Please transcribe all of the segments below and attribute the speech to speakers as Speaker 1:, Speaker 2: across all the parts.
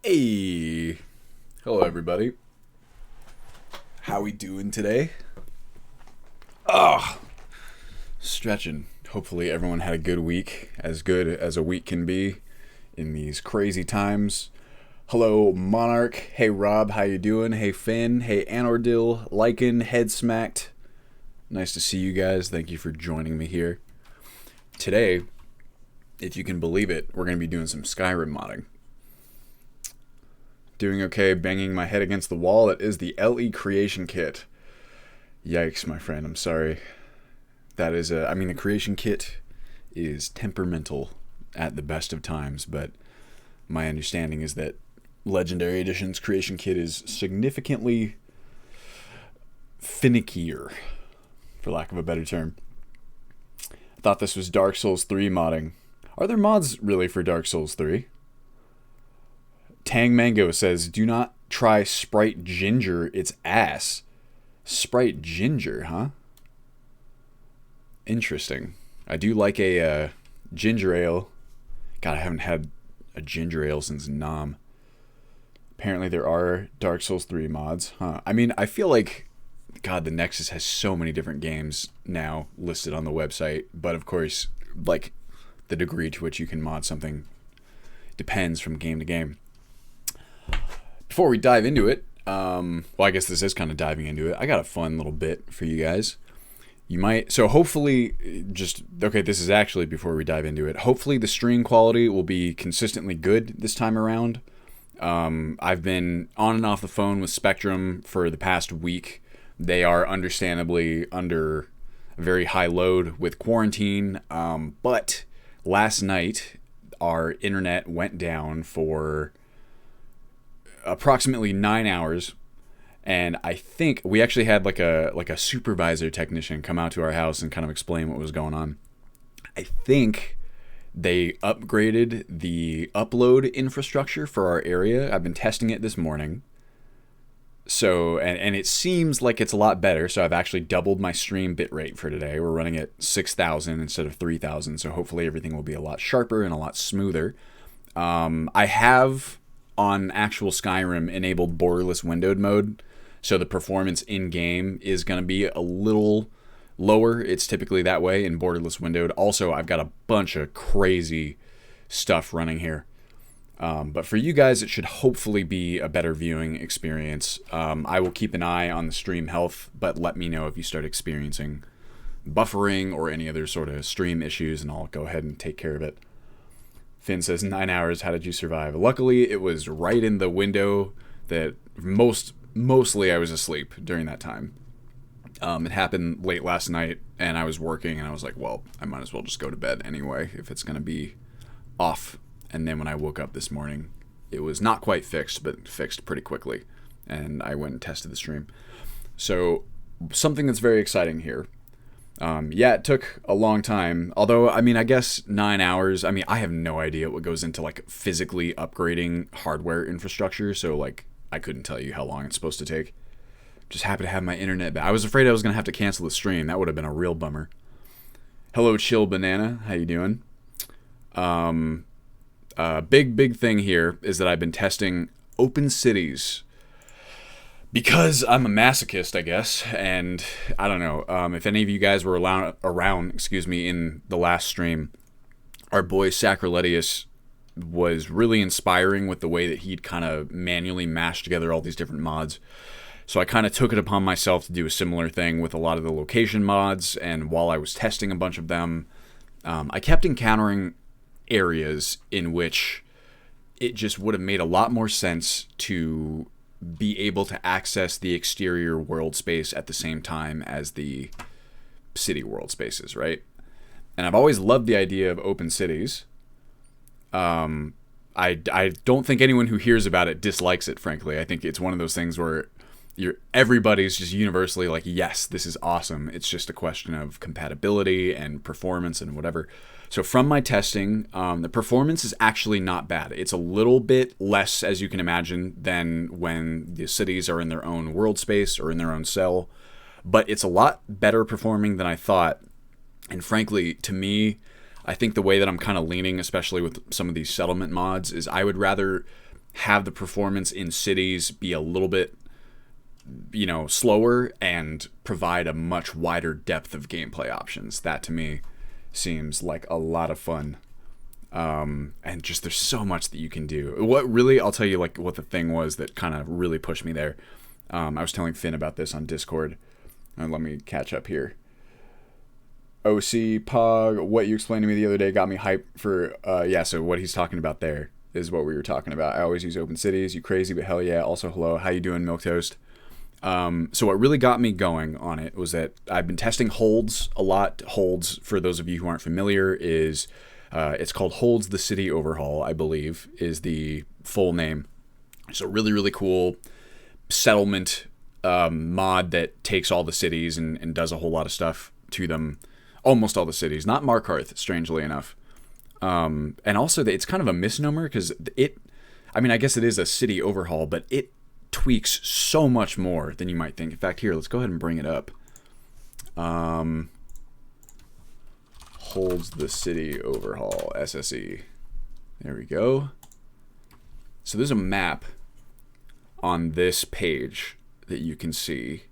Speaker 1: Hey, hello everybody. How we doing today? Ah, stretching. Hopefully everyone had a good week, as good as a week can be in these crazy times. Hello Monarch. Hey Rob, how you doing? Hey Finn. Hey Anordil. Lycan. Head Smacked. Nice to see you guys. Thank you for joining me here. Today, if you can believe it, we're going to be doing some Skyrim modding. Doing okay, banging my head against the wall. It is the LE creation kit. Yikes, my friend, I'm sorry. That is the creation kit is temperamental at the best of times, but my understanding is that Legendary Edition's creation kit is significantly finickier, for lack of a better term. I thought this was Dark Souls 3 modding. Are there mods really for Dark Souls 3? Tang Mango says, do not try Sprite Ginger, it's ass. Sprite Ginger, huh? Interesting. I do like a ginger ale. God, I haven't had a ginger ale since Nom. Apparently there are Dark Souls 3 mods, huh? I mean, I feel like, God, the Nexus has so many different games now listed on the website. But of course, like, the degree to which you can mod something depends from game to game. Before we dive into it, well, I guess this is kind of diving into it. I got a fun little bit for you guys. So hopefully, this is actually before we dive into it. Hopefully the stream quality will be consistently good this time around. I've been on and off the phone with Spectrum for the past week. They are understandably under a very high load with quarantine. But last night, our internet went down for approximately 9 hours, and I think we actually had like a supervisor technician come out to our house and kind of explain what was going on. I think they upgraded the upload infrastructure for our area. I've been testing it this morning. So, and it seems like it's a lot better. So I've actually doubled my stream bitrate for today. We're running at 6,000 instead of 3,000. So hopefully everything will be a lot sharper and a lot smoother. I have on actual Skyrim enabled borderless windowed mode, so the performance in game is going to be a little lower. It's typically that way in borderless windowed. Also, I've got a bunch of crazy stuff running here, but for you guys it should hopefully be a better viewing experience. I will keep an eye on the stream health, but let me know if you start experiencing buffering or any other sort of stream issues, and I'll go ahead and take care of it. Finn says, 9 hours, how did you survive? Luckily, it was right in the window that mostly I was asleep during that time. It happened late last night, and I was working, and I was like, well, I might as well just go to bed anyway if it's going to be off. And then when I woke up this morning, it was not quite fixed, but fixed pretty quickly, and I went and tested the stream. So, something that's very exciting here. It took a long time, although, I guess 9 hours, I have no idea what goes into, like, physically upgrading hardware infrastructure, so, like, I couldn't tell you how long it's supposed to take. Just happy to have my internet back. I was afraid I was going to have to cancel the stream. That would have been a real bummer. Hello, Chill Banana. How you doing? Big thing here is that I've been testing open cities. Because I'm a masochist, I guess, and I don't know, if any of you guys were around, in the last stream, our boy Sacroletius was really inspiring with the way that he'd kind of manually mashed together all these different mods. So I kind of took it upon myself to do a similar thing with a lot of the location mods, and while I was testing a bunch of them, I kept encountering areas in which it just would have made a lot more sense to be able to access the exterior world space at the same time as the city world spaces, right? And I've always loved the idea of open cities. I don't think anyone who hears about it dislikes it, frankly. I think it's one of those things where everybody's just universally like, yes, this is awesome. It's just a question of compatibility and performance and whatever. So from my testing, the performance is actually not bad. It's a little bit less, as you can imagine, than when the cities are in their own world space or in their own cell. But it's a lot better performing than I thought. And frankly, to me, I think the way that I'm kind of leaning, especially with some of these settlement mods, is I would rather have the performance in cities be a little bit, slower and provide a much wider depth of gameplay options. That to me seems like a lot of fun. And just there's so much that you can do. What really, I'll tell you like what the thing was that kind of really pushed me there. I was telling Finn about this on Discord. Let me catch up here. OC Pog, what you explained to me the other day got me hyped for, so what he's talking about there is what we were talking about. I always use open cities. You crazy, but hell yeah. Also, hello. How you doing, Milquetoast? So what really got me going on it was that I've been testing holds a lot. Holds, for those of you who aren't familiar, is it's called Holds the City Overhaul, I believe, is the full name. So really, really cool settlement mod that takes all the cities and does a whole lot of stuff to them. Almost all the cities, not Markarth, strangely enough. And also, it's kind of a misnomer because I guess it is a city overhaul, but it tweaks so much more than you might think. In fact, here, let's go ahead and bring it up. Holds the City Overhaul, SSE. There we go. So there's a map on this page that you can see,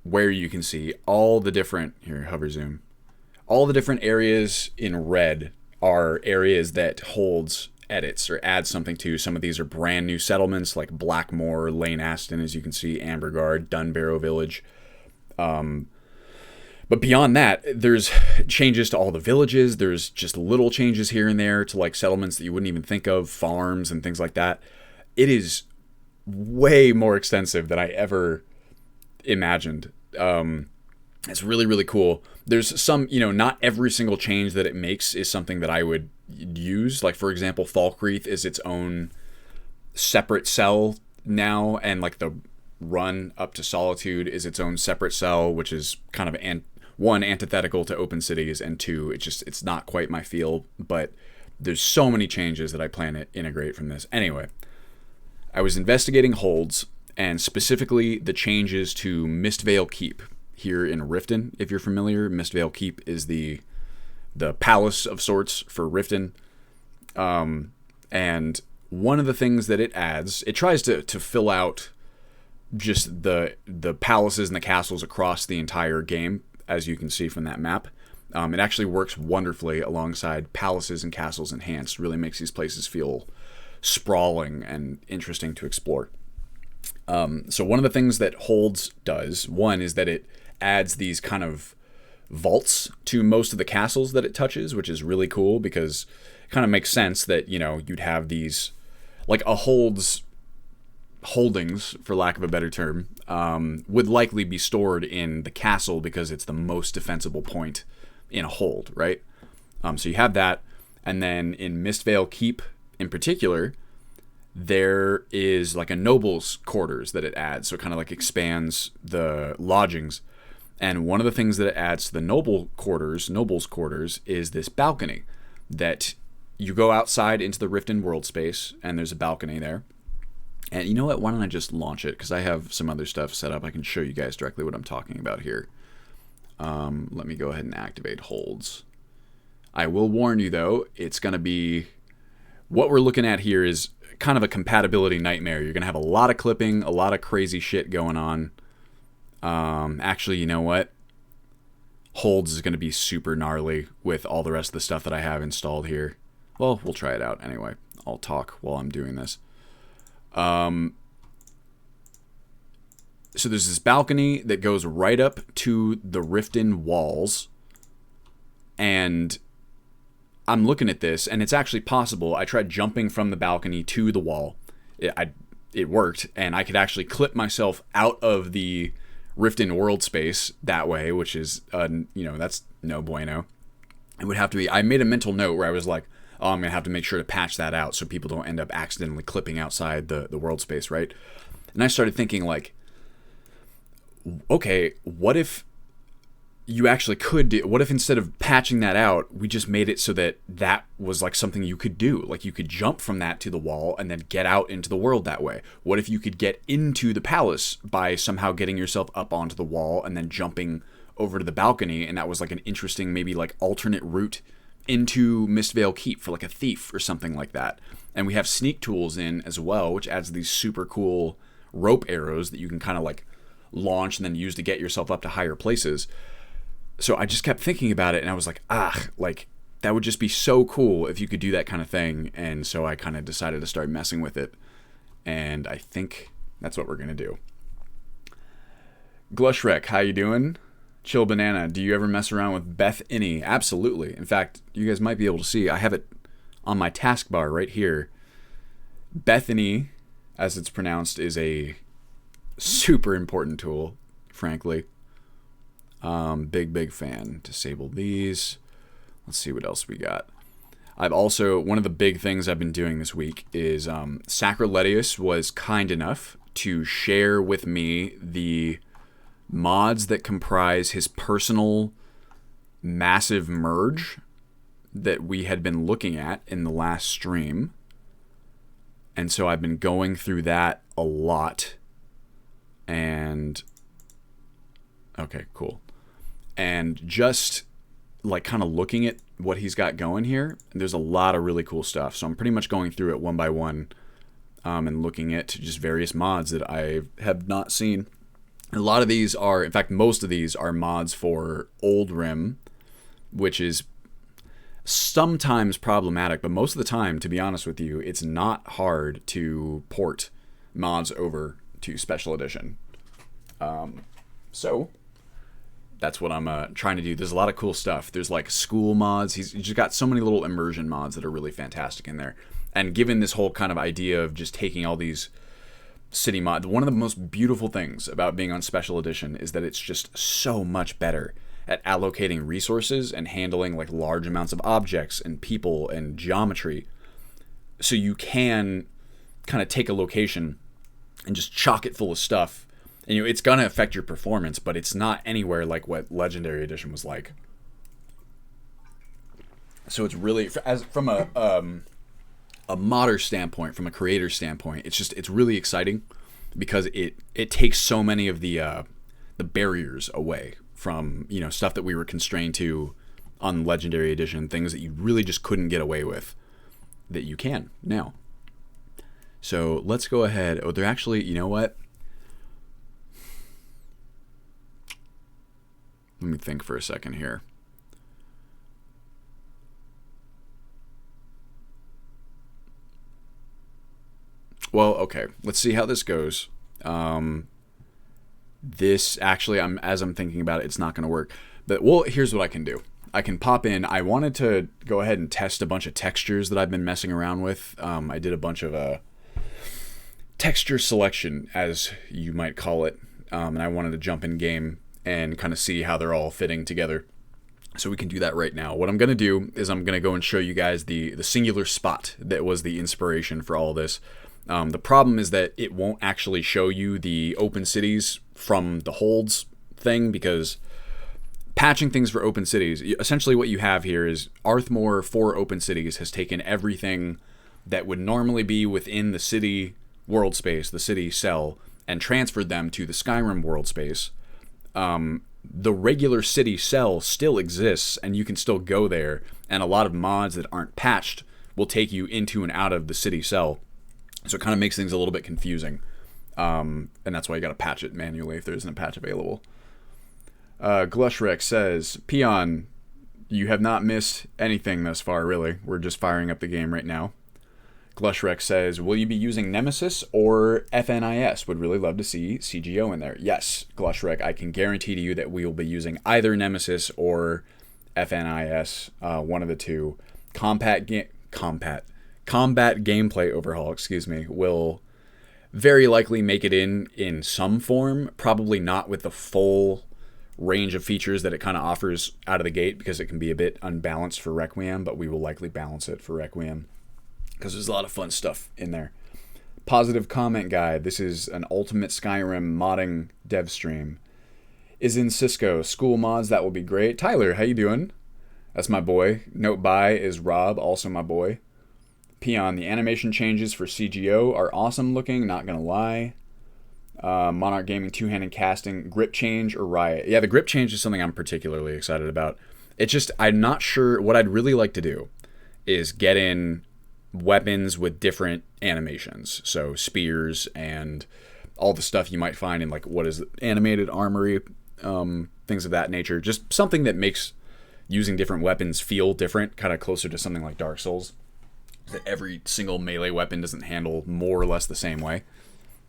Speaker 1: where you can see all the different, here, hover zoom, all the different areas in red are areas that Holds edits or adds something to. Some of these are brand new settlements like Blackmoor, Lane Aston, as you can see, Amberguard, Dunbarrow Village. But beyond that, there's changes to all the villages. There's just little changes here and there to like settlements that you wouldn't even think of, farms and things like that. It is way more extensive than I ever imagined. It's really, really cool. There's some, not every single change that it makes is something that I would use. Like, for example, Falkreath is its own separate cell now, and like the run up to Solitude is its own separate cell, which is kind of one, antithetical to open cities, and two, it's not quite my feel, but there's so many changes that I plan to integrate from this. Anyway, I was investigating holds, and specifically the changes to Mistvale Keep here in Rifton. If you're familiar, Mistvale Keep is the palace of sorts for Rifton. And one of the things that it adds, it tries to fill out just the palaces and the castles across the entire game, as you can see from that map. It actually works wonderfully alongside Palaces and Castles Enhanced. Really makes these places feel sprawling and interesting to explore. So one of the things that Holds does, one, is that it adds these kind of vaults to most of the castles that it touches, which is really cool because it kind of makes sense that, you'd have these, like a Holds holdings, for lack of a better term, would likely be stored in the castle because it's the most defensible point in a hold, right? So you have that, and then in Mistvale Keep in particular, there is like a noble's quarters that it adds, so it kind of like expands the lodgings. And one of the things that it adds to the noble's quarters is this balcony that you go outside into the Riften world space, and there's a balcony there. And you know what? Why don't I just launch it? Because I have some other stuff set up. I can show you guys directly what I'm talking about here. Let me go ahead and activate holds. I will warn you, though, it's going to be... What we're looking at here is kind of a compatibility nightmare. You're going to have a lot of clipping, a lot of crazy shit going on. Actually, you know what? Holds is going to be super gnarly with all the rest of the stuff that I have installed here. Well, we'll try it out anyway. I'll talk while I'm doing this. So there's this balcony that goes right up to the Riften walls, and I'm looking at this, and it's actually possible. I tried jumping from the balcony to the wall. It worked, and I could actually clip myself out of the Riften world space that way, which is, that's no bueno. It would have to be, I made a mental note where I was like, oh, I'm going to have to make sure to patch that out so people don't end up accidentally clipping outside the world space, right? And I started thinking, like, okay, what if you actually could do, what if instead of patching that out, we just made it so that that was like something you could do? Like you could jump from that to the wall and then get out into the world that way. What if you could get into the palace by somehow getting yourself up onto the wall and then jumping over to the balcony, and that was like an interesting, maybe like alternate route into Mistvale Keep for like a thief or something like that. And we have sneak tools in as well, which adds these super cool rope arrows that you can kind of like launch and then use to get yourself up to higher places. So I just kept thinking about it, and I was like, like that would just be so cool if you could do that kind of thing. And so I kind of decided to start messing with it. And I think that's what we're going to do. Glushrek, how you doing? Chill Banana, do you ever mess around with Beth Innie? Absolutely. In fact, you guys might be able to see, I have it on my taskbar right here. Beth Innie, as it's pronounced, is a super important tool, frankly. Big fan. Disable these. Let's see what else we got. I've also, one of the big things I've been doing this week is Sacroletius was kind enough to share with me the mods that comprise his personal massive merge that we had been looking at in the last stream. And so I've been going through that a lot. And okay, cool. And just like kind of looking at what he's got going here, there's a lot of really cool stuff. So I'm pretty much going through it one by one, and looking at just various mods that I have not seen. And a lot of these are, in fact, most of these are mods for Old Rim, which is sometimes problematic, but most of the time, to be honest with you, it's not hard to port mods over to Special Edition. So that's what I'm trying to do. There's a lot of cool stuff. There's like school mods. He's just got so many little immersion mods that are really fantastic in there. And given this whole kind of idea of just taking all these city mods, one of the most beautiful things about being on Special Edition is that it's just so much better at allocating resources and handling like large amounts of objects and people and geometry. So you can kind of take a location and just chock it full of stuff. And you know, it's going to affect your performance, but it's not anywhere like what Legendary Edition was like. So it's really, as from a modder standpoint, from a creator standpoint, it's really exciting because it takes so many of the barriers away from, you know, stuff that we were constrained to on Legendary Edition, things that you really just couldn't get away with that you can now. So let's go ahead. Oh, they're actually, you know what? Let me think for a second here. Well, okay. Let's see how this goes. This actually, as I'm thinking about it, it's not going to work. But well, here's what I can do. I can pop in. I wanted to go ahead and test a bunch of textures that I've been messing around with. I did a bunch of texture selection, as you might call it, and I wanted to jump in game and kind of see how they're all fitting together. So we can do that right now. What I'm going to do is I'm going to go and show you guys the singular spot that was the inspiration for all this. The problem is that it won't actually show you the open cities from the holds thing, because patching things for open cities, essentially what you have here is Arthmore for open cities has taken everything that would normally be within the city world space, the city cell, and transferred them to the Skyrim world space. The regular city cell still exists, and you can still go there, and a lot of mods that aren't patched will take you into and out of the city cell. So it kind of makes things a little bit confusing, and that's why you got to patch it manually if there isn't a patch available. Glushrek says, Peon, you have not missed anything thus far, really. We're just firing up the game right now. Glushrek says, will you be using Nemesis or FNIS? Would really love to see CGO in there. Yes, Glushrek, I can guarantee to you that we will be using either Nemesis or FNIS, one of the two. Combat gameplay overhaul, will very likely make it in some form, probably not with the full range of features that it kind of offers out of the gate, because it can be a bit unbalanced for Requiem, but we will likely balance it for Requiem because there's a lot of fun stuff in there. Positive comment guide. This is an ultimate Skyrim modding dev stream. Is in Cisco. School mods, that will be great. Tyler, how you doing? That's my boy. Note by is Rob, also my boy. Peon, the animation changes for CGO are awesome looking, not gonna lie. Monarch Gaming, two-handed casting, grip change or riot. Yeah, the grip change is something I'm particularly excited about. It's just, I'm not sure. What I'd really like to do is get in weapons with different animations. So spears and all the stuff you might find in like what is animated armory, things of that nature. Just something that makes using different weapons feel different, kind of closer to something like Dark Souls. That every single melee weapon doesn't handle more or less the same way.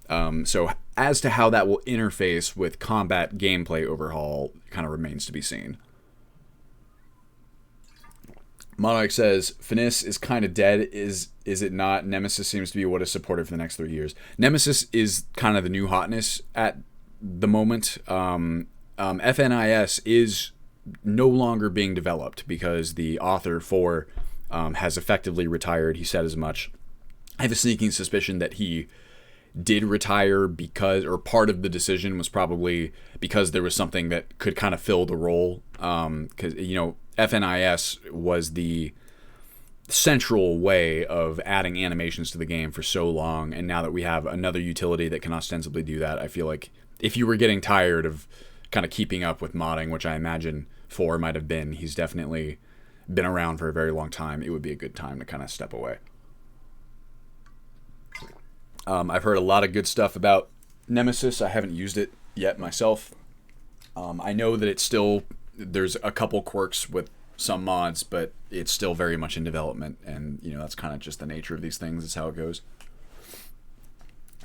Speaker 1: So as to how that will interface with combat gameplay overhaul kind of remains to be seen. Monarch says, Finis is kind of dead. Is it not? Nemesis seems to be what is supported for the next 3 years. Nemesis is kind of the new hotness at the moment. FNIS is no longer being developed because the author for has effectively retired. He said as much. I have a sneaking suspicion that he did retire because, or part of the decision was probably because there was something that could kind of fill the role. Because, FNIS was the central way of adding animations to the game for so long, and now that we have another utility that can ostensibly do that, I feel like if you were getting tired of kind of keeping up with modding, which I imagine 4 might have been, he's definitely been around for a very long time, it would be a good time to kind of step away. I've heard a lot of good stuff about Nemesis. I haven't used it yet myself. I know that it's still, there's a couple quirks with some mods, but it's still very much in development, and that's kind of just the nature of these things. It's how it goes.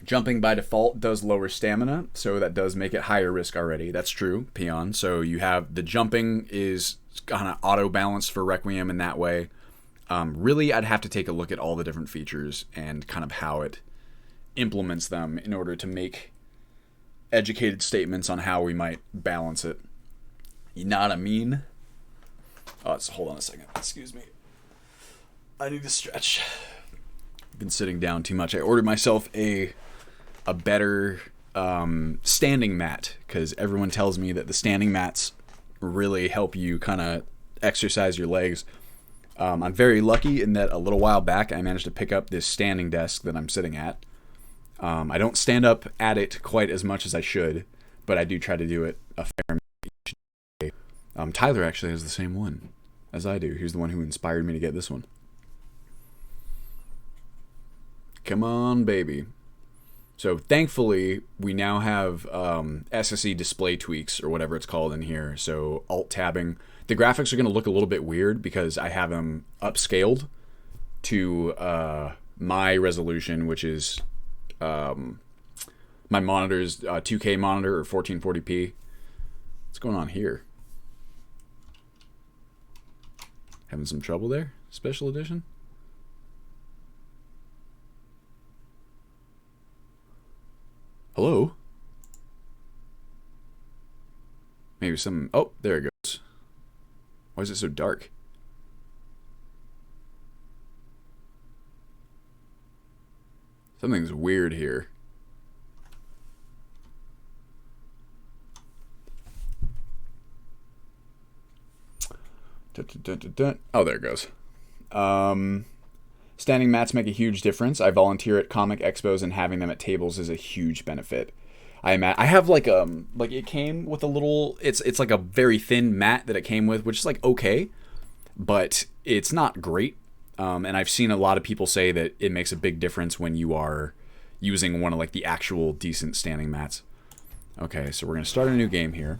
Speaker 1: Jumping by default does lower stamina, so that does make it higher risk already. That's true, Peon. So you have the jumping is kind of auto balanced for Requiem in that way. Really, I'd have to take a look at all the different features and kind of how it implements them in order to make educated statements on how we might balance it. You know what I mean? Oh, hold on a second. Excuse me. I need to stretch. I've been sitting down too much. I ordered myself a better standing mat because everyone tells me that the standing mats really help you kind of exercise your legs. I'm very lucky in that a little while back I managed to pick up this standing desk that I'm sitting at. I don't stand up at it quite as much as I should, but I do try to do it a fair amount each day. Tyler actually has the same one as I do. He's the one who inspired me to get this one. Come on, baby. So thankfully, we now have SSE display tweaks, or whatever it's called in here. So alt-tabbing. The graphics are going to look a little bit weird because I have them upscaled to my resolution, which is my monitor's 2K monitor, or 1440p. What's going on here? Having some trouble there? Special edition? Hello? Maybe some... Oh, there it goes. Why is it so dark? Something's weird here. Oh, there it goes. Standing mats make a huge difference. I volunteer at comic expos, and having them at tables is a huge benefit. I have like it came with a little. It's like a very thin mat that it came with, which is like okay, but it's not great. And I've seen a lot of people say that it makes a big difference when you are using one of like the actual decent standing mats. Okay, so we're gonna start a new game here.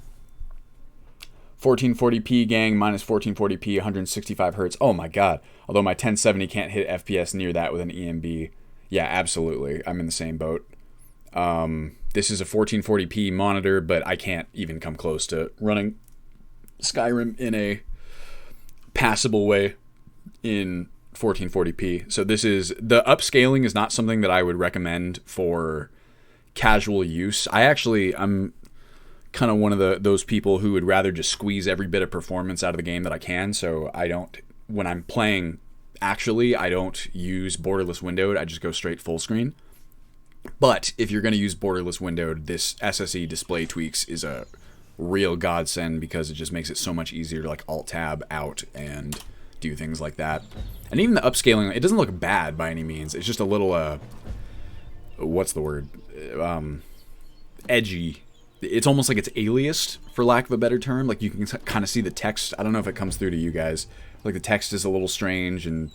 Speaker 1: 1440p gang minus 1440p 165 hertz. Oh my god. Although my 1070 can't hit FPS near that with an EMB. Yeah, absolutely. I'm in the same boat. This is a 1440p monitor, but I can't even come close to running Skyrim in a passable way in 1440p. So this is, the upscaling is not something that I would recommend for casual use. I'm kind of one of those people who would rather just squeeze every bit of performance out of the game that I can. So I don't, when I'm playing, actually, I don't use borderless windowed. I just go straight full screen. But if you're going to use borderless windowed, this SSE display tweaks is a real godsend because it just makes it so much easier to like alt tab out and do things like that. And even the upscaling, it doesn't look bad by any means. It's just a little, what's the word? Edgy. It's almost like it's aliased, for lack of a better term. Like you can kind of see the text. I don't know if it comes through to you guys. Like the text is a little strange, and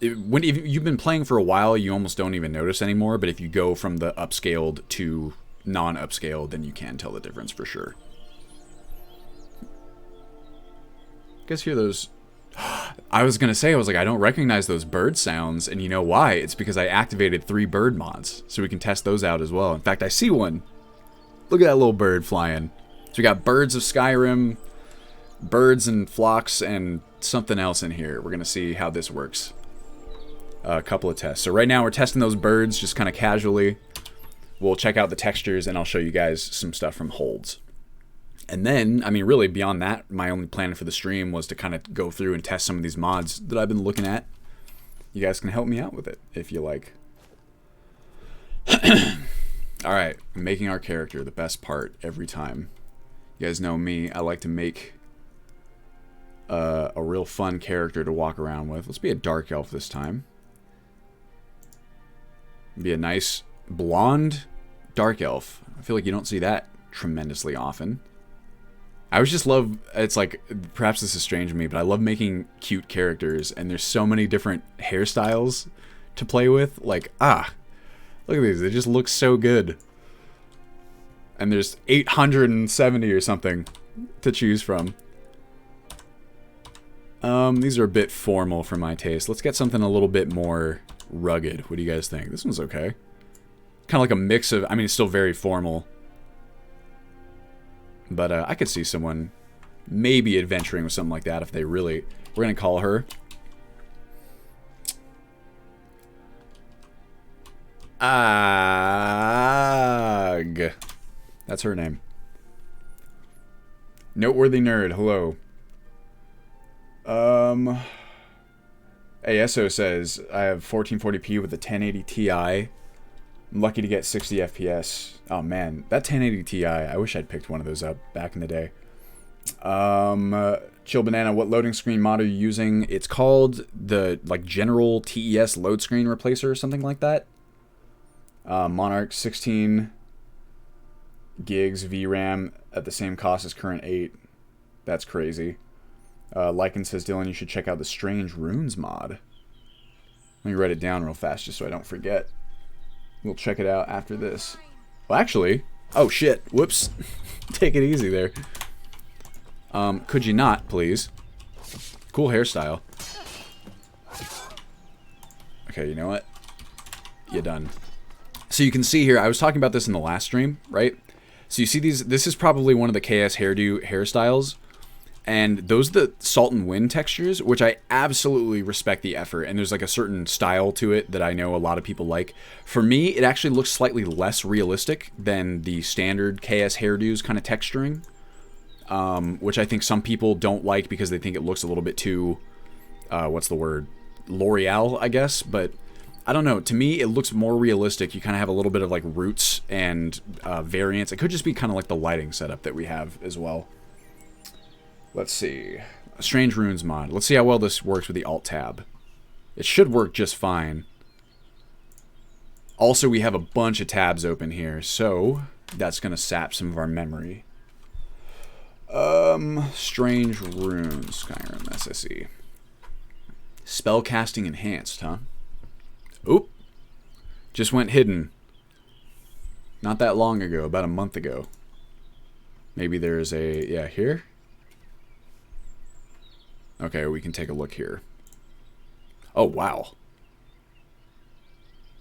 Speaker 1: if you've been playing for a while, you almost don't even notice anymore. But if you go from the upscaled to non-upscaled, then you can tell the difference for sure. You guys hear those? I was going to say, I don't recognize those bird sounds. And you know why? It's because I activated 3 bird mods. So we can test those out as well. In fact, I see one. Look at that little bird flying. So we got birds of Skyrim, birds and flocks, and something else in here. We're going to see how this works. A couple of tests. So right now we're testing those birds just kind of casually. We'll check out the textures and I'll show you guys some stuff from holds. And then, I mean, really, beyond that, my only plan for the stream was to kind of go through and test some of these mods that I've been looking at. You guys can help me out with it, if you like. Alright, making our character the best part every time. You guys know me, I like to make a real fun character to walk around with. Let's be a dark elf this time. Be a nice, blonde dark elf. I feel like you don't see that tremendously often. I always just love, it's like, perhaps this is strange to me, but I love making cute characters, and there's so many different hairstyles to play with. Like, look at these, they just look so good. And there's 870 or something to choose from. These are a bit formal for my taste. Let's get something a little bit more rugged. What do you guys think? This one's okay. Kind of like a mix of, I mean, it's still very formal. But I could see someone maybe adventuring with something like that if they really... We're going to call her... Ag. That's her name. Noteworthy Nerd, hello. ASO says, I have 1440p with a 1080 Ti. I'm lucky to get 60 FPS. Oh man, that 1080 Ti, I wish I'd picked one of those up back in the day. Chill Banana, what loading screen mod are you using? It's called the general TES load screen replacer or something like that. Monarch 16 gigs VRAM at the same cost as current 8. That's crazy. Lycan says, Dylan, you should check out the Strange Runes mod. Let me write it down real fast just so I don't forget. We'll check it out after this. Well, actually... Oh, shit. Whoops. Take it easy there. Could you not, please? Cool hairstyle. Okay, you know what? You're done. So you can see here, I was talking about this in the last stream, right? So you see these... This is probably one of the KS hairdo hairstyles. And those are the Salt and Wind textures, which I absolutely respect the effort. And there's like a certain style to it that I know a lot of people like. For me, it actually looks slightly less realistic than the standard KS hairdos kind of texturing. Which I think some people don't like because they think it looks a little bit too, what's the word? L'Oreal, I guess. But I don't know. To me, it looks more realistic. You kind of have a little bit of like roots and variance. It could just be kind of like the lighting setup that we have as well. Let's see. A Strange Runes mod. Let's see how well this works with the Alt tab. It should work just fine. Also, we have a bunch of tabs open here, so that's going to sap some of our memory. Strange Runes, Skyrim, SSE. Spellcasting enhanced, huh? Oop. Just went hidden. Not that long ago, about a month ago. Maybe there's a... Yeah, here? Okay, we can take a look here. Oh, wow.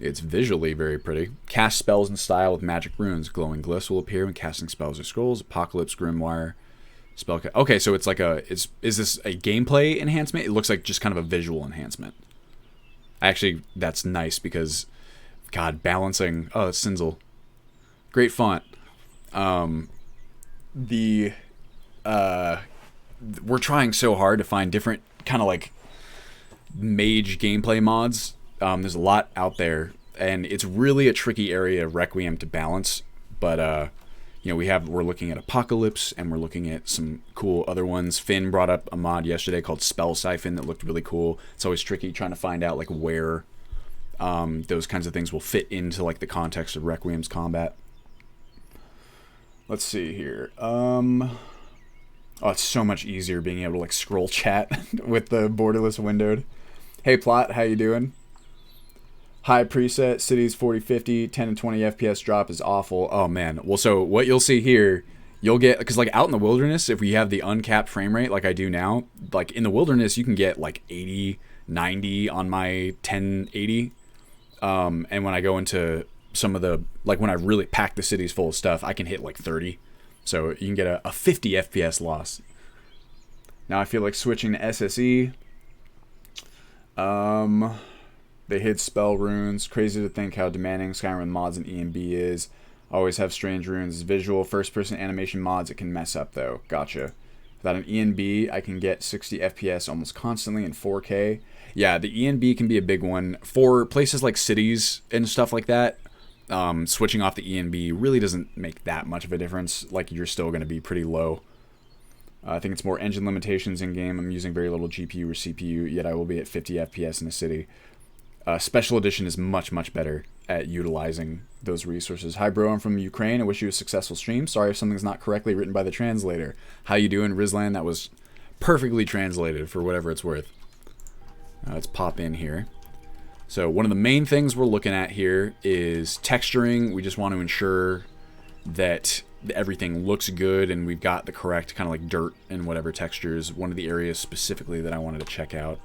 Speaker 1: It's visually very pretty. Cast spells in style with magic runes. Glowing glyphs will appear when casting spells or scrolls. Apocalypse, Grimoire, spell... Okay, so it's like a... Is this a gameplay enhancement? It looks like just kind of a visual enhancement. Actually, that's nice because... God, balancing... Oh, it's Sinzel. Great font. We're trying so hard to find different kind of like mage gameplay mods. There's a lot out there, and it's really a tricky area of Requiem to balance. But you know, we're looking at Apocalypse, and we're looking at some cool other ones. Finn brought up a mod yesterday called Spell Siphon that looked really cool. It's always tricky trying to find out like where those kinds of things will fit into like the context of Requiem's combat. Let's see here. Oh, it's so much easier being able to like scroll chat with the borderless windowed. Hey Plot, how you doing? High preset, cities 40-50, 10 and 20 FPS drop is awful. Oh man. Well, so what you'll see here, you'll get, because like out in the wilderness, if we have the uncapped frame rate like I do now, like in the wilderness, you can get like 80, 90 on my 1080. And when I go into some of the, like when I really pack the cities full of stuff, I can hit like 30. So you can get a 50 FPS loss. Now I feel like switching to SSE. They hid spell runes. Crazy to think how demanding Skyrim mods and EMB is. Always have strange runes. Visual first-person animation mods it can mess up though. Gotcha. Without an ENB, I can get 60 FPS almost constantly in 4K. Yeah, the ENB can be a big one. For places like cities and stuff like that, switching off the ENB really doesn't make that much of a difference. Like, you're still going to be pretty low. I think it's more engine limitations in-game. I'm using very little GPU or CPU, yet I will be at 50 FPS in a city. Special Edition is much, much better at utilizing those resources. Hi, bro. I'm from Ukraine. I wish you a successful stream. Sorry if something's not correctly written by the translator. How you doing, Rizlan? That was perfectly translated for whatever it's worth. Let's pop in here. So one of the main things we're looking at here is texturing. We just want to ensure that everything looks good and we've got the correct kind of like dirt and whatever textures. One of the areas specifically that I wanted to check out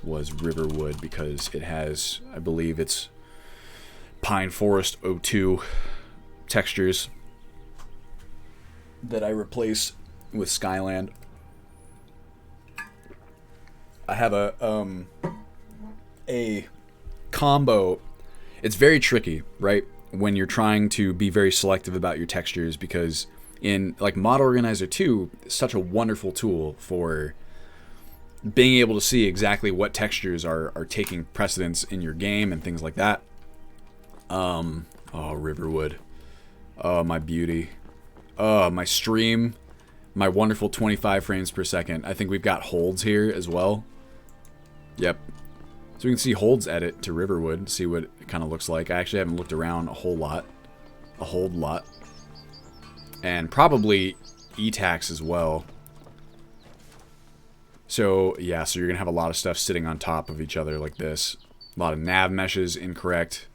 Speaker 1: was Riverwood because it has, I believe it's Pine Forest O2 textures that I replace with Skyland. I have a combo. It's very tricky, right? When you're trying to be very selective about your textures, because in like Mod Organizer 2, it's such a wonderful tool for being able to see exactly what textures are taking precedence in your game and things like that. Oh, Riverwood. Oh, my beauty. Oh, my stream. My wonderful 25 frames per second. I think we've got holds here as well. Yep. So we can see holds edit to Riverwood, see what it kind of looks like. I actually haven't looked around a whole lot. A whole lot. And probably E-Tax as well. So, yeah, so you're going to have a lot of stuff sitting on top of each other like this. A lot of nav meshes, incorrect.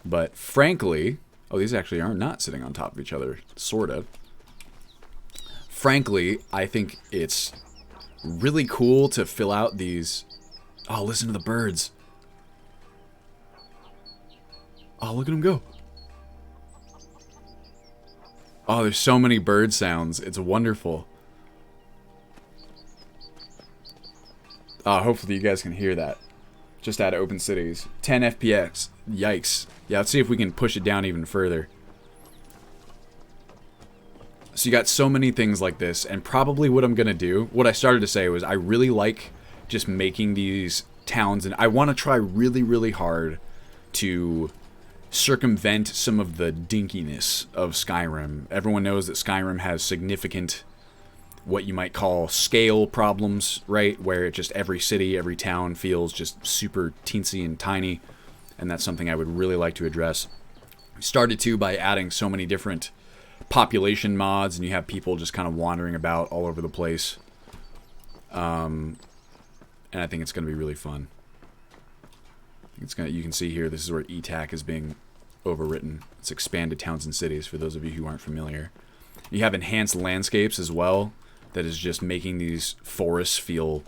Speaker 1: But frankly... Oh, these actually are not sitting on top of each other. Sort of. Frankly, I think it's really cool to fill out these... Oh, listen to the birds. Oh, look at them go. Oh, there's so many bird sounds. It's wonderful. Hopefully you guys can hear that. Just out of Open Cities. 10 FPS. Yikes. Yeah, let's see if we can push it down even further. So you got so many things like this, and probably what I'm going to do, what I started to say was I really like just making these towns, and I want to try really, really hard to circumvent some of the dinkiness of Skyrim. Everyone knows that Skyrim has significant, what you might call scale problems, right? Where it just every city, every town feels just super teensy and tiny, and that's something I would really like to address. We started to by adding so many different population mods, and you have people just kind of wandering about all over the place. And I think it's going to be really fun. It's gonna. You can see here, this is where ETAC is being overwritten. It's expanded towns and cities, for those of you who aren't familiar. You have enhanced landscapes as well, that is just making these forests feel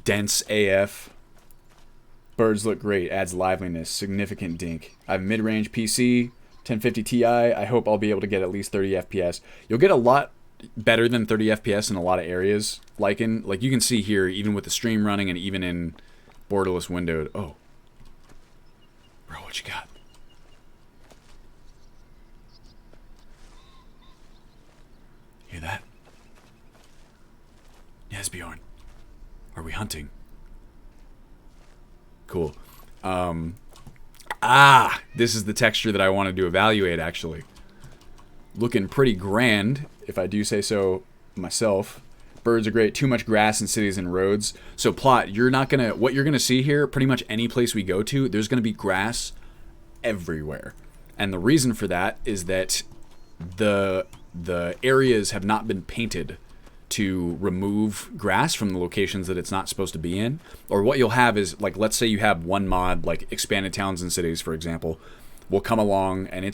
Speaker 1: dense AF. Birds look great, adds liveliness, significant dink. I have mid-range PC, 1050 Ti. I hope I'll be able to get at least 30 FPS. You'll get a lot better than 30 FPS in a lot of areas. Like you can see here, even with the stream running and even in borderless windowed. Oh. Bro, what you got? Hear that? Yes, Bjorn. Are we hunting? Cool. This is the texture that I wanted to evaluate, actually. Looking pretty grand, if I do say so myself. Birds are great. Too much grass in cities and roads. So Plot, what you're gonna see here, pretty much any place we go to, there's gonna be grass everywhere. And the reason for that is that the areas have not been painted to remove grass from the locations that it's not supposed to be in. Or what you'll have is, like, let's say you have one mod, like expanded towns and cities, for example, will come along and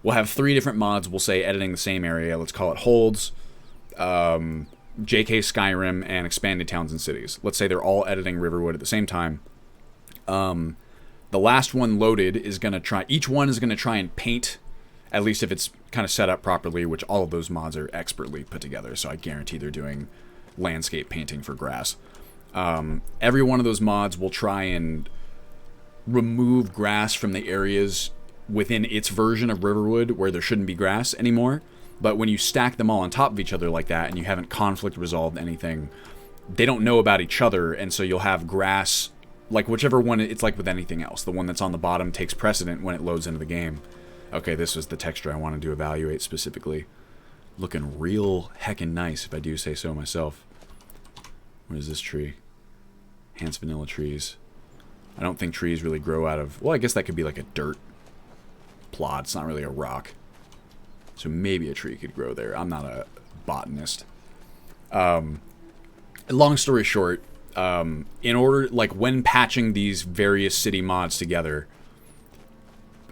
Speaker 1: we'll have 3 different mods, we'll say, editing the same area. Let's call it holds, JK Skyrim, and expanded towns and cities. Let's say they're all editing Riverwood at the same time. The last one loaded is going to try, each one is going to try and paint, at least if it's kind of set up properly, which all of those mods are expertly put together, so I guarantee they're doing landscape painting for grass. Every one of those mods will try and remove grass from the areas within its version of Riverwood where there shouldn't be grass anymore. But when you stack them all on top of each other like that and you haven't conflict resolved anything, they don't know about each other, and so you'll have grass, like whichever one, it's like with anything else. The one that's on the bottom takes precedent when it loads into the game. Okay, this was the texture I wanted to evaluate specifically. Looking real heckin' nice, if I do say so myself. What is this tree? Hans vanilla trees. I don't think trees really grow out of... Well, I guess that could be like a dirt plot. It's not really a rock. So maybe a tree could grow there. I'm not a botanist. Long story short, in order... Like, when patching these various city mods together,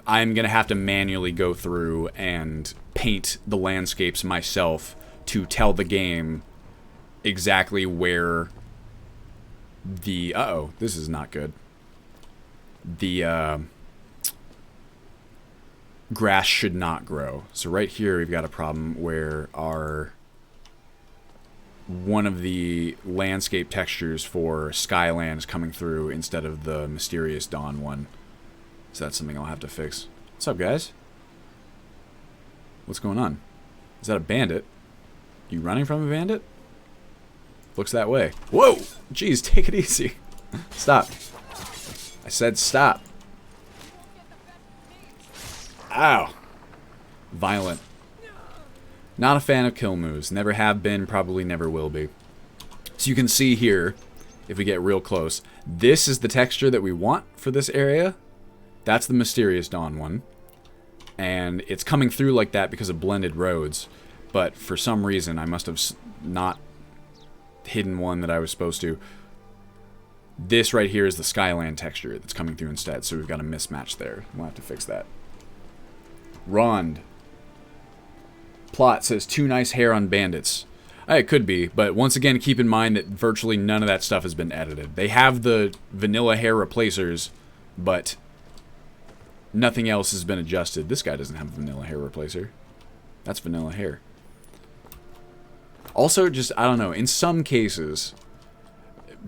Speaker 1: I'm going to have to manually go through and paint the landscapes myself to tell the game exactly where the... Uh-oh, this is not good. The grass should not grow. So right here we've got a problem where one of the landscape textures for Skyland is coming through instead of the Mysterious Dawn one. So that's something I'll have to fix. What's up, guys? What's going on? Is that a bandit? You running from a bandit? Looks that way. Whoa! Jeez, take it easy. Stop. I said stop. Ow. Violent. Not a fan of kill moves. Never have been, probably never will be. So you can see here, if we get real close, this is the texture that we want for this area. That's the Mysterious Dawn one. And it's coming through like that because of blended roads. But for some reason, I must have not hidden one that I was supposed to. This right here is the Skyland texture that's coming through instead. So we've got a mismatch there. We'll have to fix that. Rond. Plot says, too nice hair on bandits. It could be, but once again, keep in mind that virtually none of that stuff has been edited. They have the vanilla hair replacers, but nothing else has been adjusted. This guy doesn't have a vanilla hair replacer. That's vanilla hair. Also, just, I don't know, in some cases,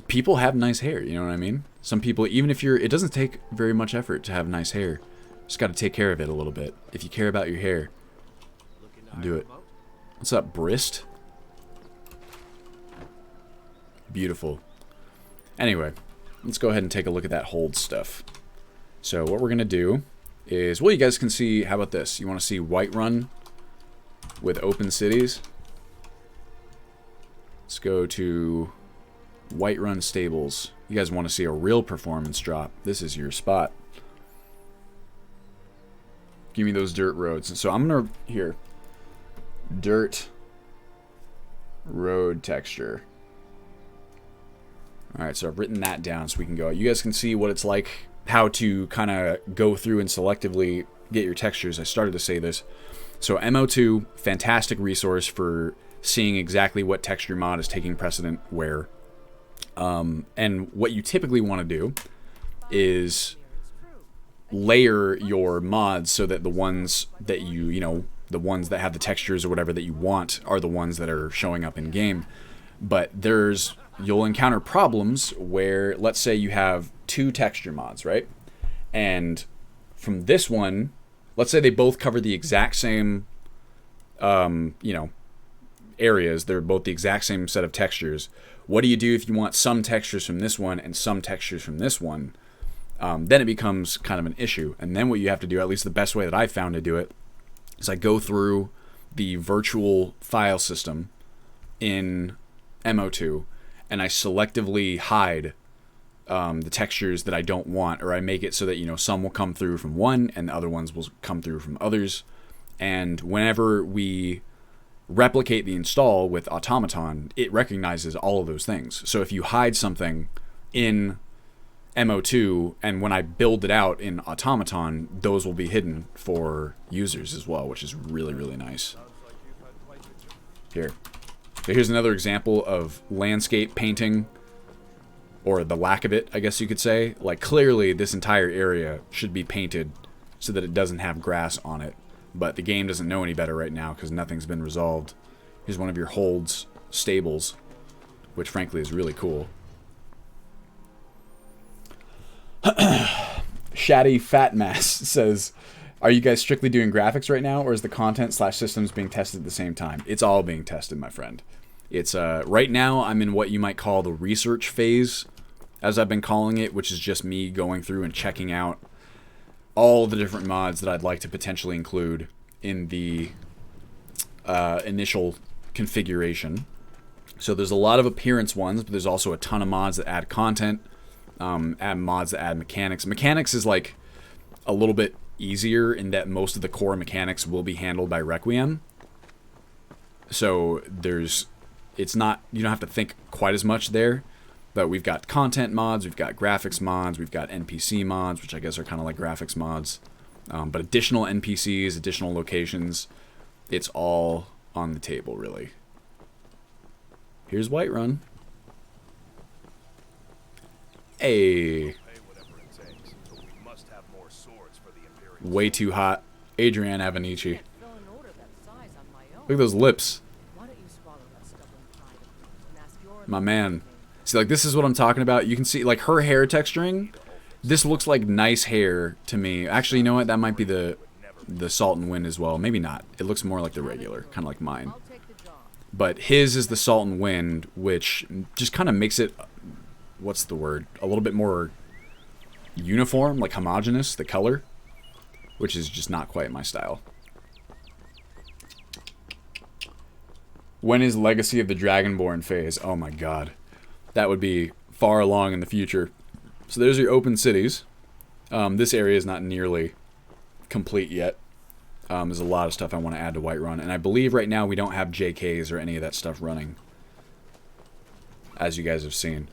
Speaker 1: people have nice hair, you know what I mean? Some people, even if it doesn't take very much effort to have nice hair. Just got to take care of it a little bit. If you care about your hair, do it. What's up, Brist? Beautiful. Anyway, let's go ahead and take a look at that hold stuff. So what we're going to do is, well, you guys can see, how about this? You want to see whiterun with open cities? Let's go to whiterun stables. You guys want to see a real performance drop. This is your spot. Give me those dirt roads. And so I'm going to, here, dirt road texture. Alright, so I've written that down so we can go. You guys can see what it's like, how to kind of go through and selectively get your textures. I started to say this. So MO2, fantastic resource for seeing exactly what texture mod is taking precedent where. And what you typically want to do is layer your mods so that the ones that the ones that have the textures or whatever that you want are the ones that are showing up in game. But you'll encounter problems where, let's say you have 2 texture mods, right? And from this one, let's say they both cover the exact same, areas. They're both the exact same set of textures. What do you do if you want some textures from this one and some textures from this one? Then it becomes kind of an issue. And then what you have to do, at least the best way that I found to do it, is I go through the virtual file system in MO2 and I selectively hide the textures that I don't want, or I make it so that, some will come through from one and the other ones will come through from others. And whenever we replicate the install with automaton, it recognizes all of those things. So if you hide something in MO2, and when I build it out in automaton, those will be hidden for users as well, which is really, really nice. Here. So here's another example of landscape painting, or the lack of it, I guess you could say. Like, clearly this entire area should be painted so that it doesn't have grass on it, but the game doesn't know any better right now because nothing's been resolved. Here's one of your holds stables, which frankly is really cool. Shaddy Fat Mass says, are you guys strictly doing graphics right now, or is the content / systems being tested at the same time? It's all being tested, my friend. It's right now I'm in what you might call the research phase, as I've been calling it, which is just me going through and checking out all the different mods that I'd like to potentially include in the initial configuration. So there's a lot of appearance ones, but there's also a ton of mods that add content, add mods that add mechanics. Mechanics is like a little bit easier in that most of the core mechanics will be handled by Requiem. So it's not, you don't have to think quite as much there. But we've got content mods, we've got graphics mods, we've got NPC mods, which I guess are kind of like graphics mods. But additional NPCs, additional locations, it's all on the table, really. Here's Whiterun. Hey. Way too hot. Adrienne Avenici. Look at those lips. My man. See, like, this is what I'm talking about. You can see, like, her hair texturing. This looks like nice hair to me. Actually, you know what? That might be the Salt and Wind as well. Maybe not. It looks more like the regular, kind of like mine. But his is the Salt and Wind, which just kind of makes it, what's the word? A little bit more uniform, like homogeneous, the color, which is just not quite my style. When is Legacy of the Dragonborn phase? Oh my god. That would be far along in the future. So there's your open cities. This area is not nearly complete yet. There's a lot of stuff I want to add to Whiterun. And I believe right now we don't have JKs or any of that stuff running, as you guys have seen.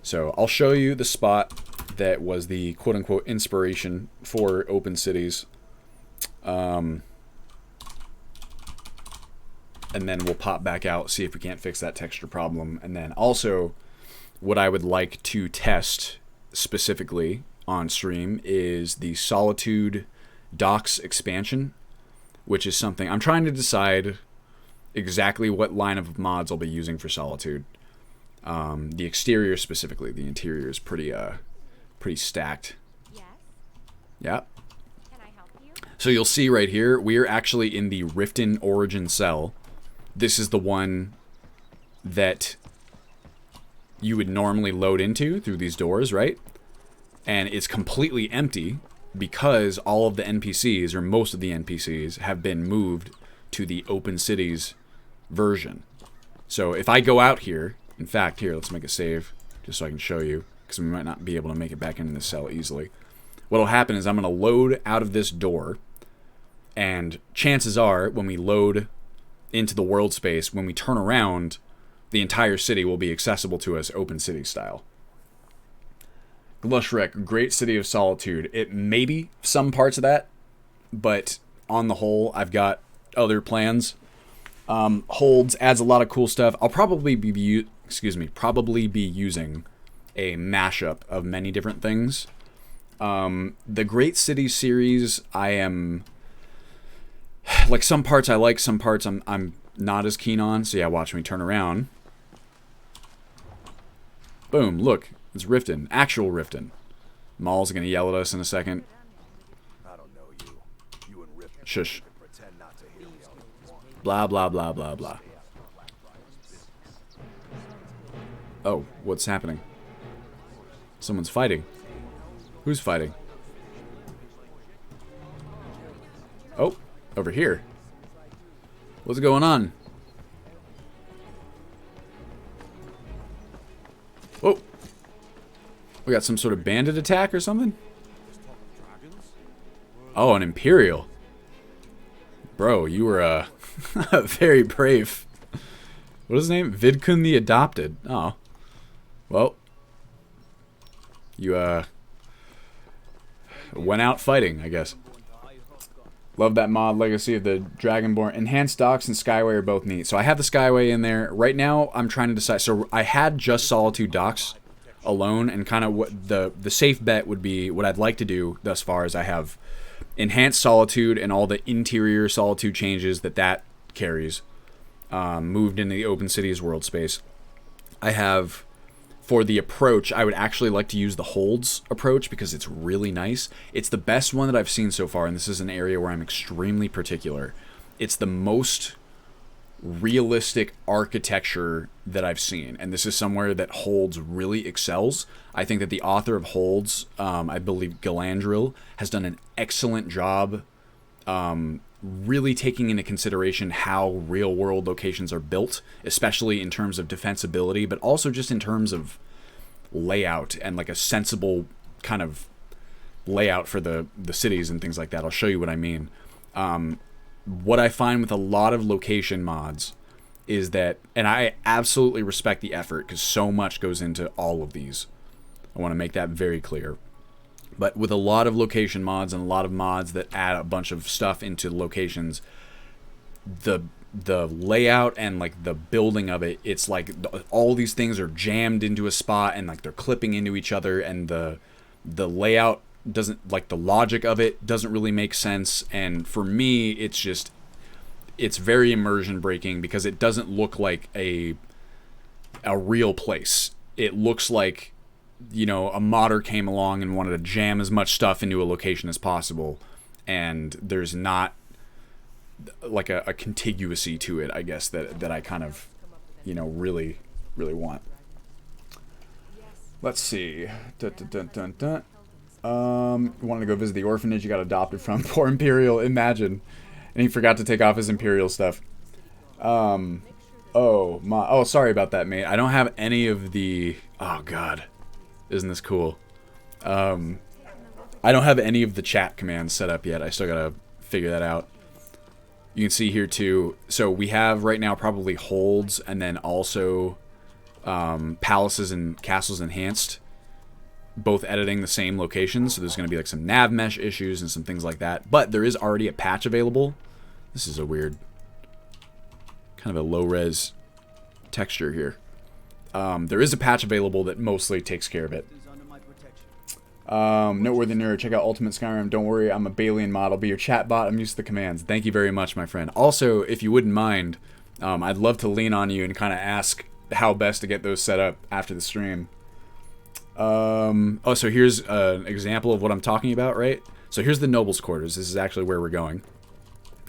Speaker 1: So I'll show you the spot that was the quote-unquote inspiration for open cities. And then we'll pop back out, see if we can't fix that texture problem. And then also, what I would like to test specifically on stream is the Solitude docks expansion, which is something I'm trying to decide exactly what line of mods I'll be using for Solitude. The exterior specifically, the interior is pretty stacked. Yes. Yeah. Can I help you? So you'll see right here, we are actually in the Rifton origin cell. This is the one that you would normally load into through these doors, right? And it's completely empty because all of the NPCs, or most of the NPCs, have been moved to the Open Cities version. So if I go out here, in fact, here, let's make a save, just so I can show you, because we might not be able to make it back into the cell easily. What'll happen is I'm going to load out of this door, and chances are, when we load into the world space, when we turn around, the entire city will be accessible to us Open City style. Glushrek, Great City of Solitude. It may be some parts of that, but on the whole, I've got other plans. Holds adds a lot of cool stuff. I'll probably be using a mashup of many different things. The Great City series, I am like, some parts I like, some parts I'm not as keen on. So yeah, watch me turn around. Boom, look, it's Rifton, actual Rifton. Maul's gonna yell at us in a second. I don't know you. You and Rifton. Shush. Blah blah blah blah blah. Oh, what's happening? Someone's fighting. Who's fighting? Oh, over here. What's going on? Whoa. We got some sort of bandit attack or something? Oh, an Imperial. Bro, you were very brave. What is his name? Vidkun the Adopted. Oh. Well. You, went out fighting, I guess. Love that mod, Legacy of the Dragonborn. Enhanced Docks and Skyway are both neat. So I have the Skyway in there. Right now, I'm trying to decide. So I had just Solitude Docks alone, and kind of what the safe bet would be, what I'd like to do thus far is I have Enhanced Solitude and all the interior Solitude changes that carries. Moved into the Open Cities world space. I have, for the approach, I would actually like to use the holds approach because it's really nice. It's the best one that I've seen so far, and this is an area where I'm extremely particular. It's the most realistic architecture that I've seen, and this is somewhere that holds really excels. I think that the author of holds, I believe Galandril, has done an excellent job really taking into consideration how real world locations are built, especially in terms of defensibility, but also just in terms of layout and like a sensible kind of layout for the cities and things like that. I'll show you what I mean. What I find with a lot of location mods is that, and I absolutely respect the effort because so much goes into all of these. I want to make that very clear. But with a lot of location mods and a lot of mods that add a bunch of stuff into locations, the layout and like the building of it, it's like all these things are jammed into a spot and like they're clipping into each other, and the layout doesn't, like the logic of it doesn't really make sense. And for me, it's very immersion breaking because it doesn't look like a real place. It looks like, you know, a modder came along and wanted to jam as much stuff into a location as possible, and there's not like a contiguity to it, I guess, that I kind of, you know, really want. Let's see. Wanted to go visit the orphanage you got adopted from. Poor Imperial, imagine. And he forgot to take off his Imperial stuff. Oh, sorry about that, mate. I don't have any of the... Oh, God. Isn't this cool? I don't have any of the chat commands set up yet. I still gotta figure that out. You can see here too. So we have right now probably holds and then also palaces and castles enhanced, both editing the same location. So there's going to be like some nav mesh issues and some things like that. But there is already a patch available. This is a weird, kind of a low res texture here. There is a patch available that mostly takes care of it. Noteworthy nerd, check out Ultimate Skyrim. Don't worry, I'm a Balian mod. I'll be your chat bot. I'm used to the commands. Thank you very much, my friend. Also, if you wouldn't mind, I'd love to lean on you and kind of ask how best to get those set up after the stream. So here's an example of what I'm talking about, right? So here's the Noble's Quarters. This is actually where we're going.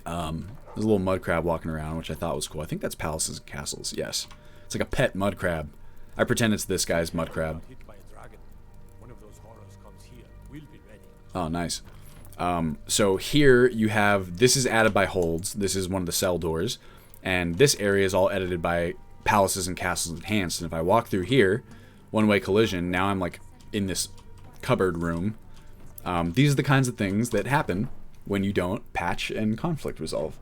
Speaker 1: There's a little mud crab walking around, which I thought was cool. I think that's palaces and castles, yes. It's like a pet mud crab. I pretend it's this guy's mud crab. Oh, nice. So here you have, this is added by holds. This is one of the cell doors. And this area is all edited by palaces and castles enhanced. And if I walk through here, one-way collision, now I'm like in this cupboard room. These are the kinds of things that happen when you don't patch and conflict resolve.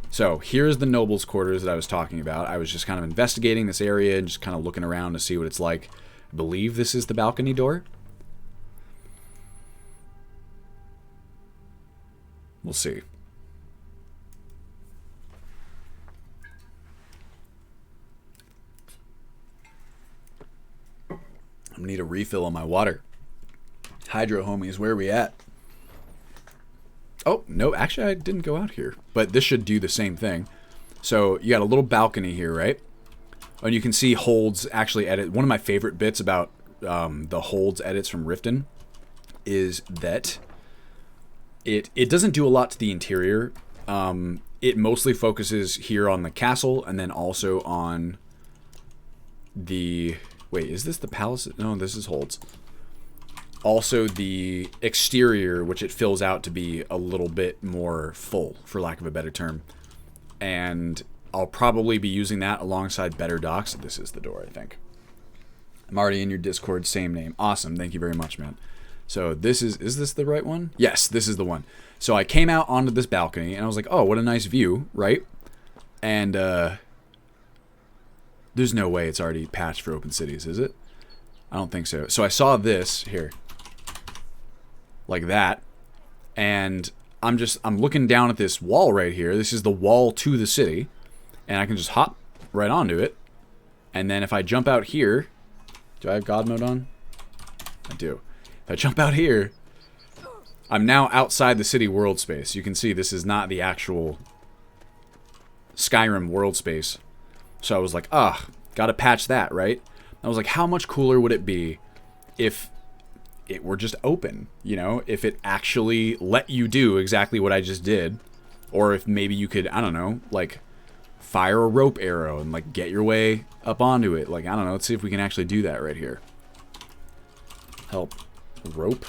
Speaker 1: So here's the Noble's Quarters that I was talking about. I was just kind of investigating this area and just kind of looking around to see what it's like. I believe this is the balcony door. We'll see. I'm gonna need a refill on my water. Hydro homies, where are we at? Oh, no, actually I didn't go out here. But this should do the same thing. So you got a little balcony here, right? And you can see holds actually edit. One of my favorite bits about the holds edits from Rifton is that it doesn't do a lot to the interior. It mostly focuses here on the castle and then also on the... Wait, is this the palace? No, this is holds. Also the exterior, which it fills out to be a little bit more full, for lack of a better term. And I'll probably be using that alongside better docs. This is the door, I think. I'm already in your Discord, same name. Awesome, thank you very much, man. So this is this the right one? Yes, this is the one. So I came out onto this balcony and I was like, oh, what a nice view, right? And there's no way it's already patched for open cities, is it? I don't think so. So I saw this here, like that, and I'm looking down at this wall right here. This is the wall to the city, and I can just hop right onto it. And then if I jump out here, do I have God mode on? I do. If I jump out here, I'm now outside the city world space. You can see this is not the actual Skyrim world space. So I was like, gotta patch that, right? I was like, how much cooler would it be if it were just open, you know? If it actually let you do exactly what I just did. Or if maybe you could, I don't know, like, fire a rope arrow and, like, get your way up onto it. Like, I don't know, let's see if we can actually do that right here. Help. Rope.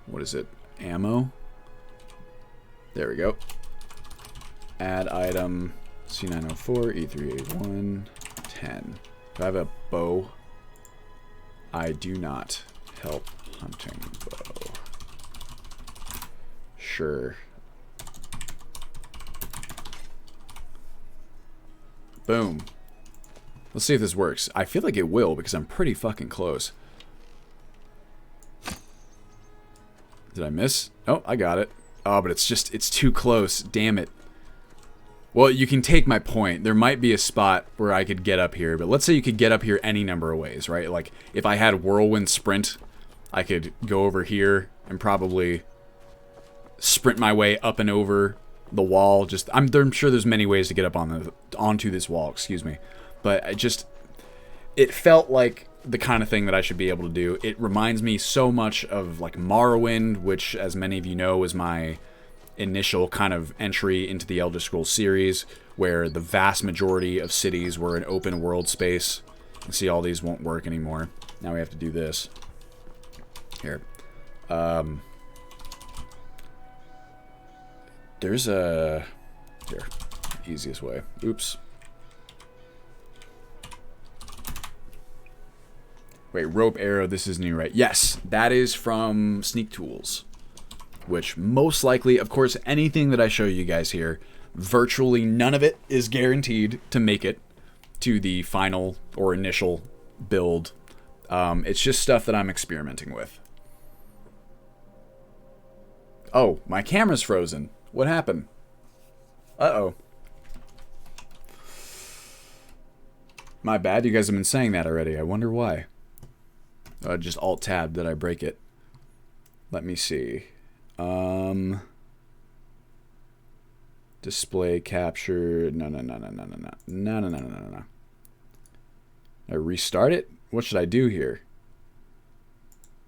Speaker 1: What is it? Ammo? There we go. Add item C904, E381, 10. Do I have a bow? I do not. Help hunting bow. Sure. Boom. Let's see if this works. I feel like it will because I'm pretty fucking close. Did I miss? Oh, I got it. Oh, but it's too close. Damn it. Well, you can take my point. There might be a spot where I could get up here, but let's say you could get up here any number of ways, right? Like, if I had whirlwind sprint, I could go over here and probably sprint my way up and over the wall. I'm sure there's many ways to get up onto this wall, excuse me. But it felt like the kind of thing that I should be able to do. It reminds me so much of, like, Morrowind, which, as many of you know, was my initial kind of entry into the Elder Scrolls series, where the vast majority of cities were an open world space. You see, all these won't work anymore. Now we have to do this. Here. There's a... Here. Easiest way. Oops. Wait, rope arrow, this is new, right? Yes, that is from Sneak Tools. Which most likely, of course, anything that I show you guys here, virtually none of it is guaranteed to make it to the final or initial build. It's just stuff that I'm experimenting with. Oh, my camera's frozen. What happened? Uh-oh. My bad, you guys have been saying that already. I wonder why. Just Alt-Tab, did I break it? Let me see. Display capture. No. I restart it? What should I do here?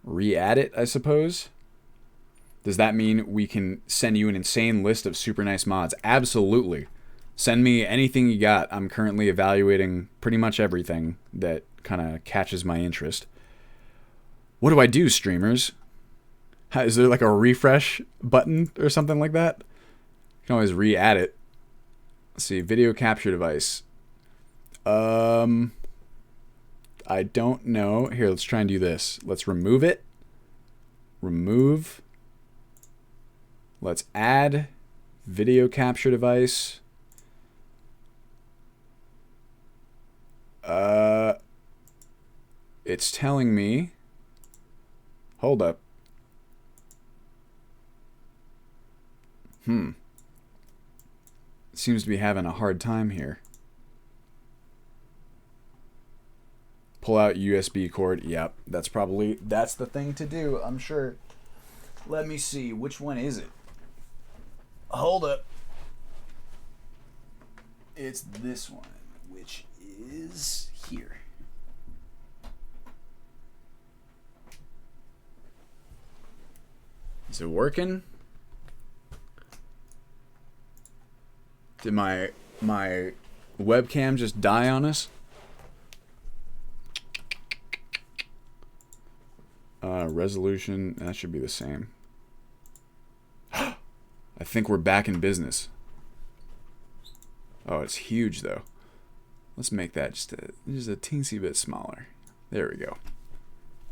Speaker 1: Re-add it, I suppose? Does that mean we can send you an insane list of super nice mods? Absolutely. Send me anything you got. I'm currently evaluating pretty much everything that kind of catches my interest. What do I do, streamers? Is there like a refresh button or something like that? You can always re-add it. Let's see, video capture device. I don't know. Here, let's try and do this. Let's remove it. Remove. Let's add video capture device. It's telling me. Hold up. It seems to be having a hard time here. Pull out USB cord. Yep, that's the thing to do, I'm sure. Let me see, which one is it? Hold up. It's this one, which is here. Is it working? Did my webcam just die on us? Resolution, that should be the same. I think we're back in business. Oh, it's huge though. Let's make that just a teensy bit smaller. There we go.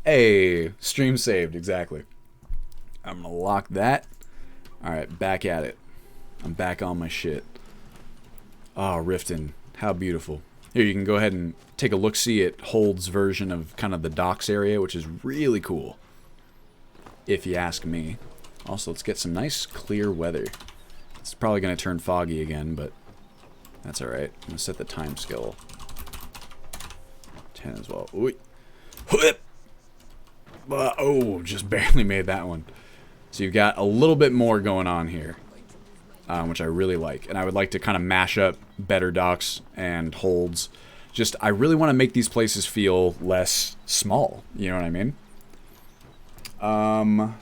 Speaker 1: Hey, stream saved, exactly. I'm gonna lock that. Alright, back at it. I'm back on my shit. Oh, Rifton. How beautiful. Here, you can go ahead and take a look-see at Hold's version of kind of the docks area, which is really cool, if you ask me. Also, let's get some nice, clear weather. It's probably going to turn foggy again, but that's alright. I'm going to set the time scale 10 as well. Ooh. Oh, just barely made that one. So you've got a little bit more going on here, which I really like. And I would like to kind of mash up better docks and holds. Just, I really want to make these places feel less small. You know what I mean?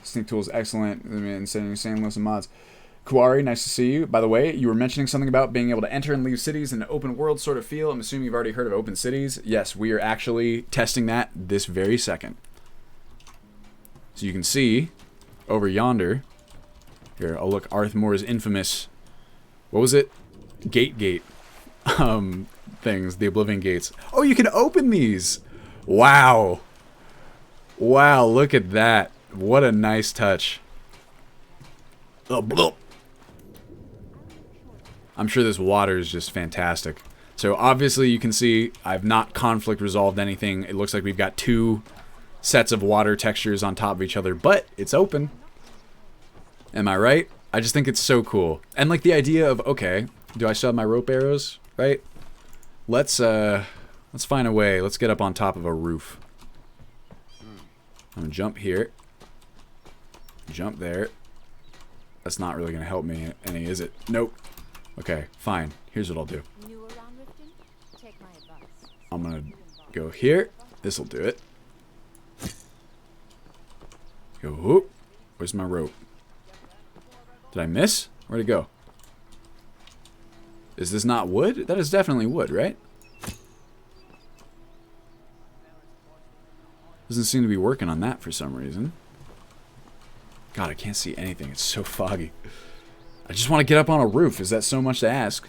Speaker 1: Sneak Tool is excellent. I mean, insane list of mods. Kuari, nice to see you. By the way, you were mentioning something about being able to enter and leave cities in an open world sort of feel. I'm assuming you've already heard of open cities. Yes, we are actually testing that this very second. So you can see over yonder. Here, oh look, Arthmore's infamous, what was it? Gate. Things, the Oblivion Gates. Oh, you can open these! Wow. Wow, look at that. What a nice touch. Oh, bloop. I'm sure this water is just fantastic. So obviously you can see I've not conflict resolved anything. It looks like we've got two sets of water textures on top of each other, but it's open. Am I right? I just think it's so cool. And like the idea of, okay, do I still have my rope arrows? Right? Let's find a way. Let's get up on top of a roof. I'm gonna jump here. Jump there. That's not really gonna help me any, is it? Nope. Okay, fine. Here's what I'll do. I'm gonna go here. This'll do it. Go, whoop. Where's my rope? Did I miss? Where'd it go? Is this not wood? That is definitely wood, right? Doesn't seem to be working on that for some reason. God, I can't see anything. It's so foggy. I just want to get up on a roof. Is that so much to ask?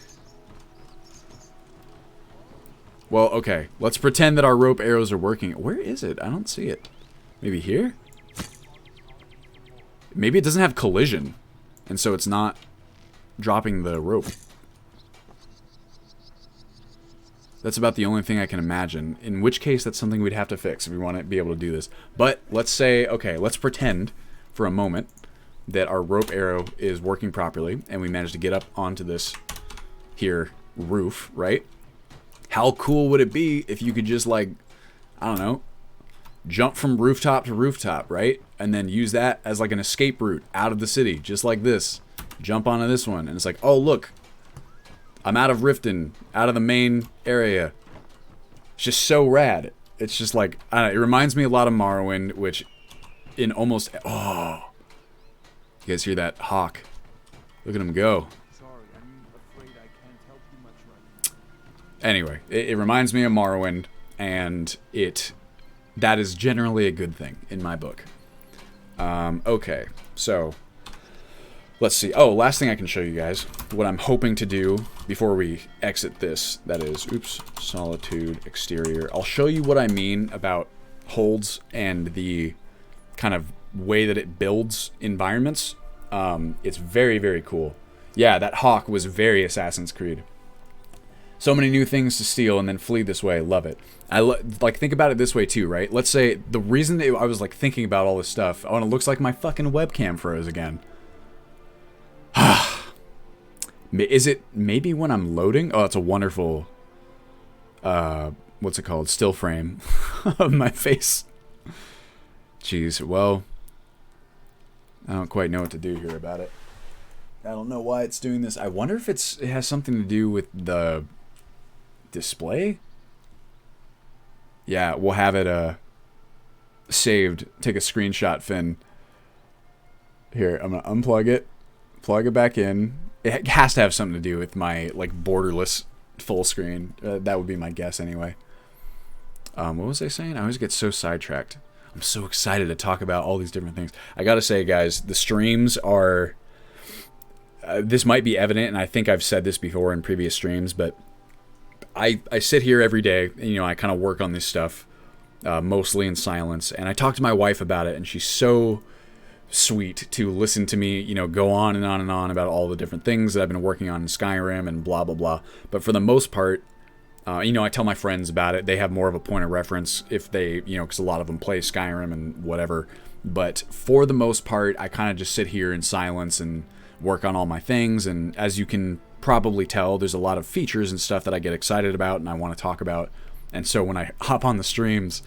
Speaker 1: Well, okay. Let's pretend that our rope arrows are working. Where is it? I don't see it. Maybe here? Maybe it doesn't have collision, and so it's not dropping the rope. That's about the only thing I can imagine. In which case, that's something we'd have to fix if we want to be able to do this. But let's say, okay, let's pretend for a moment that our rope arrow is working properly, and we managed to get up onto this here roof, right? How cool would it be if you could just, like, I don't know, jump from rooftop to rooftop, right? And then use that as like an escape route out of the city, just like this. Jump onto this one, and it's like, oh look, I'm out of Rifton, out of the main area. It's just so rad. It's just like, I don't know, it reminds me a lot of Morrowind, which in almost, oh, you guys hear that hawk? Look at him go. Anyway, it reminds me of Morrowind, and that is generally a good thing in my book. Okay, so let's see. Oh, last thing I can show you guys, what I'm hoping to do before we exit this, that is, oops, Solitude, exterior. I'll show you what I mean about holds and the kind of way that it builds environments. It's very, very cool. Yeah, that hawk was very Assassin's Creed. So many new things to steal and then flee this way. Love it. Like, think about it this way too, right? Let's say the reason that I was like thinking about all this stuff, oh, and it looks like my fucking webcam froze again. Is it maybe when I'm loading? Oh, it's a wonderful, what's it called? Still frame of my face. Jeez, well, I don't quite know what to do here about it. I don't know why it's doing this. I wonder if it has something to do with the display. Yeah, we'll have it saved. Take a screenshot, Finn. Here, I'm gonna unplug it, plug it back in. It has to have something to do with my like borderless full screen. That would be my guess anyway. What was I saying? I always get so sidetracked. I'm so excited to talk about all these different things. I gotta say, guys, the streams are... this might be evident, and I think I've said this before in previous streams, but I sit here every day, and, I kind of work on this stuff, mostly in silence. And I talk to my wife about it, and she's so sweet to listen to me, go on and on and on about all the different things that I've been working on in Skyrim and blah, blah, blah. But for the most part, I tell my friends about it. They have more of a point of reference if they, because a lot of them play Skyrim and whatever. But for the most part, I kind of just sit here in silence and work on all my things. And as you can probably tell, there's a lot of features and stuff that I get excited about and I want to talk about. And so when I hop on the streams,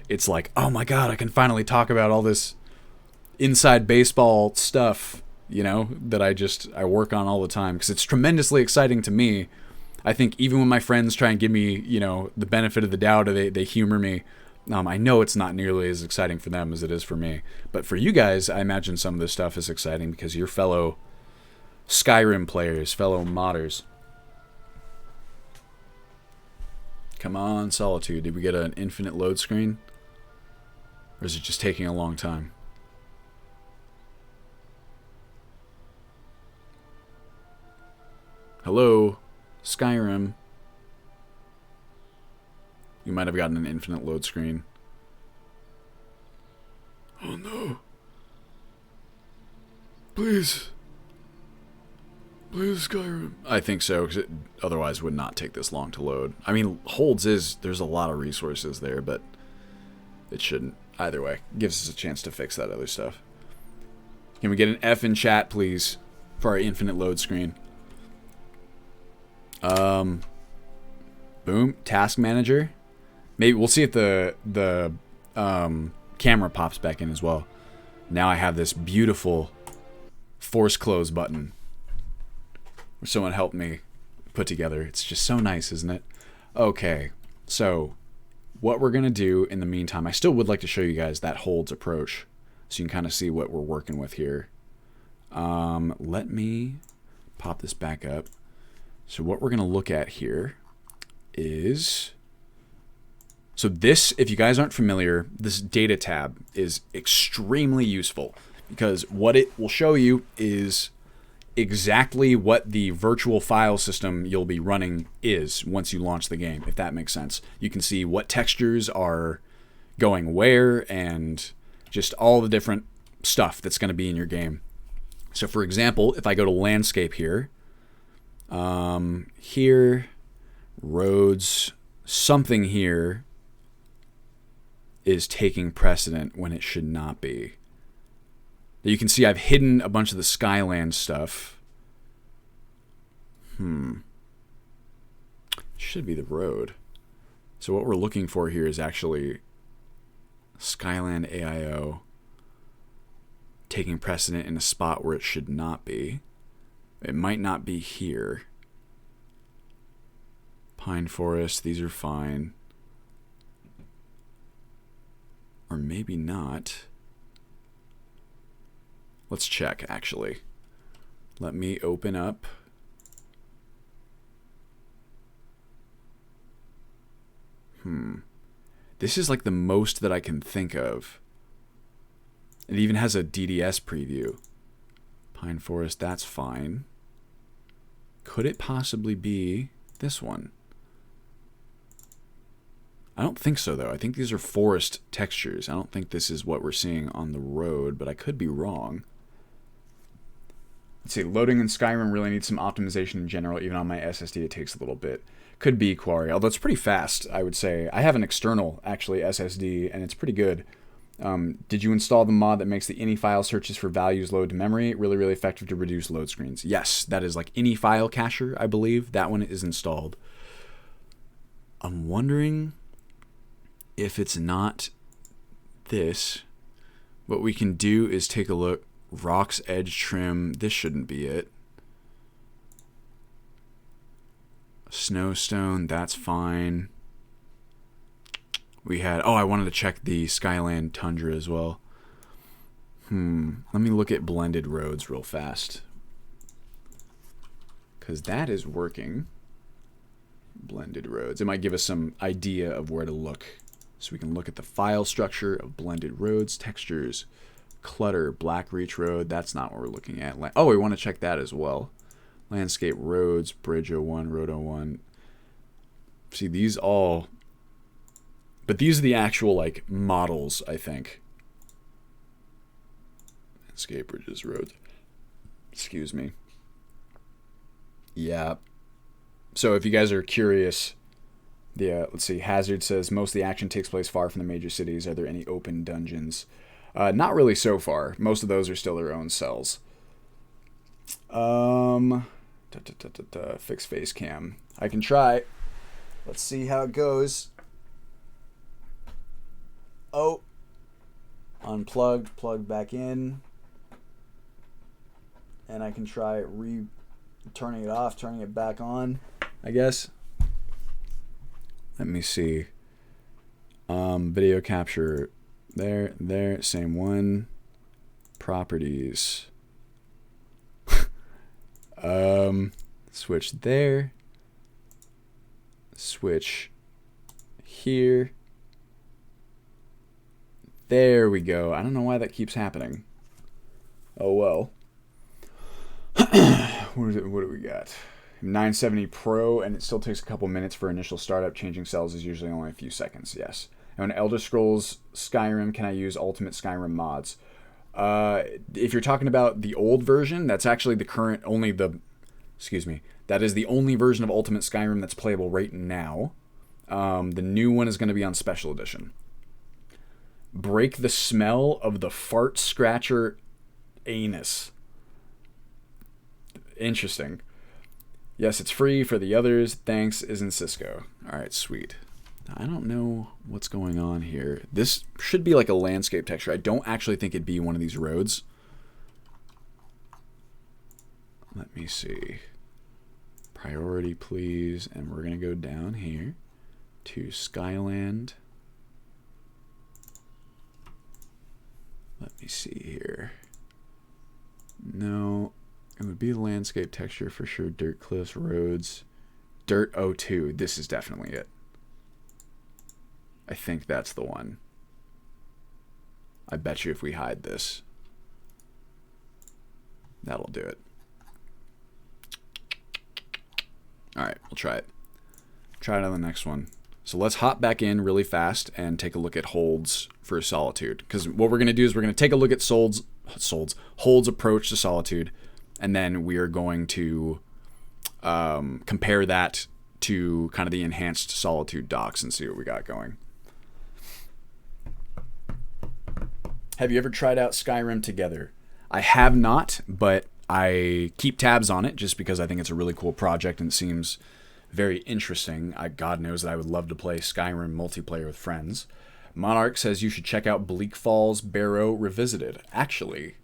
Speaker 1: it's like, oh my God, I can finally talk about all this inside baseball stuff, that I work on all the time, because it's tremendously exciting to me. I think even when my friends try and give me, the benefit of the doubt, or they humor me, I know it's not nearly as exciting for them as it is for me. But for you guys, I imagine some of this stuff is exciting because you're fellow Skyrim players, fellow modders. Come on, Solitude. Did we get an infinite load screen? Or is it just taking a long time? Hello, Skyrim. You might have gotten an infinite load screen. Oh no. Please. Please, Skyrim. I think so, because it otherwise would not take this long to load. I mean, there's a lot of resources there, but it shouldn't. Either way, gives us a chance to fix that other stuff. Can we get an F in chat, please, for our infinite load screen? Boom. Task manager. Maybe we'll see if the camera pops back in as well. Now I have this beautiful force close button where someone helped me put together. It's just so nice, isn't it? Okay, so what we're gonna do in the meantime, I still would like to show you guys that holds approach so you can kind of see what we're working with here. Let me pop this back up. So what we're gonna look at here is, so this, if you guys aren't familiar, this data tab is extremely useful because what it will show you is exactly what the virtual file system you'll be running is once you launch the game, if that makes sense. You can see what textures are going where and just all the different stuff that's going to be in your game. So for example, if I go to landscape here, roads, something here is taking precedent when it should not be. You can see I've hidden a bunch of the Skyland stuff. Should be the road. So what we're looking for here is actually Skyland AIO taking precedent in a spot where it should not be. It might not be here. Pine Forest, these are fine. Or maybe not. Let's check, actually. Let me open up. This is like the most that I can think of. It even has a DDS preview. Pine Forest, that's fine. Could it possibly be this one? I don't think so, though. I think these are forest textures. I don't think this is what we're seeing on the road, but I could be wrong. Let's see, loading in Skyrim really needs some optimization in general. Even on my SSD, it takes a little bit. Could be Quarry, although it's pretty fast, I would say. I have an external, actually, SSD, and it's pretty good. Did you install the mod that makes the any file searches for values load to memory? Really, really effective to reduce load screens. Yes, that is like any file cacher, I believe. That one is installed. I'm wondering if it's not this. What we can do is take a look. Rocks edge trim. This shouldn't be it. Snowstone, that's fine. We had, I wanted to check the Skyland Tundra as well. Let me look at blended roads real fast, because that is working. Blended roads. It might give us some idea of where to look. So we can look at the file structure of blended roads, textures, clutter, Black Reach Road. That's not what we're looking at. We want to check that as well. Landscape roads, Bridge 01, Road 01. See, these all... But these are the actual, like, models, I think. Escape bridges, roads. Excuse me. Yeah. So if you guys are curious, let's see. Hazard says most of the action takes place far from the major cities. Are there any open dungeons? Not really so far. Most of those are still their own cells. Fix face cam. I can try. Let's see how it goes. Oh. Unplugged, plugged back in. And I can try turning it off, turning it back on, I guess. Let me see. Video capture. There, same one. Properties. Switch there. Switch here. There we go. I don't know why that keeps happening. Oh well. What do we got? 970 Pro, and it still takes a couple minutes for initial startup. Changing cells is usually only a few seconds. Yes. And on Elder Scrolls Skyrim, can I use Ultimate Skyrim mods? If you're talking about the old version, that's actually the current, that is the only version of Ultimate Skyrim that's playable right now. The new one is going to be on Special Edition. Break the smell of the fart scratcher anus. Interesting. Yes, it's free for the others. Thanks, isn't Cisco. Alright, sweet. I don't know what's going on here. This should be like a landscape texture. I don't actually think it'd be one of these roads. Let me see. Priority, please. And we're going to go down here to Skyland. Let me see here. No, it would be a landscape texture for sure. Dirt cliffs, roads. Dirt 02. This is definitely it. I think that's the one. I bet you if we hide this, that'll do it. Alright, we'll try it. Try it on the next one. So let's hop back in really fast and take a look at holds for Solitude. Because what we're going to do is we're going to take a look at Hold's approach to Solitude, and then we are going to compare that to kind of the enhanced Solitude docs and see what we got going. Have you ever tried out Skyrim together? I have not, but I keep tabs on it just because I think it's a really cool project and it seems very interesting. God knows that I would love to play Skyrim multiplayer with friends. Monarch says you should check out Bleak Falls Barrow Revisited. Actually,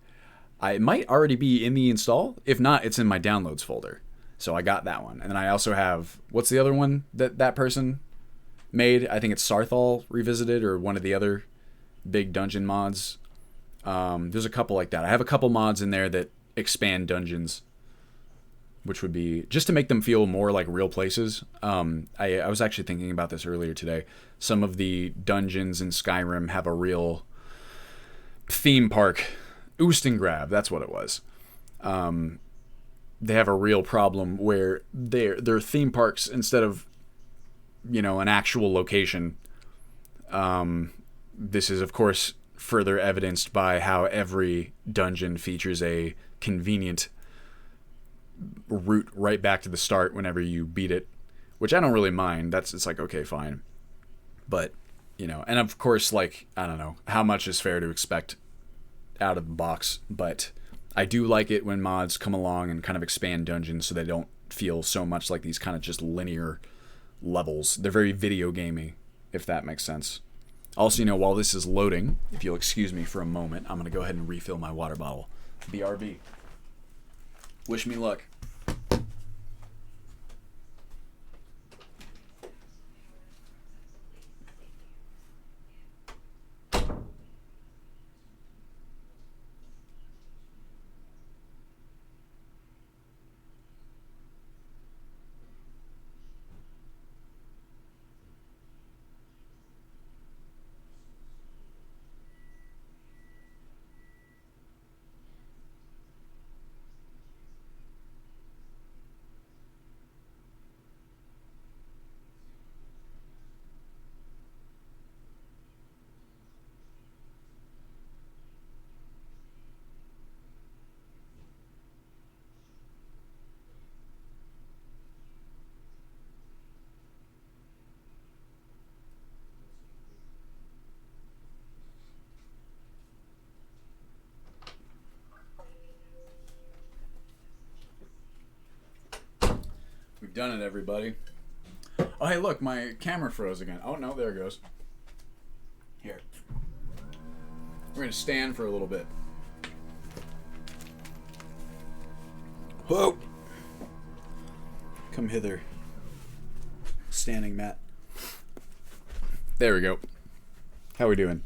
Speaker 1: it might already be in the install. If not, it's in my downloads folder. So I got that one. And then I also have, what's the other one that person made? I think it's Sarthal Revisited or one of the other big dungeon mods. There's a couple like that. I have a couple mods in there that expand dungeons, which would be just to make them feel more like real places. I was actually thinking about this earlier today. Some of the dungeons in Skyrim have a real theme park. Oostengrab, that's what it was. They have a real problem where their theme parks, instead of, an actual location, this is, of course, further evidenced by how every dungeon features a convenient route right back to the start whenever you beat it, which I don't really mind. It's like, okay, fine. But, and of course, like, I don't know, how much is fair to expect out of the box, but I do like it when mods come along and kind of expand dungeons so they don't feel so much like these kind of just linear levels. They're very video gamey, if that makes sense. Also, while this is loading, if you'll excuse me for a moment, I'm going to go ahead and refill my water bottle. BRB. Wish me luck. done it, everybody. Oh, hey, look, my camera froze again. Oh, no, there it goes. Here. We're going to stand for a little bit. Whoa! Come hither. Standing Matt. There we go. How we doing?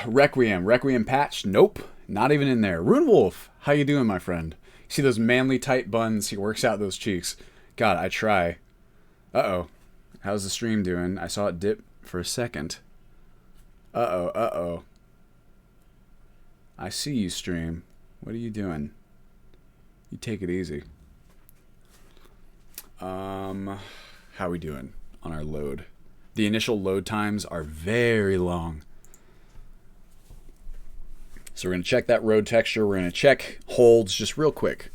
Speaker 1: Requiem patch? Nope. Not even in there. Rune Wolf, how you doing, my friend? See those manly tight buns? He works out those cheeks. God, I try. Uh-oh. How's the stream doing? I saw it dip for a second. Uh-oh. I see you, stream. What are you doing? You take it easy. How we doing on our load? The initial load times are very long. So we're going to check that road texture. We're going to check holds just real quick.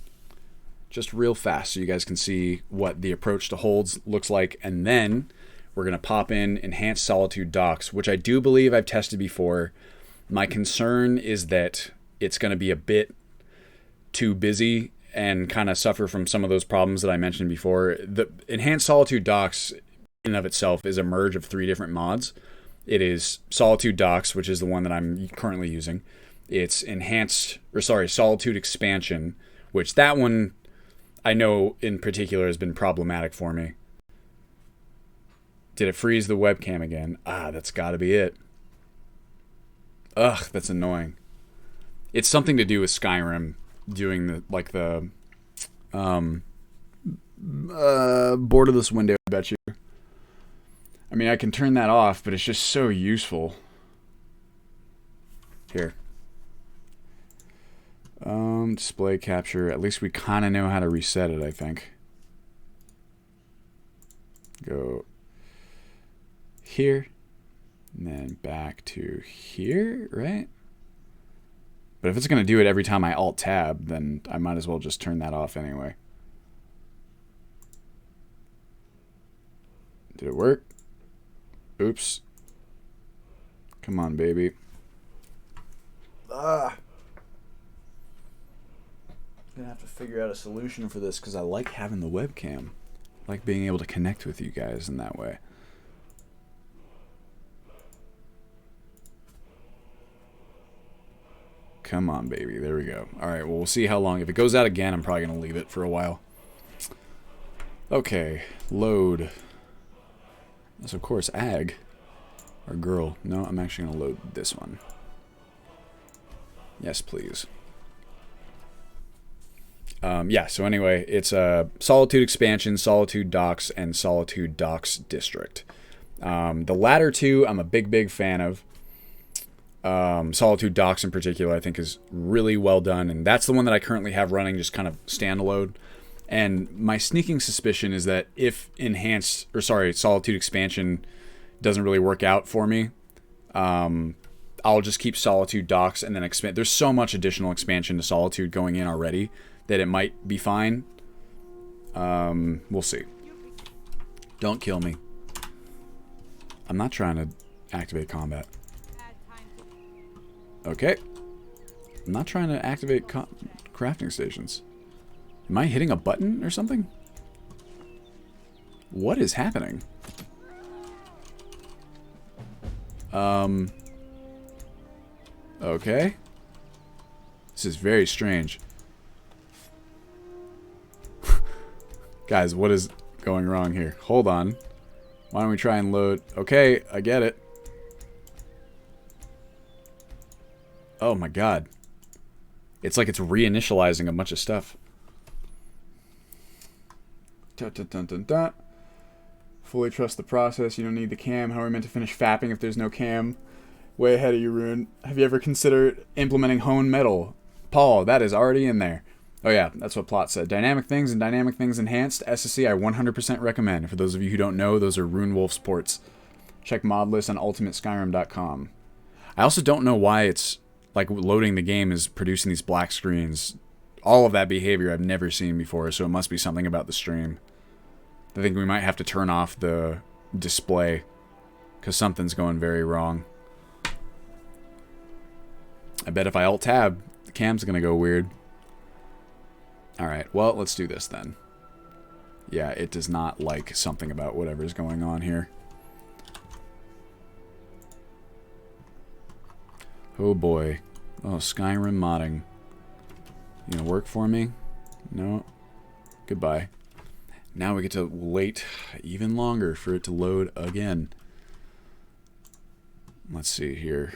Speaker 1: Just real fast so you guys can see what the approach to holds looks like. And then we're going to pop in Enhanced Solitude Docks, which I do believe I've tested before. My concern is that it's going to be a bit too busy and kind of suffer from some of those problems that I mentioned before. The Enhanced Solitude Docks in and of itself is a merge of 3 different mods. It is Solitude Docks, which is the one that I'm currently using. It's Solitude Expansion, which that one I know in particular has been problematic for me. Did it freeze the webcam again? Ah, that's gotta be it. Ugh, that's annoying. It's something to do with Skyrim doing the borderless window, I bet you. I mean, I can turn that off, but it's just so useful. Here. Display capture. At least we kind of know how to reset it, I think. Go here. And then back to here, right? But if it's going to do it every time I Alt-Tab, then I might as well just turn that off anyway. Did it work? Oops. Come on, baby. Ah. I'm going to have to figure out a solution for this because I like having the webcam. I like being able to connect with you guys in that way. Come on, baby. There we go. Alright, well, we'll see how long. If it goes out again, I'm probably going to leave it for a while. Okay. Load. That's, of course, ag. Or girl. No, I'm actually going to load this one. Yes, please. Yeah, so anyway, it's Solitude Expansion, Solitude Docks, and Solitude Docks District. The latter two, I'm a big fan of. Solitude Docks in particular, I think is really well done, and that's the one that I currently have running just kind of standalone. And my sneaking suspicion is that if Solitude Expansion doesn't really work out for me, I'll just keep Solitude Docks and then expand. There's so much additional expansion to Solitude going in already that it might be fine. We'll see. Don't kill me. I'm not trying to activate combat. Okay. I'm not trying to activate crafting stations. Am I hitting a button or something? What is happening? Okay. This is very strange. Guys, what is going wrong here? Hold on. Why don't we try and load? Okay, I get it. Oh my god. It's like it's reinitializing a bunch of stuff. Dun, dun, dun, dun, dun. Fully trust the process. You don't need the cam. How are we meant to finish fapping if there's no cam? Way ahead of you, Rune. Have you ever considered implementing Hone Metal? Paul, that is already in there. Oh yeah, that's what Plot said. Dynamic Things and Dynamic Things Enhanced. SSC I 100% recommend. For those of you who don't know, those are Rune Wolf's ports. Check mod list on ultimateskyrim.com. I also don't know why it's like loading the game is producing these black screens. All of that behavior I've never seen before, so it must be something about the stream. I think we might have to turn off the display because something's going very wrong. I bet if I Alt-Tab, the cam's going to go weird. Alright, well, let's do this then. Yeah, it does not like something about whatever's going on here. Oh boy. Oh, Skyrim modding. You gonna work for me? No. Goodbye. Now we get to wait even longer for it to load again. Let's see here.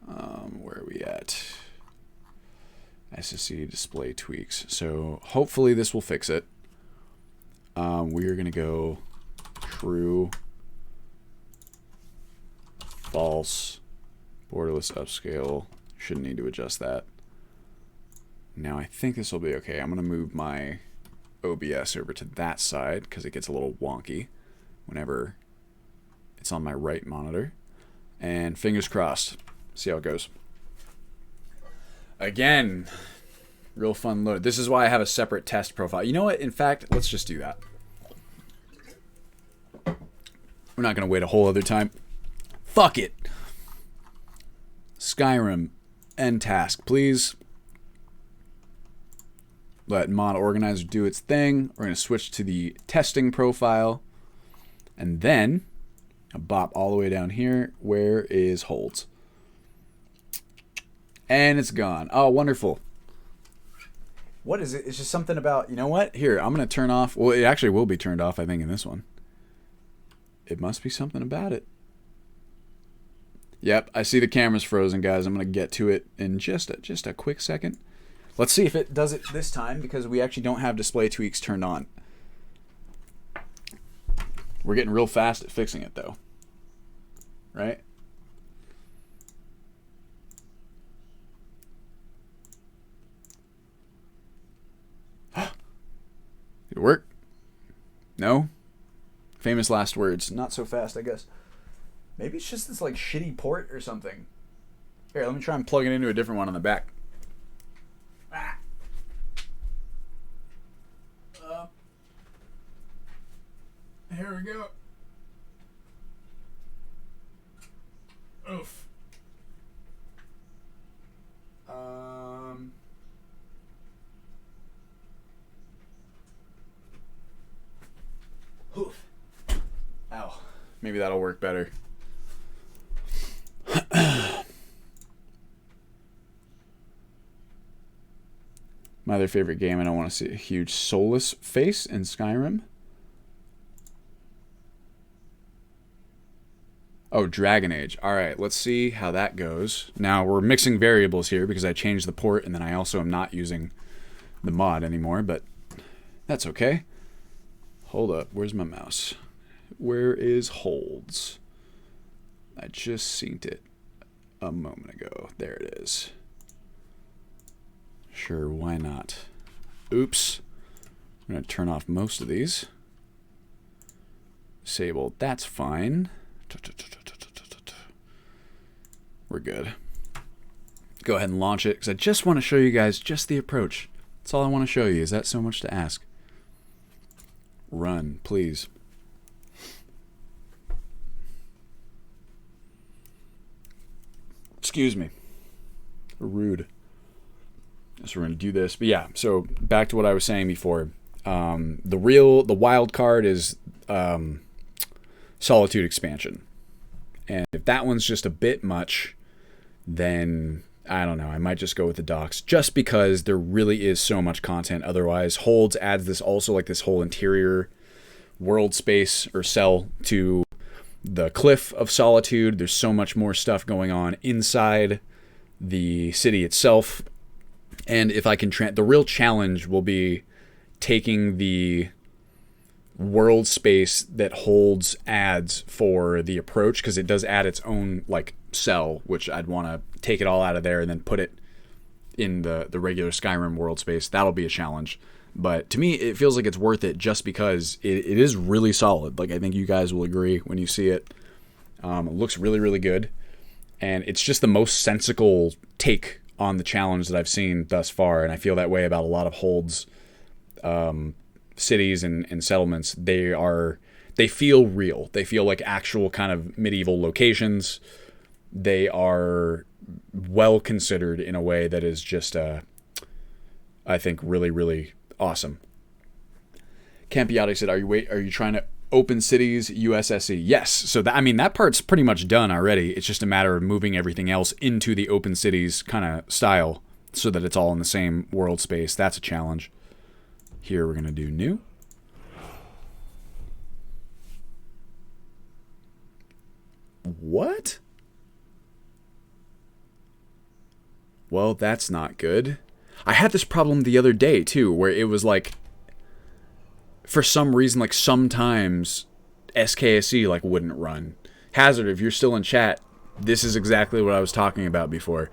Speaker 1: Where are we at? SSC display tweaks. So hopefully this will fix it. We are going to go true, false, borderless upscale. Shouldn't need to adjust that. Now I think this will be okay. I'm going to move my OBS over to that side because it gets a little wonky whenever it's on my right monitor. And fingers crossed. See how it goes. Again, real fun load. This is why I have a separate test profile. You know what? In fact, let's just do that. We're not going to wait a whole other time. Fuck it. Skyrim, end task, please. Let mod organizer do its thing. We're going to switch to the testing profile. And then, a bop all the way down here. Where is holds? And it's gone. Oh, wonderful. What is it? It's just something about, you know what? Here, I'm going to turn off. Well, it actually will be turned off, I think, in this one. It must be something about it. Yep, I see the camera's frozen, guys. I'm going to get to it in just a quick second. Let's see if it does it this time, because we actually don't have display tweaks turned on. We're getting real fast at fixing it, though. Right? Did it work? No? Famous last words. Not so fast, I guess. Maybe it's just this like shitty port or something. Here, let me try and plug it into a different one on the back. Ah. Here we go. Oof. Oof. Ow. Maybe that'll work better. My other favorite game, I don't want to see a huge soulless face in Skyrim. Oh, Dragon Age. All right, let's see how that goes. Now, we're mixing variables here because I changed the port, and then I also am not using the mod anymore, but that's okay. Hold up. Where's my mouse? Where is holds? I just synced it a moment ago. There it is. Sure, why not? Oops. I'm going to turn off most of these. Disable. That's fine. We're good. Go ahead and launch it, because I just want to show you guys just the approach. That's all I want to show you. Is that so much to ask? Run, please. Excuse me. Rude. So we're going to do this. But yeah, so back to what I was saying before. The wild card is Solitude expansion. And if that one's just a bit much, then I don't know. I might just go with the docks, just because there really is so much content otherwise. Holds adds this also, like this whole interior world space or cell to the cliff of Solitude. There's so much more stuff going on inside the city itself. And if I can, the real challenge will be taking the world space that holds adds for the approach, because it does add its own like cell, which I'd want to take it all out of there and then put it in the regular Skyrim world space. That'll be a challenge. But to me, it feels like it's worth it just because it is really solid. Like, I think you guys will agree when you see it. It looks really, really good. And it's just the most sensical take on the challenge that I've seen thus far. And I feel that way about a lot of holds cities and settlements. They feel real. They feel like actual kind of medieval locations. They are well considered in a way that is just, I think, really, really awesome. Campiotti said, are you trying to open cities USSE? Yes. So that, I mean, that part's pretty much done already. It's just a matter of moving everything else into the open cities kind of style so that it's all in the same world space. That's a challenge. Here we're going to do new. What? Well, that's not good. I had this problem the other day too, where it was like, for some reason, like sometimes SKSE like wouldn't run. Hazard, if you're still in chat, this is exactly what I was talking about before.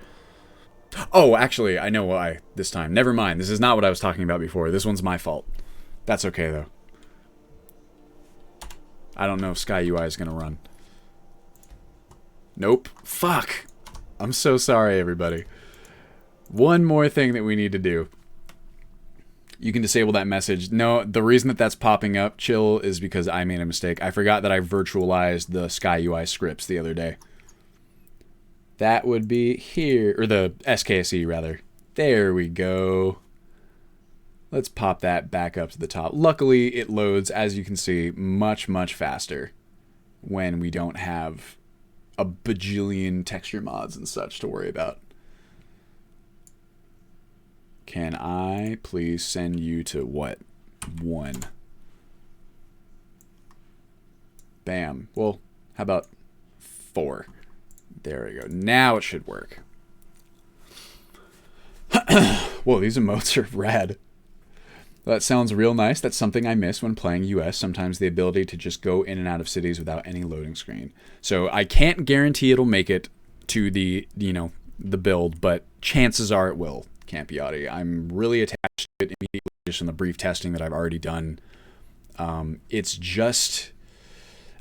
Speaker 1: Oh, actually, I know why this time. Never mind. This is not what I was talking about before. This one's my fault. That's okay though. I don't know if Sky UI is gonna run. Nope. Fuck. I'm so sorry, everybody. One more thing that we need to do. You can disable that message. No, the reason that that's popping up, chill, is because I made a mistake. I forgot that I virtualized the Sky UI scripts the other day. That would be here, or the SKSE rather. There we go. Let's pop that back up to the top. Luckily, it loads, as you can see, much, much faster when we don't have a bajillion texture mods and such to worry about. Can I please send you to what? 1. Bam. Well, how about 4? There we go. Now it should work. Whoa, these emotes are rad. That sounds real nice. That's something I miss when playing US. Sometimes the ability to just go in and out of cities without any loading screen. So I can't guarantee it'll make it to the, you know, the build, but chances are it will. Campiotti. I'm really attached to it immediately just from the brief testing that I've already done. It's just,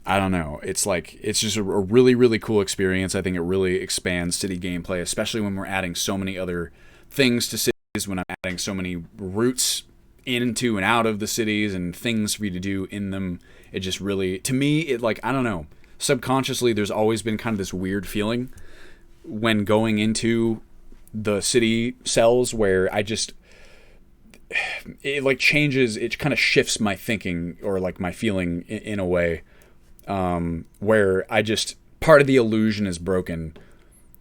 Speaker 1: I don't know. It's like, it's just a really, really cool experience. I think it really expands city gameplay, especially when we're adding so many other things to cities, when I'm adding so many routes into and out of the cities and things for you to do in them. It just really, to me, it like, I don't know. Subconsciously, there's always been kind of this weird feeling when going into the city cells where I just, it like changes, it kind of shifts my thinking or like my feeling in a way where I just, part of the illusion is broken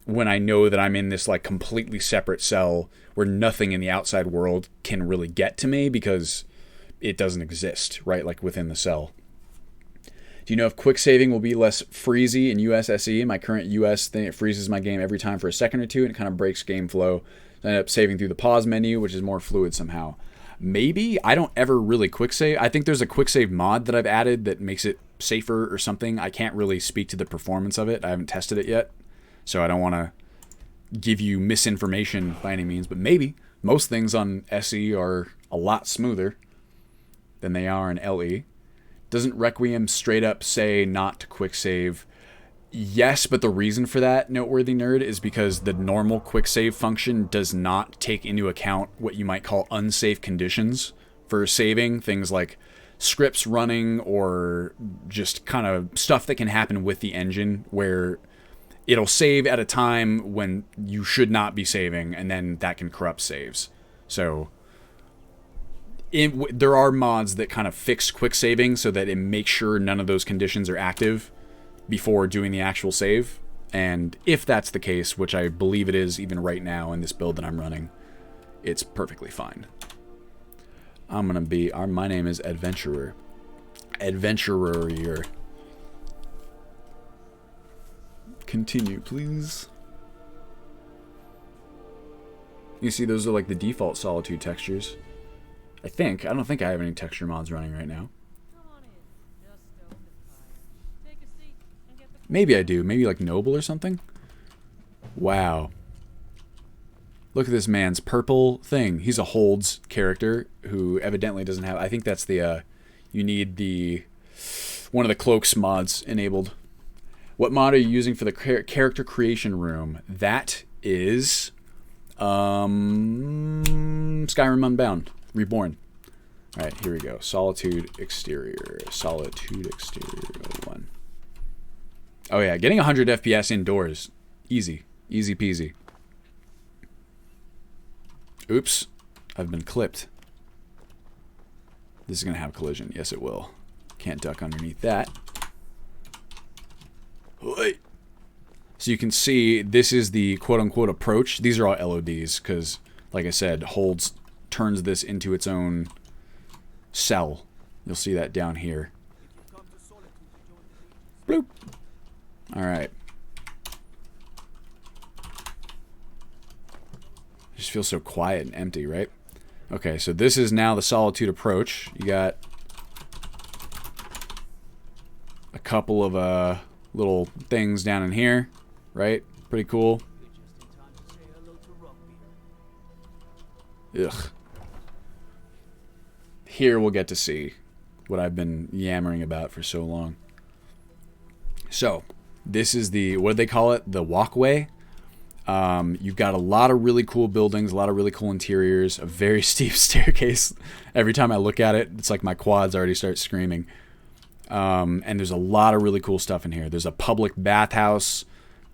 Speaker 1: when I know that I'm in this like completely separate cell where nothing in the outside world can really get to me because it doesn't exist, right? Like within the cell. Do you know if quick saving will be less freezy in USSE? My current US thing, it freezes my game every time for a second or two, and it kind of breaks game flow. I end up saving through the pause menu, which is more fluid somehow. Maybe. I don't ever really quick save. I think there's a quick save mod that I've added that makes it safer or something. I can't really speak to the performance of it. I haven't tested it yet, so I don't want to give you misinformation by any means, but maybe. Most things on SE are a lot smoother than they are in LE. Doesn't Requiem straight up say not to quick save? Yes, but the reason for that, noteworthy nerd, is because the normal quick save function does not take into account what you might call unsafe conditions for saving. Things like scripts running or just kind of stuff that can happen with the engine where it'll save at a time when you should not be saving, and then that can corrupt saves. So there are mods that kind of fix quick saving so that it makes sure none of those conditions are active before doing the actual save. And if that's the case, which I believe it is even right now in this build that I'm running, it's perfectly fine. I'm gonna be, my name is Adventurer. Adventurer. Continue, please. You see, those are like the default Solitude textures. I think. I don't think I have any texture mods running right now. Maybe I do. Maybe like Noble or something? Wow. Look at this man's purple thing. He's a holds character who evidently doesn't have... I think that's the... you need the... one of the cloaks mods enabled. What mod are you using for the character creation room? That is... Skyrim Unbound. Reborn. Alright, here we go. Solitude Exterior. Solitude Exterior 1. Oh yeah, getting 100 FPS indoors. Easy. Easy peasy. Oops. I've been clipped. This is going to have collision. Yes, it will. Can't duck underneath that. So you can see this is the quote-unquote approach. These are all LODs because, like I said, holds turns this into its own cell. You'll see that down here. Bloop. Alright. Just feels so quiet and empty, right? Okay, so this is now the Solitude approach. You got a couple of little things down in here, right? Pretty cool. Ugh. Here we'll get to see what I've been yammering about for so long. So, this is the, what do they call it? The walkway. You've got a lot of really cool buildings, a lot of really cool interiors, a very steep staircase. Every time I look at it, it's like my quads already start screaming. And there's a lot of really cool stuff in here. There's a public bathhouse.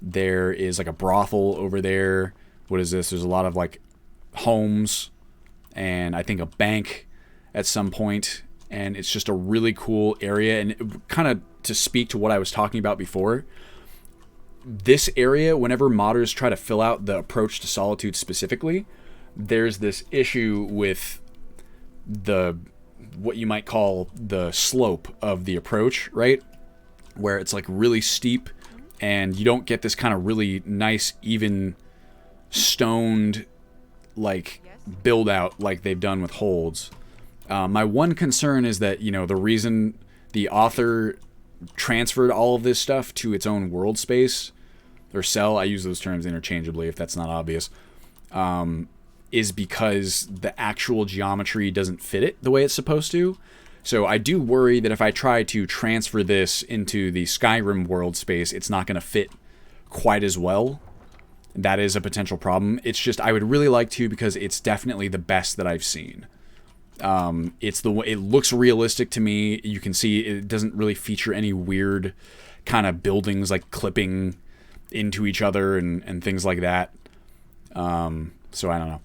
Speaker 1: There is like a brothel over there. What is this? There's a lot of like homes and I think a bank at some point. And it's just a really cool area. And kind of to speak to what I was talking about before, this area, whenever modders try to fill out the approach to Solitude specifically, there's this issue with the, what you might call the slope of the approach, right? Where it's like really steep and you don't get this kind of really nice, even stoned, like build out like they've done with holds. My one concern is that, you know, the reason the author transferred all of this stuff to its own world space, or cell, I use those terms interchangeably if that's not obvious, is because the actual geometry doesn't fit it the way it's supposed to. So I do worry that if I try to transfer this into the Skyrim world space, it's not going to fit quite as well. That is a potential problem. It's just, I would really like to, because it's definitely the best that I've seen. It's the way it looks realistic to me. You can see it doesn't really feature any weird kind of buildings like clipping into each other and things like that. So I don't know.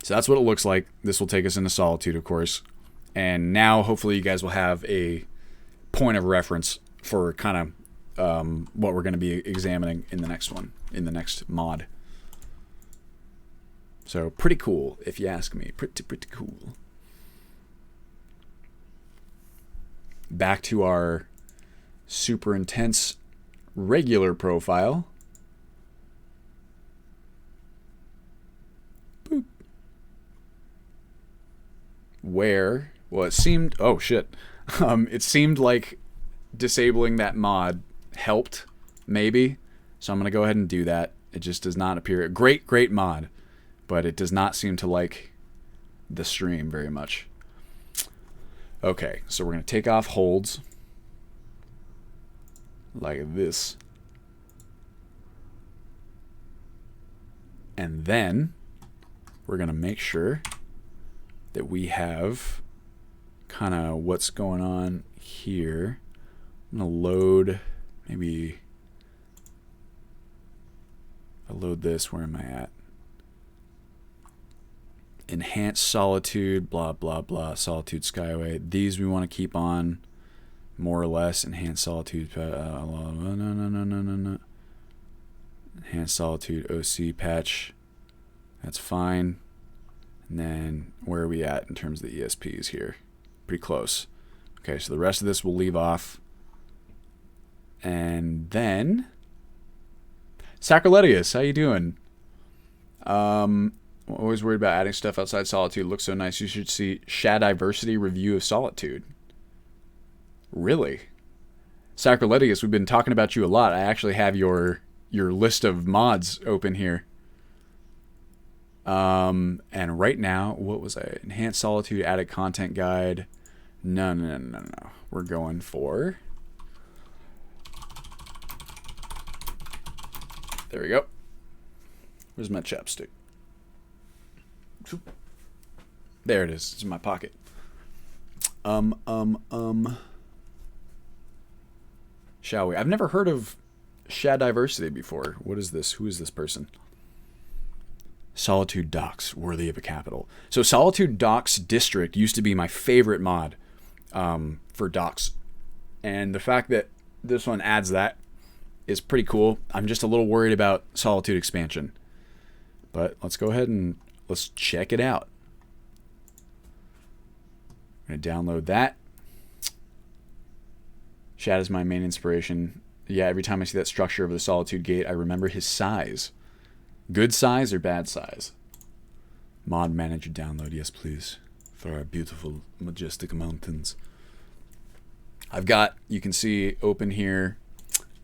Speaker 1: So that's what it looks like. This will take us into Solitude, of course. And now hopefully you guys will have a point of reference for kind of what we're going to be examining in the next one, in the next mod. So pretty cool, if you ask me. Pretty cool. Back to our super intense regular profile. Boop. Where, well, it seemed, oh shit. It seemed like disabling that mod helped, maybe. So I'm going to go ahead and do that. It just does not appear. Great mod. But it does not seem to like the stream very much. Okay, so we're going to take off holds. Like this. And then we're going to make sure that we have kind of what's going on here. I'm going to load, maybe I'll load this. Where am I at? Enhance Solitude, blah, blah, blah. Solitude Skyway. These we want to keep on, more or less. Enhance Solitude. No. Enhance Solitude OC patch. That's fine. And then where are we at in terms of the ESPs here? Pretty close. Okay, so the rest of this we'll leave off. And then Sacroletius, how you doing? Always worried about adding stuff outside Solitude. Looks so nice. You should see Shadiversity review of Solitude. Really? Sacroletius, we've been talking about you a lot. I actually have your list of mods open here. And right now, what was I? Enhanced Solitude, added content guide. No. We're going for... There we go. Where's my chapstick? There it is. It's in my pocket. Shall we? I've never heard of Shadiversity before. What is this? Who is this person? Solitude Docks, worthy of a capital. So Solitude Docks District used to be my favorite mod for docks. And the fact that this one adds that is pretty cool. I'm just a little worried about Solitude expansion. But let's go ahead and let's check it out. I'm going to download that. Shad is my main inspiration. Yeah, every time I see that structure of the Solitude Gate, I remember his size. Good size or bad size? Mod manager download, yes please. For our beautiful, majestic mountains. I've got, you can see, open here.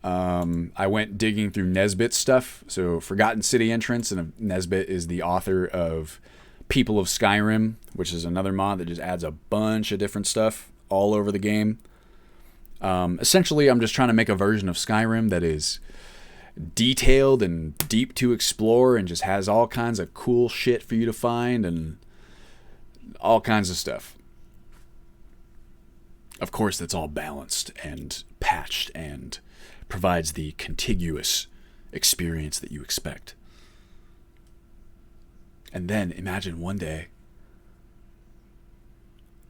Speaker 1: I went digging through Nesbit's stuff. So Forgotten City Entrance, and Nesbit is the author of People of Skyrim, which is another mod that just adds a bunch of different stuff all over the game. Essentially, I'm just trying to make a version of Skyrim that is detailed and deep to explore and just has all kinds of cool shit for you to find and all kinds of stuff. Of course, that's all balanced and patched and provides the contiguous experience that you expect. And then imagine one day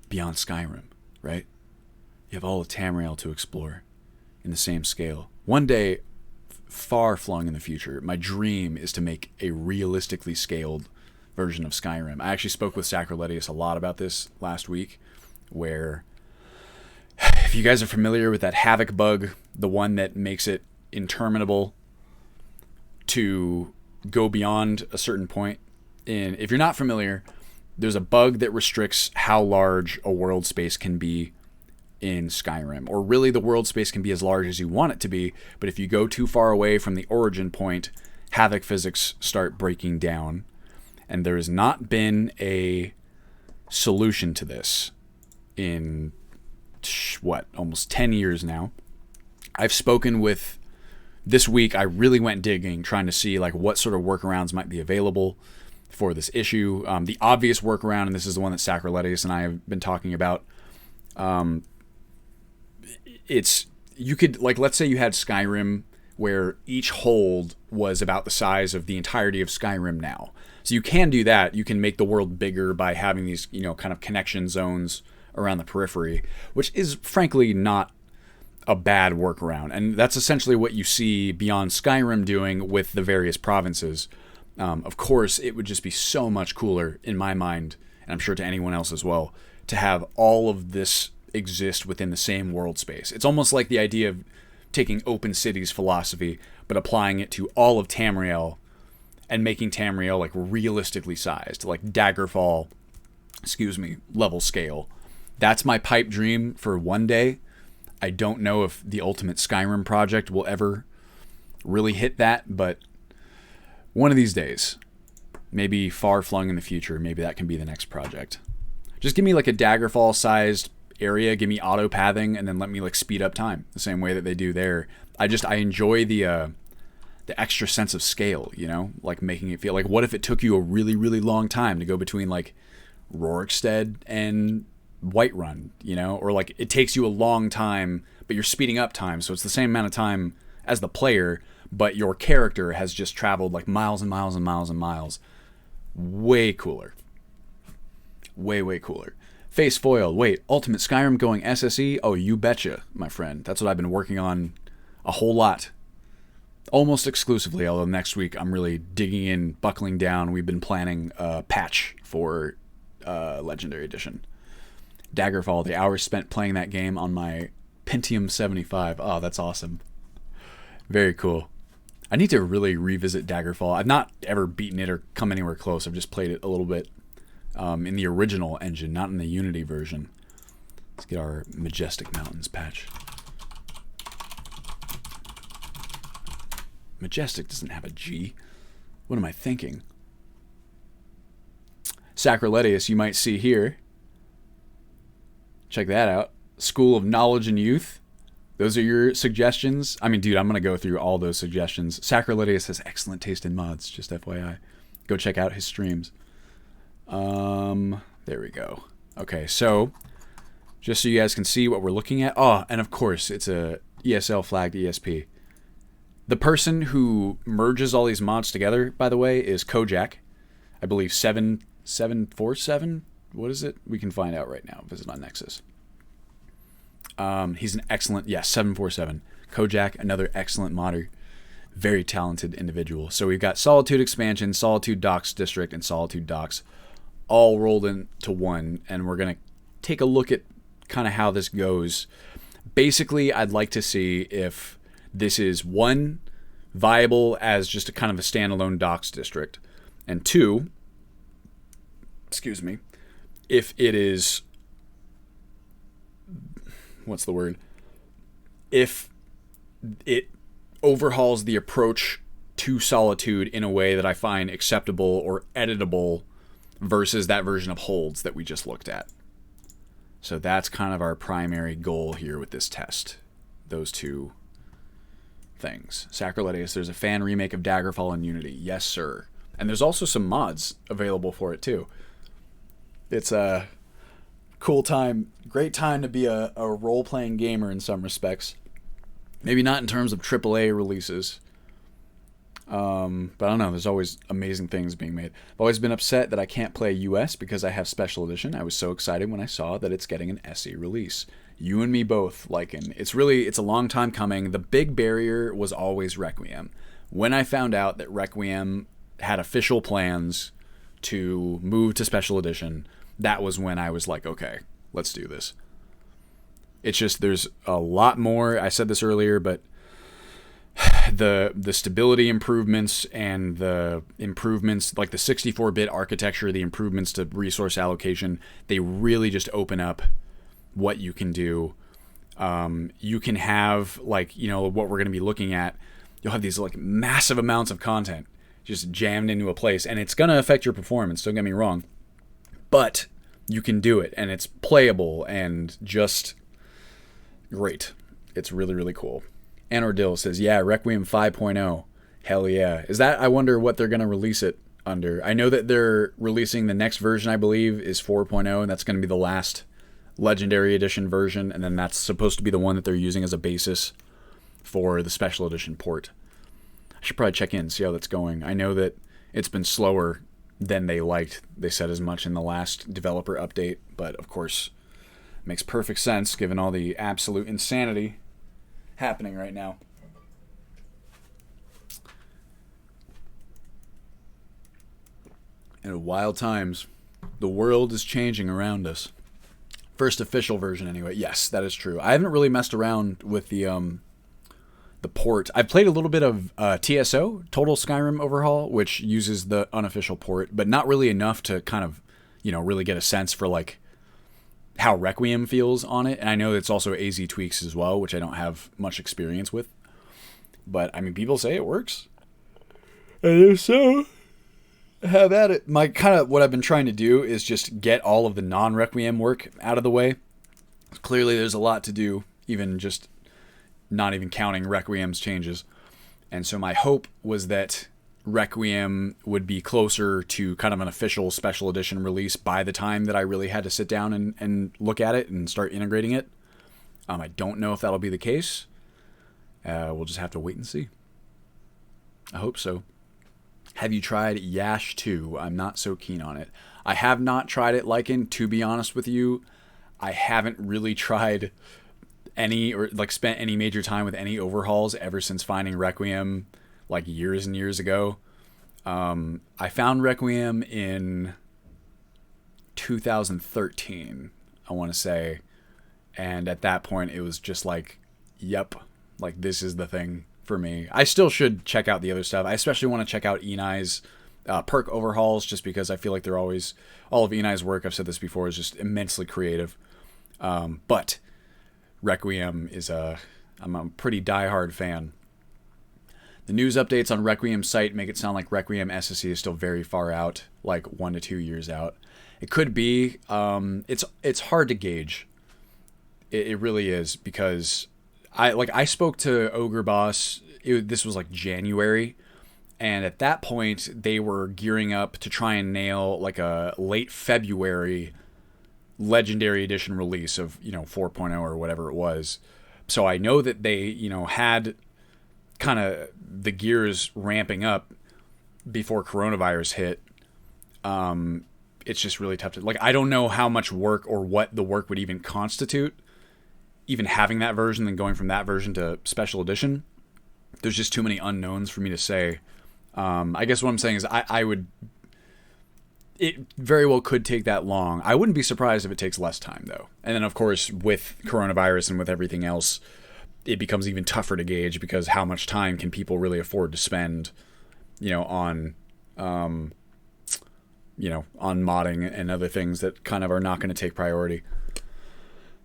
Speaker 1: beyond Skyrim, right? You have all of Tamriel to explore in the same scale. One day, far flung in the future, my dream is to make a realistically scaled version of Skyrim. I actually spoke with Sacroletius a lot about this last week, where if you guys are familiar with that Havoc bug, the one that makes it interminable to go beyond a certain point, and if you're not familiar, there's a bug that restricts how large a world space can be in Skyrim, or really the world space can be as large as you want it to be, but if you go too far away from the origin point, Havoc physics start breaking down, and there has not been a solution to this in almost 10 years now. I've spoken with, this week I really went digging, trying to see like what sort of workarounds might be available for this issue. The obvious workaround, and this is the one that Sacroletius and I have been talking about, you could, like, let's say you had Skyrim where each hold was about the size of the entirety of Skyrim now. So you can do that. You can make the world bigger by having these, kind of connection zones around the periphery, which is frankly not a bad workaround. And that's essentially what you see Beyond Skyrim doing with the various provinces. Of course, it would just be so much cooler in my mind, and I'm sure to anyone else as well, to have all of this exist within the same world space. It's almost like the idea of taking Open Cities philosophy, but applying it to all of Tamriel and making Tamriel like realistically sized, like Daggerfall, level scale. That's my pipe dream for one day. I don't know if the Ultimate Skyrim project will ever really hit that, but one of these days, maybe far flung in the future, maybe that can be the next project. Just give me like a Daggerfall sized area, give me auto pathing, and then let me like speed up time the same way that they do there. I enjoy the extra sense of scale, like making it feel like, what if it took you a really, really long time to go between like Rorikstead and Whiterun, or like it takes you a long time, but you're speeding up time, so it's the same amount of time as the player, but your character has just traveled like miles and miles and miles and miles. Way cooler. Way cooler. Face foiled. Wait, Ultimate Skyrim going SSE? Oh, you betcha, my friend. That's what I've been working on a whole lot. Almost exclusively, although next week I'm really digging in, buckling down. We've been planning a patch for Legendary Edition. Daggerfall, the hours spent playing that game on my Pentium 75. Oh, that's awesome. Very cool. I need to really revisit Daggerfall. I've not ever beaten it or come anywhere close. I've just played it a little bit in the original engine, not in the Unity version. Let's get our Majestic Mountains patch. Majestic doesn't have a G. What am I thinking? Sacroletius, you might see here. Check that out. School of Knowledge and Youth. Those are your suggestions. I mean, dude, I'm going to go through all those suggestions. Sacroletius has excellent taste in mods, just FYI. Go check out his streams. There we go. Okay, so just so you guys can see what we're looking at. Oh, and of course, it's a ESL flagged ESP. The person who merges all these mods together, by the way, is Kojak. I believe 7747. What is it? We can find out right now. Visit on Nexus. He's an excellent, 747. Kojak, another excellent modder. Very talented individual. So we've got Solitude expansion, Solitude Docks District, and Solitude Docks all rolled into one, and we're going to take a look at kind of how this goes. Basically, I'd like to see if this is, one, viable as just a kind of a standalone docks district, and two, if it is, what's the word? If it overhauls the approach to Solitude in a way that I find acceptable or editable versus that version of holds that we just looked at. So that's kind of our primary goal here with this test. Those two things. Sacrilegious, there's a fan remake of Daggerfall in Unity. Yes, sir. And there's also some mods available for it, too. It's a cool time. Great time to be a role-playing gamer in some respects. Maybe not in terms of AAA releases. But I don't know. There's always amazing things being made. I've always been upset that I can't play US because I have Special Edition. I was so excited when I saw that it's getting an SE release. You and me both, Lycan. It's a long time coming. The big barrier was always Requiem. When I found out that Requiem had official plans to move to Special Edition, that was when I was like, okay, let's do this. It's just, there's a lot more. I said this earlier, but the stability improvements and the improvements, like the 64-bit architecture, the improvements to resource allocation, they really just open up what you can do. You can have, like, you know, what we're going to be looking at. You'll have these like massive amounts of content just jammed into a place, and it's going to affect your performance, don't get me wrong. But you can do it, and it's playable and just great. It's really, really cool. Anordil says, yeah, Requiem 5.0. Hell yeah. Is that, I wonder what they're going to release it under. I know that they're releasing the next version, I believe, is 4.0, and that's going to be the last Legendary Edition version, and then that's supposed to be the one that they're using as a basis for the Special Edition port. I should probably check in, see how that's going. I know that it's been slower than they liked. They said as much in the last developer update, but of course, makes perfect sense given all the absolute insanity happening right now. In wild times, the world is changing around us. First official version, anyway. Yes, that is true. I haven't really messed around with the port. I've played a little bit of TSO, Total Skyrim Overhaul, which uses the unofficial port, but not really enough to kind of, you know, really get a sense for like how Requiem feels on it. And I know it's also AZ tweaks as well, which I don't have much experience with. But I mean, people say it works. And if so, have at it. My kind of what I've been trying to do is just get all of the non-Requiem work out of the way. Clearly, there's a lot to do, even just not even counting Requiem's changes. And so my hope was that Requiem would be closer to kind of an official Special Edition release by the time that I really had to sit down and look at it and start integrating it. I don't know if that'll be the case. We'll just have to wait and see. I hope so. Have you tried Yash 2? I'm not so keen on it. I have not tried it, Lycan, to be honest with you. I haven't really tried any or like spent any major time with any overhauls ever since finding Requiem like years and years ago. I found Requiem in 2013, I want to say. And at that point, it was just like, yep, like this is the thing for me. I still should check out the other stuff. I especially want to check out Enai's perk overhauls, just because I feel like they're always, all of Enai's work, I've said this before, is just immensely creative. But Requiem is I'm a pretty diehard fan. The news updates on Requiem's site make it sound like Requiem SSE is still very far out, like 1 to 2 years out. It could be. It's hard to gauge. It really is, because I spoke to Ogre Boss. This was like January, and at that point they were gearing up to try and nail like a late February Legendary Edition release of 4.0 or whatever it was. So I know that they had kind of the gears ramping up before coronavirus hit. it's just really tough to, like, I don't know how much work or what the work would even constitute, even having that version and going from that version to special edition. There's just too many unknowns for me to say. I guess what I'm saying is I would, it very well could take that long. I wouldn't be surprised if it takes less time, though. And then, of course, with coronavirus and with everything else, it becomes even tougher to gauge, because how much time can people really afford to spend, on modding and other things that kind of are not going to take priority.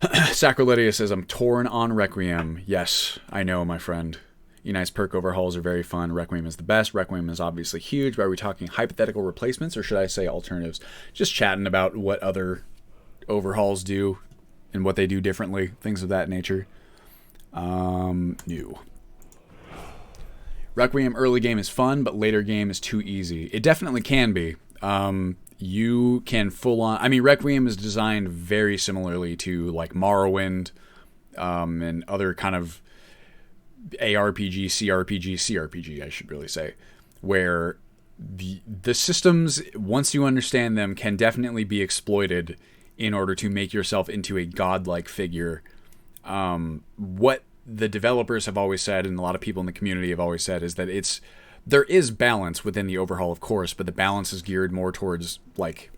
Speaker 1: Sacroletia says, I'm torn on Requiem. Yes, I know, my friend. Unite's perk overhauls are very fun. Requiem is the best. Requiem is obviously huge, but are we talking hypothetical replacements, or should I say alternatives? Just chatting about what other overhauls do and what they do differently, things of that nature. New. Requiem early game is fun, but later game is too easy. It definitely can be. You can full on... I mean, Requiem is designed very similarly to, like, Morrowind, and other kind of ARPG, CRPG, I should really say, where the systems, once you understand them, can definitely be exploited in order to make yourself into a godlike figure. What the developers have always said, and a lot of people in the community have always said, is that there is balance within the overhaul, of course, but the balance is geared more towards, like,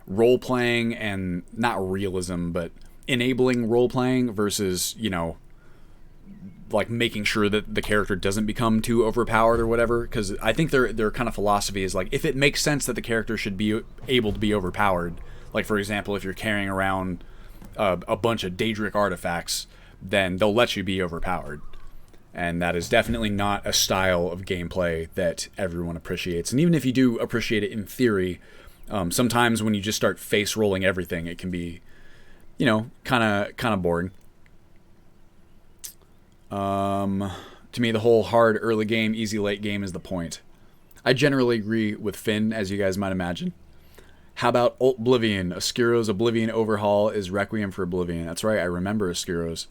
Speaker 1: role-playing and not realism, but enabling role-playing versus, like, making sure that the character doesn't become too overpowered or whatever. Because I think their kind of philosophy is, like, if it makes sense that the character should be able to be overpowered, like, for example, if you're carrying around a bunch of Daedric artifacts, then they'll let you be overpowered. And that is definitely not a style of gameplay that everyone appreciates. And even if you do appreciate it in theory, sometimes when you just start face rolling everything, it can be, kind of boring. To me, the whole hard early game, easy late game is the point. I generally agree with Finn, as you guys might imagine. How about Oblivion? Oscuro's Oblivion overhaul is Requiem for Oblivion. That's right, I remember Oscuro's.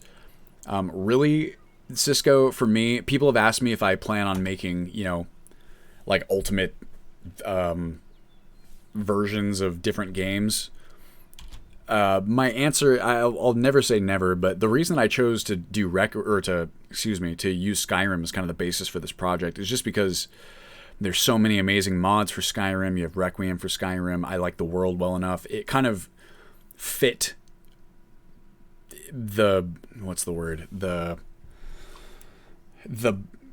Speaker 1: Really, Cisco, for me, people have asked me if I plan on making, like, ultimate versions of different games. My answer, I'll never say never, but the reason I chose to do to use Skyrim as kind of the basis for this project is just because there's so many amazing mods for Skyrim. You have Requiem for Skyrim. I like the world well enough. It kind of fit the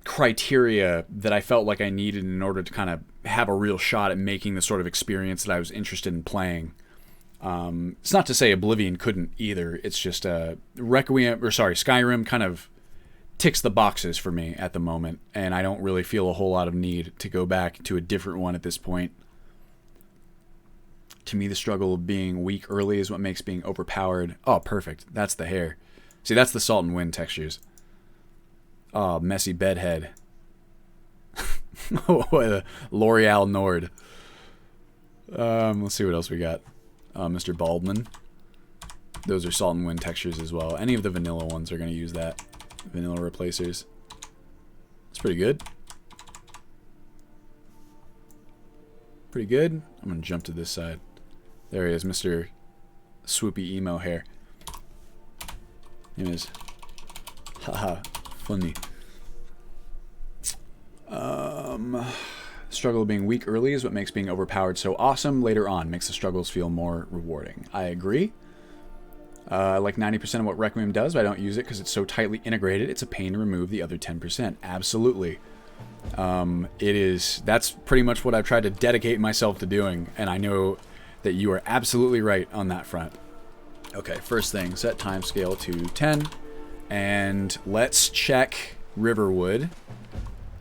Speaker 1: criteria that I felt like I needed in order to kind of have a real shot at making the sort of experience that I was interested in playing. It's not to say Oblivion couldn't either. It's just Skyrim kind of ticks the boxes for me at the moment, and I don't really feel a whole lot of need to go back to a different one at this point. To me, the struggle of being weak early is what makes being overpowered. Oh, perfect. That's the hair. See, that's the Salt and Wind textures. Oh, messy bedhead. L'Oreal Nord. Let's see what else we got. Mr. Baldwin. Those are Salt and Wind textures as well. Any of the vanilla ones are going to use that. Vanilla replacers. It's pretty good. Pretty good. I'm going to jump to this side. There he is, Mr. Swoopy Emo Hair. Name is... Haha. Funny. Struggle of being weak early is what makes being overpowered so awesome. Later on, makes the struggles feel more rewarding. I agree. I like 90% of what Requiem does, but I don't use it because it's so tightly integrated. It's a pain to remove the other 10%. Absolutely. That's pretty much what I've tried to dedicate myself to doing, and I know that you are absolutely right on that front. Okay, first thing, set timescale to 10, and let's check Riverwood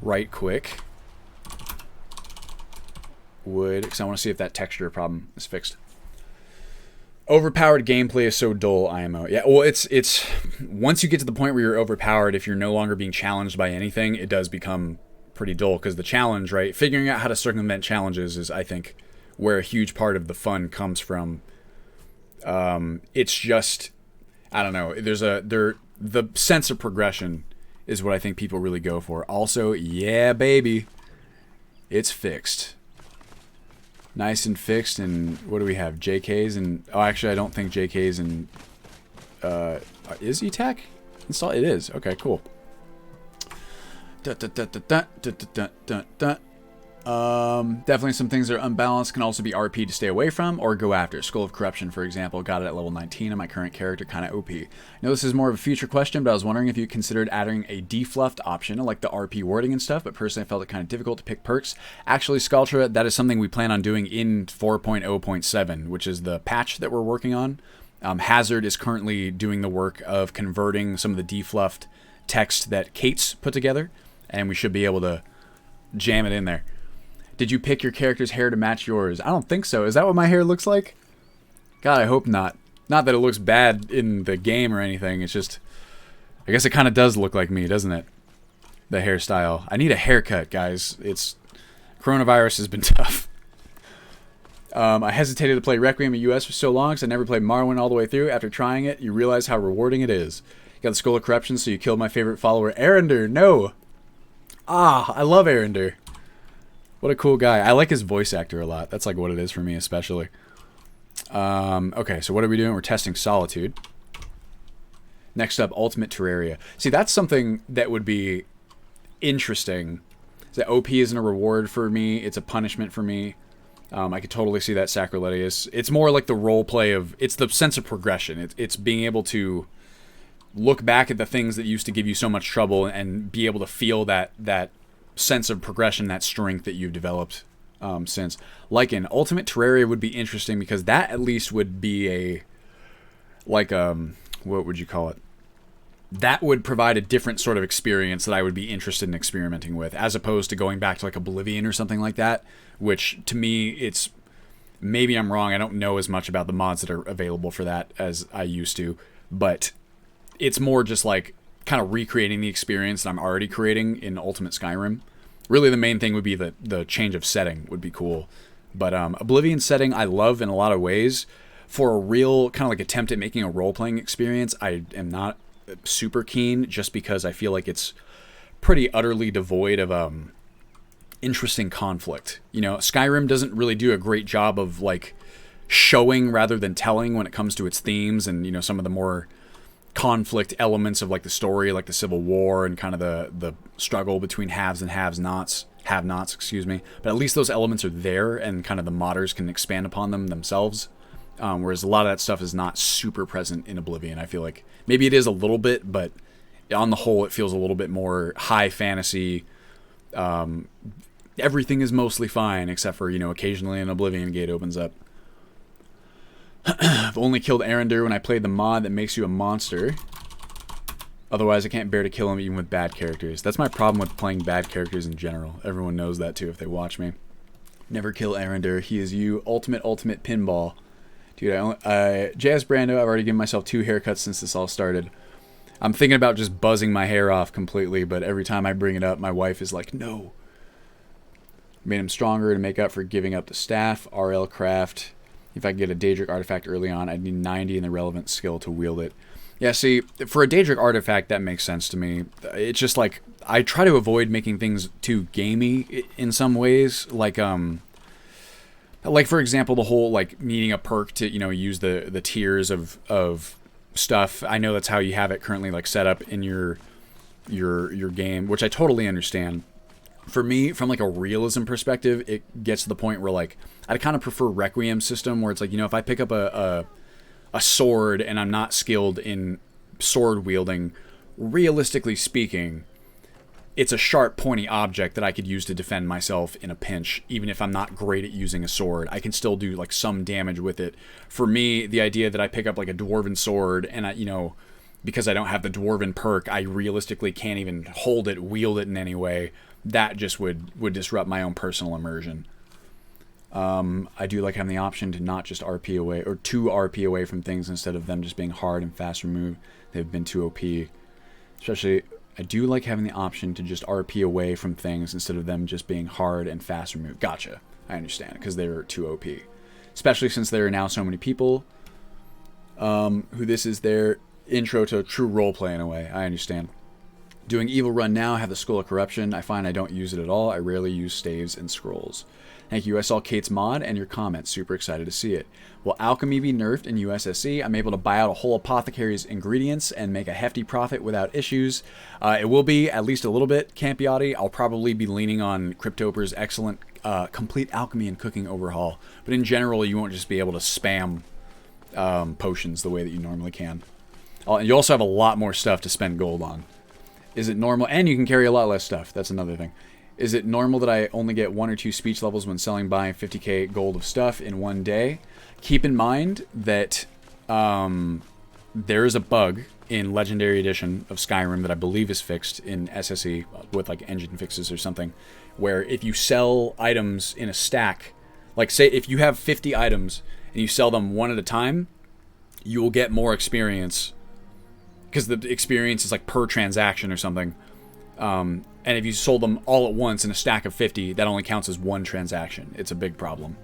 Speaker 1: right quick. Because I want to see if that texture problem is fixed. Overpowered gameplay is so dull, IMO. Yeah, well, it's once you get to the point where you're overpowered, if you're no longer being challenged by anything, it does become pretty dull, because the challenge, right? Figuring out how to circumvent challenges is, I think, where a huge part of the fun comes from. It's just, I don't know. The sense of progression is what I think people really go for. Also, yeah, baby, it's fixed. Nice and fixed. And what do we have? JKs and... Oh, actually, I don't think JKs and... is ETAC installed? It is. Okay, cool. Definitely some things that are unbalanced can also be RP to stay away from or go after. Skull of Corruption, for example, got it at level 19 and my current character kind of OP. I know this is more of a future question, but I was wondering if you considered adding a defluffed option, like the RP wording and stuff, but personally I felt it kind of difficult to pick perks. Actually, Sculptra, that is something we plan on doing in 4.0.7, which is the patch that we're working on. Hazard is currently doing the work of converting some of the defluffed text that Kate's put together, and we should be able to jam it in there. Did you pick your character's hair to match yours? I don't think so. Is that what my hair looks like? God, I hope not. Not that it looks bad in the game or anything. It's just... I guess it kind of does look like me, doesn't it? The hairstyle. I need a haircut, guys. Coronavirus has been tough. I hesitated to play Requiem in US for so long because I never played Morrowind all the way through. After trying it, you realize how rewarding it is. You got the Skull of Corruption, so you killed my favorite follower, Arender. No! Ah, I love Arender. What a cool guy. I like his voice actor a lot. That's like what it is for me especially. Okay, so what are we doing? We're testing Solitude. Next up, Ultimate Terraria. See, that's something that would be interesting. The OP isn't a reward for me. It's a punishment for me. I could totally see that sacrilegious. It's more like the role play of... It's the sense of progression. It's being able to look back at the things that used to give you so much trouble and be able to feel that sense of progression, that strength that you've developed since. Like in Ultimate Terraria would be interesting because that at least would be a... Like, what would you call it? That would provide a different sort of experience that I would be interested in experimenting with, as opposed to going back to like Oblivion or something like that, which to me, it's... Maybe I'm wrong, I don't know as much about the mods that are available for that as I used to, but it's more just like kind of recreating the experience that I'm already creating in Ultimate Skyrim. Really the main thing would be the change of setting would be cool. But Oblivion setting I love in a lot of ways. For a real kind of like attempt at making a role-playing experience, I am not super keen just because I feel like it's pretty utterly devoid of interesting conflict. You know, Skyrim doesn't really do a great job of like showing rather than telling when it comes to its themes and, you know, some of the more conflict elements of like the story, like the Civil War and kind of the struggle between haves and have-nots, excuse me. But at least those elements are there and kind of the modders can expand upon them themselves. Whereas a lot of that stuff is not super present in Oblivion. I feel like maybe it is a little bit, but on the whole it feels a little bit more high fantasy. Everything is mostly fine except for, you know, occasionally an Oblivion gate opens up. I've only killed Arender when I played the mod that makes you a monster. Otherwise, I can't bear to kill him even with bad characters. That's my problem with playing bad characters in general. Everyone knows that too if they watch me. Never kill Arender. He is you. Ultimate pinball. Dude, JS Brando, I've already given myself 2 haircuts since this all started. I'm thinking about just buzzing my hair off completely, but every time I bring it up, my wife is like, no. Made him stronger to make up for giving up the staff. RL Craft. If I could get a Daedric artifact early on, I'd need 90 in the relevant skill to wield it. Yeah, see, for a Daedric artifact, that makes sense to me. It's just like, I try to avoid making things too gamey in some ways. Like for example, the whole, like, needing a perk to, you know, use the tiers of stuff. I know that's how you have it currently, like, set up in your game, which I totally understand. For me, from like a realism perspective, it gets to the point where like I kind of prefer Requiem system where it's like, you know, if I pick up a sword and I'm not skilled in sword wielding, realistically speaking, it's a sharp, pointy object that I could use to defend myself in a pinch. Even if I'm not great at using a sword, I can still do like some damage with it. For me, the idea that I pick up like a dwarven sword and I, you know, because I don't have the dwarven perk, I realistically can't even hold it, wield it in any way. That just would disrupt my own personal immersion. I do like having the option to not just RP away, or to RP away from things instead of them just being hard and fast removed. They've been too OP. Especially, I do like having the option to just RP away from things instead of them just being hard and fast removed. Gotcha. I understand, because they're too OP. Especially since there are now so many people who this is their intro to true roleplay in a way. I understand. Doing Evil Run now, have the Skull of Corruption. I find I don't use it at all. I rarely use staves and scrolls. Thank you. I saw Kate's mod and your comments. Super excited to see it. Will alchemy be nerfed in USSC? I'm able to buy out a whole apothecary's ingredients and make a hefty profit without issues. It will be, at least a little bit, Campiotti. I'll probably be leaning on Cryptoper's excellent complete alchemy and cooking overhaul. But in general, you won't just be able to spam potions the way that you normally can. And you also have a lot more stuff to spend gold on. Is it normal? And you can carry a lot less stuff. That's another thing. Is it normal that I only get 1 or 2 speech levels when selling buying 50k gold of stuff in one day? Keep in mind that there is a bug in Legendary Edition of Skyrim that I believe is fixed in SSE with like engine fixes or something, where if you sell items in a stack, like say if you have 50 items and you sell them one at a time, you will get more experience because the experience is like per transaction or something. And if you sold them all at once in a stack of 50, that only counts as one transaction. It's a big problem.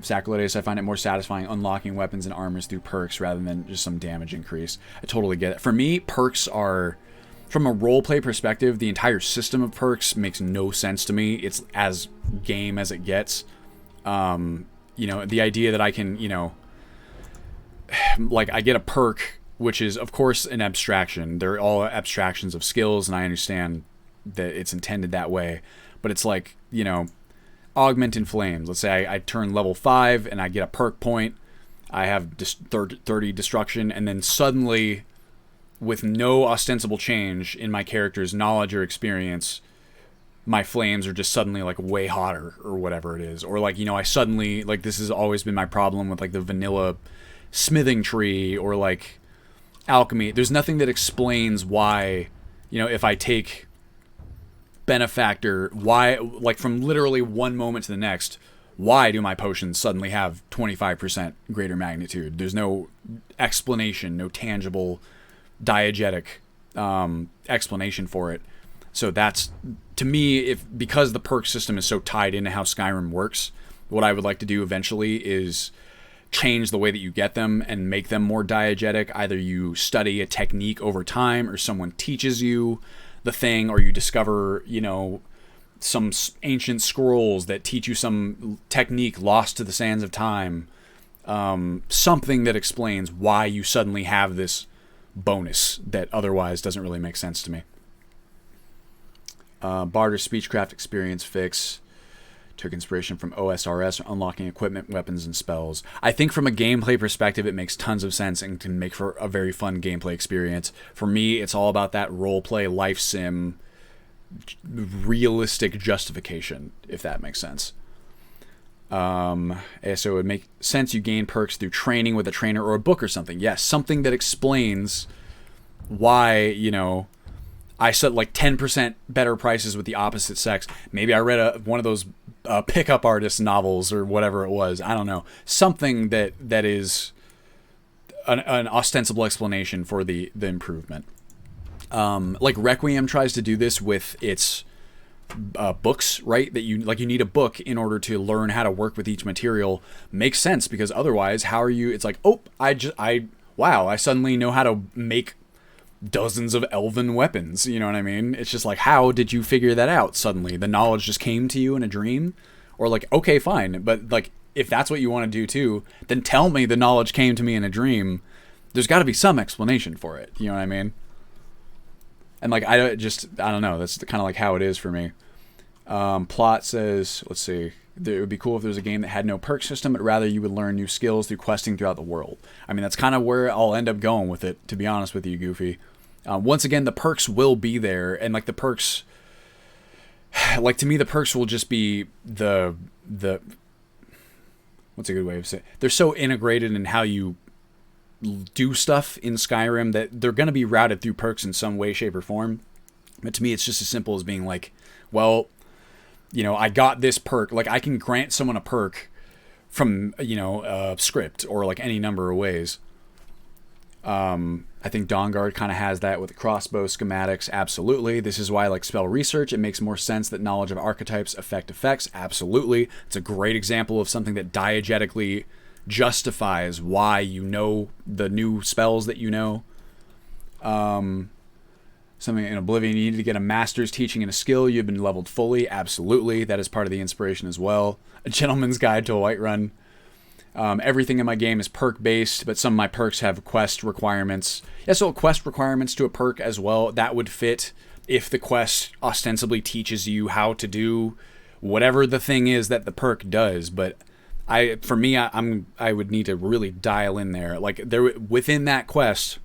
Speaker 1: Sacrilege, I find it more satisfying unlocking weapons and armors through perks rather than just some damage increase. I totally get it. For me, perks are, from a roleplay perspective, the entire system of perks makes no sense to me. It's as game as it gets. You know, the idea that I can, you know, like I get a perk, which is, of course, an abstraction. They're all abstractions of skills, and I understand that it's intended that way. But it's like, you know, Augment in Flames. Let's say I turn level 5, and I get a perk point. I have 30 destruction, and then suddenly, with no ostensible change in my character's knowledge or experience, my flames are just suddenly, like, way hotter, or whatever it is. Or, like, you know, I suddenly, like, this has always been my problem with, like, the vanilla smithing tree, or, like, alchemy. There's nothing that explains why, you know, if I take benefactor, why, like from literally one moment to the next, why do my potions suddenly have 25% greater magnitude? There's no explanation, no tangible diegetic explanation for it. So that's, to me, because the perk system is so tied into how Skyrim works, what I would like to do eventually is change the way that you get them and make them more diegetic. Either you study a technique over time, or someone teaches you the thing, or you discover, you know, some ancient scrolls that teach you some technique lost to the sands of time. Something that explains why you suddenly have this bonus that otherwise doesn't really make sense to me. Barter Speechcraft Experience Fix. Took inspiration from OSRS, unlocking equipment, weapons, and spells. I think from a gameplay perspective, it makes tons of sense and can make for a very fun gameplay experience. For me, it's all about that roleplay, life sim, realistic justification, if that makes sense. So it would make sense you gain perks through training with a trainer or a book or something. Yes, something that explains why, you know, I set like 10% better prices with the opposite sex. Maybe I read one of those pickup artist novels or whatever it was. I don't know. Something that is an ostensible explanation for the improvement. Like Requiem tries to do this with its books, right? That you need a book in order to learn how to work with each material. Makes sense, because otherwise, how are you? It's like, oh, wow, I suddenly know how to make dozens of elven weapons, you know what I mean? It's just like, how did you figure that out suddenly? The knowledge just came to you in a dream? Or like, okay, fine, but like, if that's what you want to do too, then tell me the knowledge came to me in a dream. There's got to be some explanation for it, you know what I mean? And like, I don't know, that's kind of like how it is for me. Plot says, let's see, it would be cool if there was a game that had no perk system, but rather you would learn new skills through questing throughout the world. I mean, that's kind of where I'll end up going with it, to be honest with you, Goofy. Once again, the perks will be there, and like the perks, like to me, the perks will just be the what's a good way of saying it? They're so integrated in how you do stuff in Skyrim that they're going to be routed through perks in some way, shape, or form. But to me, it's just as simple as being like, well, you know, I got this perk. Like, I can grant someone a perk from, you know, a script or like any number of ways. I think Dawnguard kind of has that with the crossbow schematics. Absolutely. This is why I like spell research. It makes more sense that knowledge of archetypes affect effects. Absolutely. It's a great example of something that diegetically justifies why you know the new spells that you know. Something in Oblivion, you need to get a master's teaching in a skill. You've been leveled fully. Absolutely. That is part of the inspiration as well. A Gentleman's Guide to a Whiterun. Everything in my game is perk-based, but some of my perks have quest requirements. Yeah, so quest requirements to a perk as well. That would fit if the quest ostensibly teaches you how to do whatever the thing is that the perk does. But I would need to really dial in there. Like, within that quest,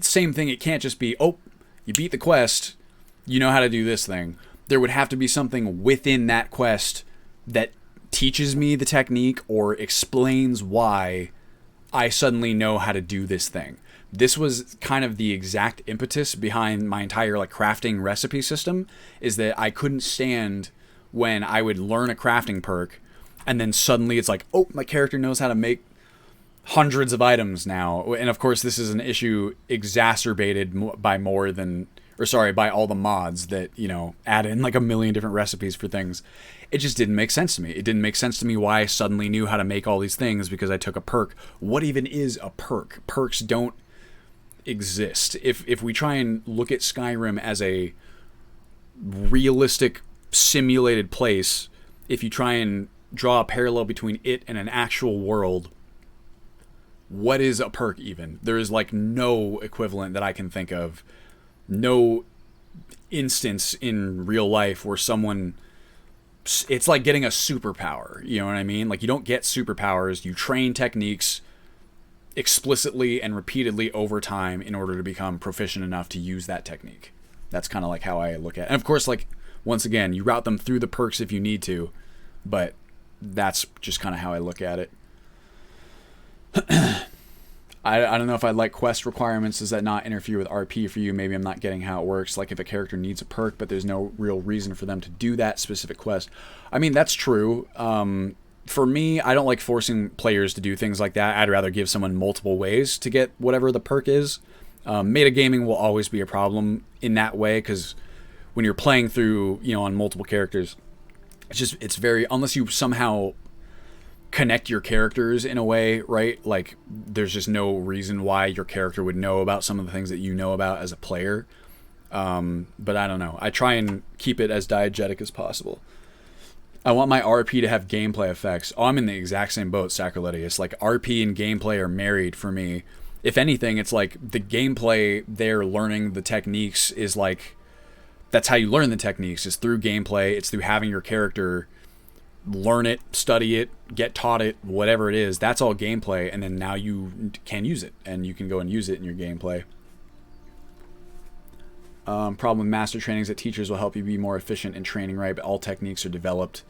Speaker 1: same thing. It can't just be, oh, you beat the quest, you know how to do this thing. There would have to be something within that quest that teaches me the technique or explains why I suddenly know how to do this thing. This was kind of the exact impetus behind my entire like crafting recipe system, is that I couldn't stand when I would learn a crafting perk and then suddenly it's like, oh, my character knows how to make hundreds of items now. And of course, this is an issue exacerbated by all the mods that, you know, add in like a million different recipes for things. It just didn't make sense to me. It didn't make sense to me why I suddenly knew how to make all these things because I took a perk. What even is a perk? Perks don't exist. If we try and look at Skyrim as a realistic simulated place, if you try and draw a parallel between it and an actual world, what is a perk even? There is like no equivalent that I can think of. No instance in real life where it's like getting a superpower. You know what I mean? Like, you don't get superpowers. You train techniques explicitly and repeatedly over time in order to become proficient enough to use that technique. That's kind of like how I look at it. And of course, like, once again, you route them through the perks if you need to, but that's just kind of how I look at it. I don't know if I like quest requirements. Does that not interfere with RP for you? Maybe I'm not getting how it works. Like, if a character needs a perk, but there's no real reason for them to do that specific quest. I mean, that's true. For me, I don't like forcing players to do things like that. I'd rather give someone multiple ways to get whatever the perk is. Metagaming will always be a problem in that way, because when you're playing through, you know, on multiple characters, it's very, unless you somehow connect your characters in a way, right? Like, there's just no reason why your character would know about some of the things that you know about as a player. But I don't know. I try and keep it as diegetic as possible. I want my RP to have gameplay effects. Oh, I'm in the exact same boat, Sacriletti. Like, RP and gameplay are married for me. If anything, it's like the gameplay there, learning the techniques is like, that's how you learn the techniques, is through gameplay. It's through having your character learn it, study it, get taught it, whatever it is. That's all gameplay, and then now you can use it, and you can go and use it in your gameplay. Problem with master trainings that teachers will help you be more efficient in training, right? But all techniques are developed.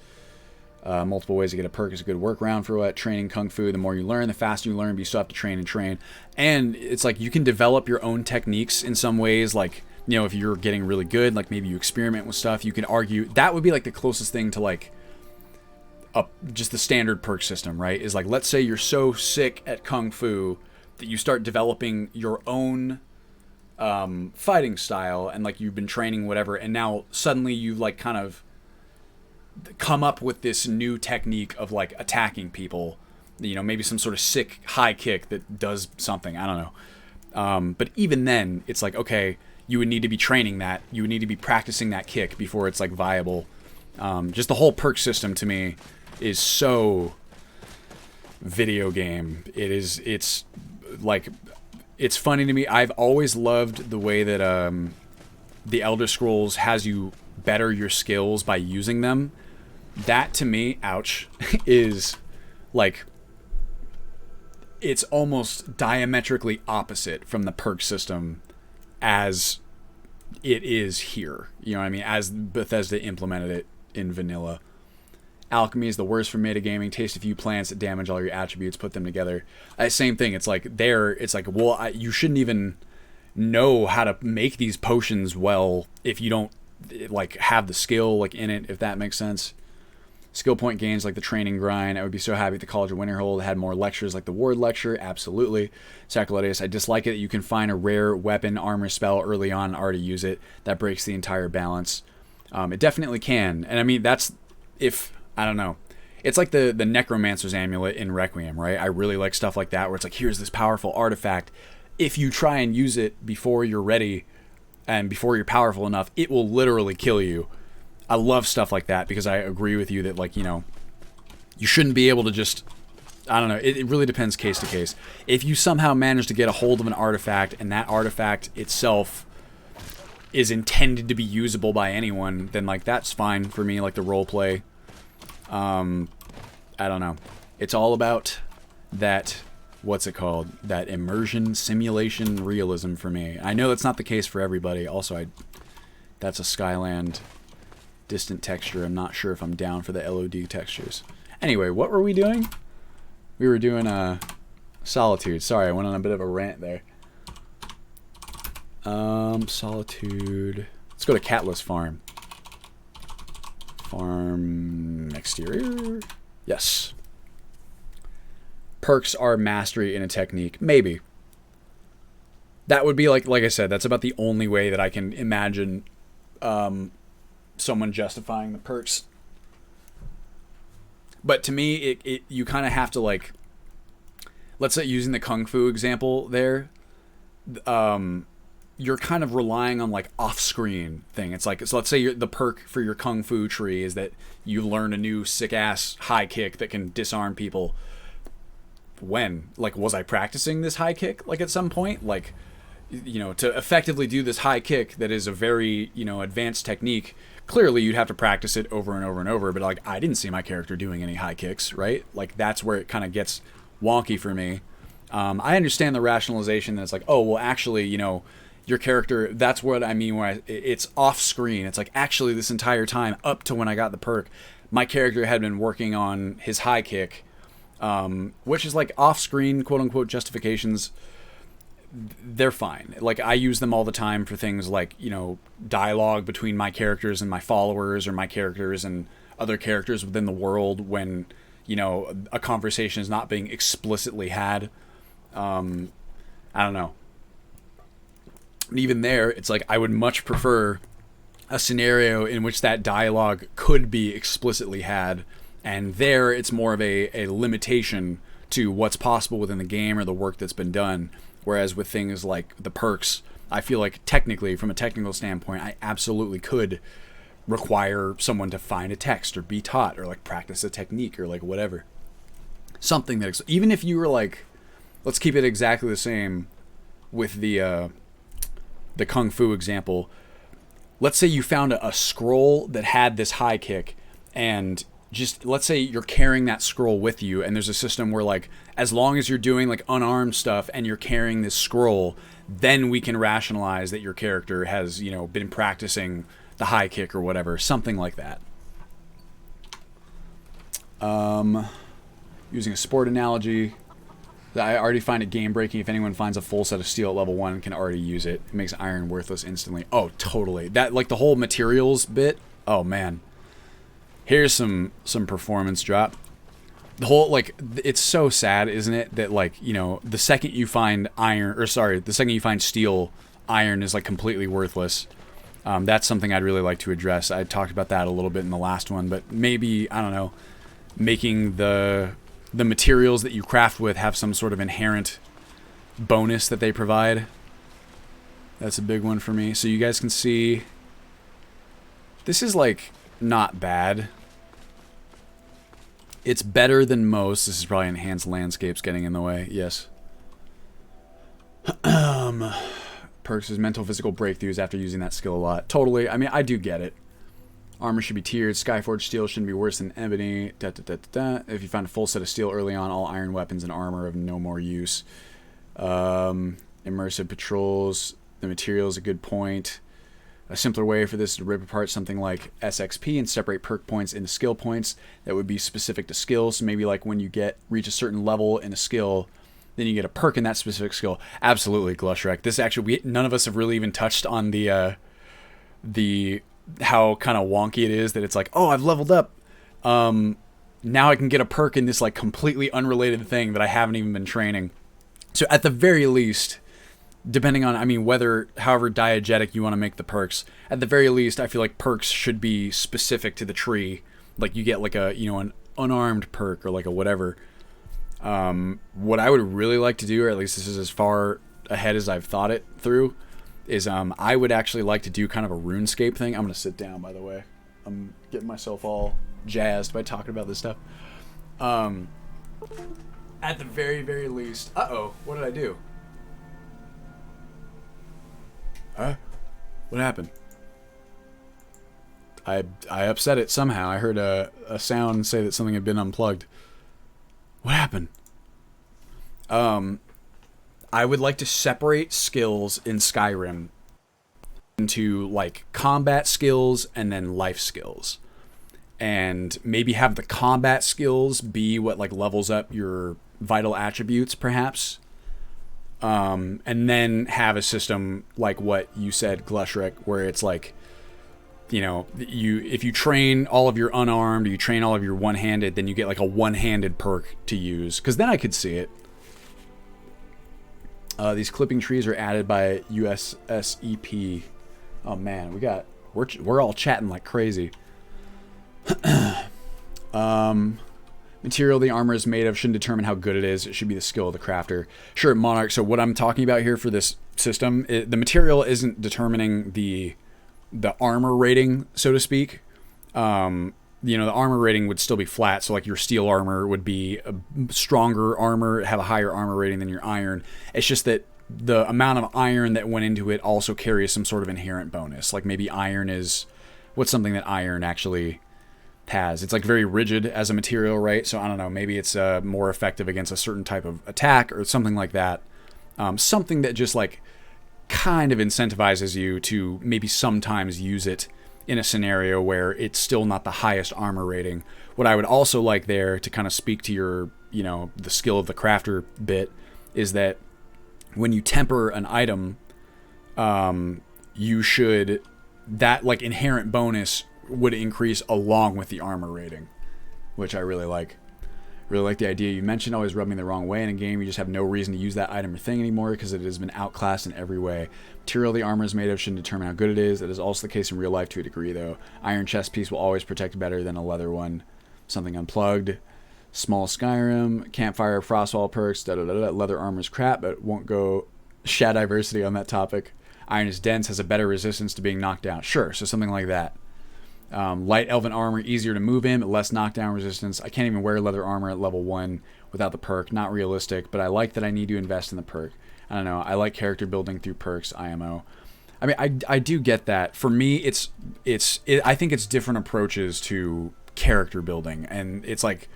Speaker 1: Multiple ways to get a perk is a good workaround for what? Training Kung Fu. The more you learn, the faster you learn, but you still have to train and train. And it's like you can develop your own techniques in some ways. Like, you know, if you're getting really good, like maybe you experiment with stuff, you can argue. That would be like the closest thing to like just the standard perk system, right? Is like, let's say you're so sick at Kung Fu that you start developing your own fighting style, and like you've been training whatever, and now suddenly you've like kind of come up with this new technique of like attacking people, you know, maybe some sort of sick high kick that does something, I don't know. But even then, it's like, okay, you would need to be training that, you would need to be practicing that kick before it's like viable. Just the whole perk system to me is so video game. It's like, it's funny to me. I've always loved the way that the Elder Scrolls has you better your skills by using them. That to me, ouch, is like, it's almost diametrically opposite from the perk system as it is here. You know what I mean? As Bethesda implemented it in vanilla. Alchemy is the worst for metagaming. Taste a few plants that damage all your attributes, put them together. Same thing. It's like well, you shouldn't even know how to make these potions well if you don't like have the skill like in it, if that makes sense. Skill point gains like the training grind. I would be so happy if the College of Winterhold had more lectures like the Ward lecture. Absolutely. Sacriletus, I dislike it that you can find a rare weapon, armor, spell early on and already use it. That breaks the entire balance. It definitely can. And I mean, that's, if, I don't know. It's like the Necromancer's Amulet in Requiem, right? I really like stuff like that where it's like, here's this powerful artifact. if you try and use it before you're ready and before you're powerful enough, it will literally kill you. I love stuff like that because I agree with you that, like, you know, you shouldn't be able to just, I don't know, it really depends case to case. If you somehow manage to get a hold of an artifact and that artifact itself is intended to be usable by anyone, then, like, that's fine for me, like the roleplay. I don't know. It's all about that, what's it called? That immersion, simulation, realism for me. I know that's not the case for everybody. Also, that's a Skyland distant texture. I'm not sure if I'm down for the LOD textures. Anyway, what were we doing? We were doing Solitude. Sorry, I went on a bit of a rant there. Solitude. Let's go to Catless Farm. Farm exterior? Yes. Perks are mastery in a technique. Maybe. That would be like I said, that's about the only way that I can imagine someone justifying the perks. But to me, you kind of have to, like, let's say using the Kung Fu example there, you're kind of relying on, like, off-screen thing. It's like, so let's say the perk for your Kung Fu tree is that you learn a new sick-ass high kick that can disarm people. When? Like, was I practicing this high kick, like, at some point? Like, you know, to effectively do this high kick that is a very, you know, advanced technique, clearly you'd have to practice it over and over and over, but, like, I didn't see my character doing any high kicks, right? Like, that's where it kind of gets wonky for me. I understand the rationalization that it's like, oh, well, actually, you know, your character, that's what I mean when it's off screen. It's like, actually, this entire time up to when I got the perk, my character had been working on his high kick, which is like off screen, quote unquote, justifications. They're fine. Like, I use them all the time for things like, you know, dialogue between my characters and my followers, or my characters and other characters within the world when, you know, a conversation is not being explicitly had. I don't know. And even there, it's like, I would much prefer a scenario in which that dialogue could be explicitly had, and there it's more of a limitation to what's possible within the game or the work that's been done. Whereas with things like the perks, I feel like technically, from a technical standpoint, I absolutely could require someone to find a text or be taught or, like, practice a technique or, like, whatever. Something that, even if you were like, let's keep it exactly the same with the Kung Fu example. Let's say you found a scroll that had this high kick, and just, let's say you're carrying that scroll with you, and there's a system where, like, as long as you're doing, like, unarmed stuff and you're carrying this scroll, then we can rationalize that your character has, you know, been practicing the high kick or whatever, something like that. Using a sport analogy, I already find it game breaking if anyone finds a full set of steel at level 1 and can already use it. It makes iron worthless instantly. Oh, totally. That, like, the whole materials bit. Oh man. Here's some performance drop. The whole, like, it's so sad, isn't it, that, like, you know, the second you find the second you find steel, iron is, like, completely worthless. That's something I'd really like to address. I talked about that a little bit in the last one, but maybe, I don't know, making the materials that you craft with have some sort of inherent bonus that they provide. That's a big one for me. So you guys can see, this is, like, not bad. It's better than most. This is probably enhanced landscapes getting in the way. Yes. Perks is mental physical breakthroughs after using that skill a lot. Totally. I mean, I do get it. Armor should be tiered. Skyforged steel shouldn't be worse than ebony. If you find a full set of steel early on, all iron weapons and armor have no more use. Immersive patrols. The material is a good point. A simpler way for this is to rip apart something like SXP and separate perk points into skill points that would be specific to skills. So maybe, like, when you reach a certain level in a skill, then you get a perk in that specific skill. Absolutely, Glushrek. This actually, none of us have really even touched on the how kind of wonky it is that it's like, oh, I've leveled up. Now I can get a perk in this, like, completely unrelated thing that I haven't even been training. So at the very least, depending on, I mean, however diegetic you want to make the perks, at the very least, I feel like perks should be specific to the tree. Like, you get, like, a, you know, an unarmed perk or, like, a whatever. What I would really like to do, or at least this is as far ahead as I've thought it through, is I would actually like to do kind of a RuneScape thing. I'm gonna sit down, by the way. I'm getting myself all jazzed by talking about this stuff. At the very, very least, what did I do? Huh? What happened? I upset it somehow. I heard a sound say that something had been unplugged. What happened? I would like to separate skills in Skyrim into like combat skills and then life skills. And maybe have the combat skills be what like levels up your vital attributes, perhaps. And then have a system like what you said, Glushrek, where it's like, you know, if you train all of your unarmed, you train all of your one-handed, then you get like a one-handed perk to use. Because then I could see it. These clipping trees are added by USSEP. Oh man, we're all chatting like crazy. Material the armor is made of shouldn't determine how good it is. It should be the skill of the crafter. Sure, Monarch. So what I'm talking about here for this system, the material isn't determining the armor rating, so to speak. You know, the armor rating would still be flat. So like your steel armor would be a stronger armor, have a higher armor rating than your iron. It's just that the amount of iron that went into it also carries some sort of inherent bonus. Like maybe iron is, what's something that iron actually has? It's like very rigid as a material, right? So I don't know, maybe it's more effective against a certain type of attack or something like that. Something that just like kind of incentivizes you to maybe sometimes use it in a scenario where it's still not the highest armor rating. What I would also like there to kind of speak to your, you know, the skill of the crafter bit is that when you temper an item, you should, that like inherent bonus would increase along with the armor rating, which I really like. Really like the idea you mentioned, always rubbing the wrong way in a game. You just have no reason to use that item or thing anymore because it has been outclassed in every way. Material the armor is made of shouldn't determine how good it is. That is also the case in real life to a degree, though. Iron chest piece will always protect better than a leather one. Something unplugged. Small Skyrim. Campfire, frostwall perks. Leather armor is crap, but won't go shat diversity on that topic. Iron is dense, has a better resistance to being knocked down. Sure, so something like that. Light elven armor, easier to move in, but less knockdown resistance. I can't even wear leather armor at level 1 without the perk. Not realistic, but I like that I need to invest in the perk. I don't know. I like character building through perks, IMO. I mean, I do get that. For me, I think it's different approaches to character building. And it's like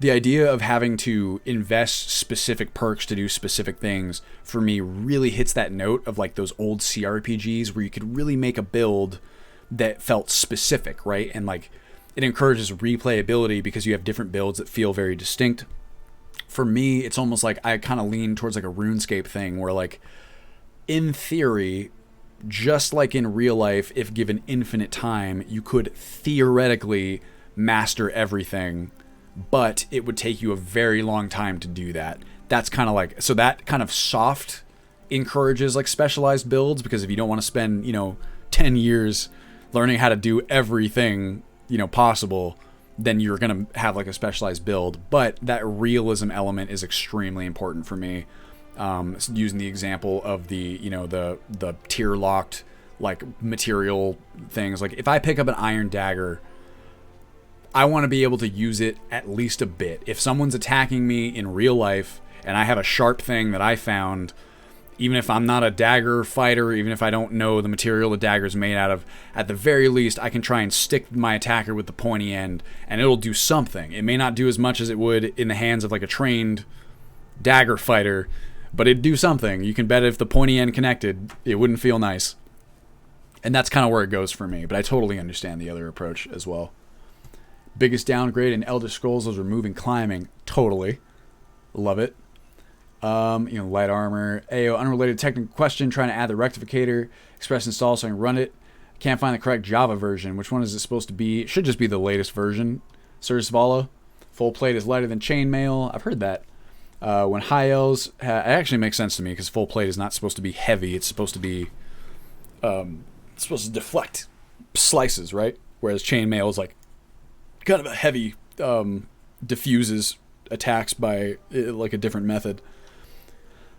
Speaker 1: the idea of having to invest specific perks to do specific things, for me, really hits that note of like those old CRPGs where you could really make a build that felt specific, right? And like it encourages replayability because you have different builds that feel very distinct. For me, it's almost like I kind of lean towards like a RuneScape thing where like in theory, just like in real life, if given infinite time, you could theoretically master everything, but it would take you a very long time to do that. That's kind of like, so that kind of soft encourages like specialized builds, because if you don't want to spend, 10 years learning how to do everything, possible, then you're going to have like a specialized build. But that realism element is extremely important for me. Using the example of the tier locked like material things. Like if I pick up an iron dagger, I want to be able to use it at least a bit. If someone's attacking me in real life and I have a sharp thing that I found, even if I'm not a dagger fighter, even if I don't know the material the dagger's made out of, at the very least, I can try and stick my attacker with the pointy end, and it'll do something. It may not do as much as it would in the hands of like a trained dagger fighter, but it'd do something. You can bet if the pointy end connected, it wouldn't feel nice. And that's kind of where it goes for me, but I totally understand the other approach as well. Biggest downgrade in Elder Scrolls was removing climbing. Totally. Love it. Light armor. AO, unrelated technical question, trying to add the rectificator. Express install so I can run it. Can't find the correct Java version. Which one is it supposed to be? It should just be the latest version. Sirs Vala. Full plate is lighter than chainmail. I've heard that. When high L's, it actually makes sense to me because full plate is not supposed to be heavy. It's supposed to be, it's supposed to deflect slices, right? Whereas chainmail is like kind of a heavy, diffuses attacks by like a different method.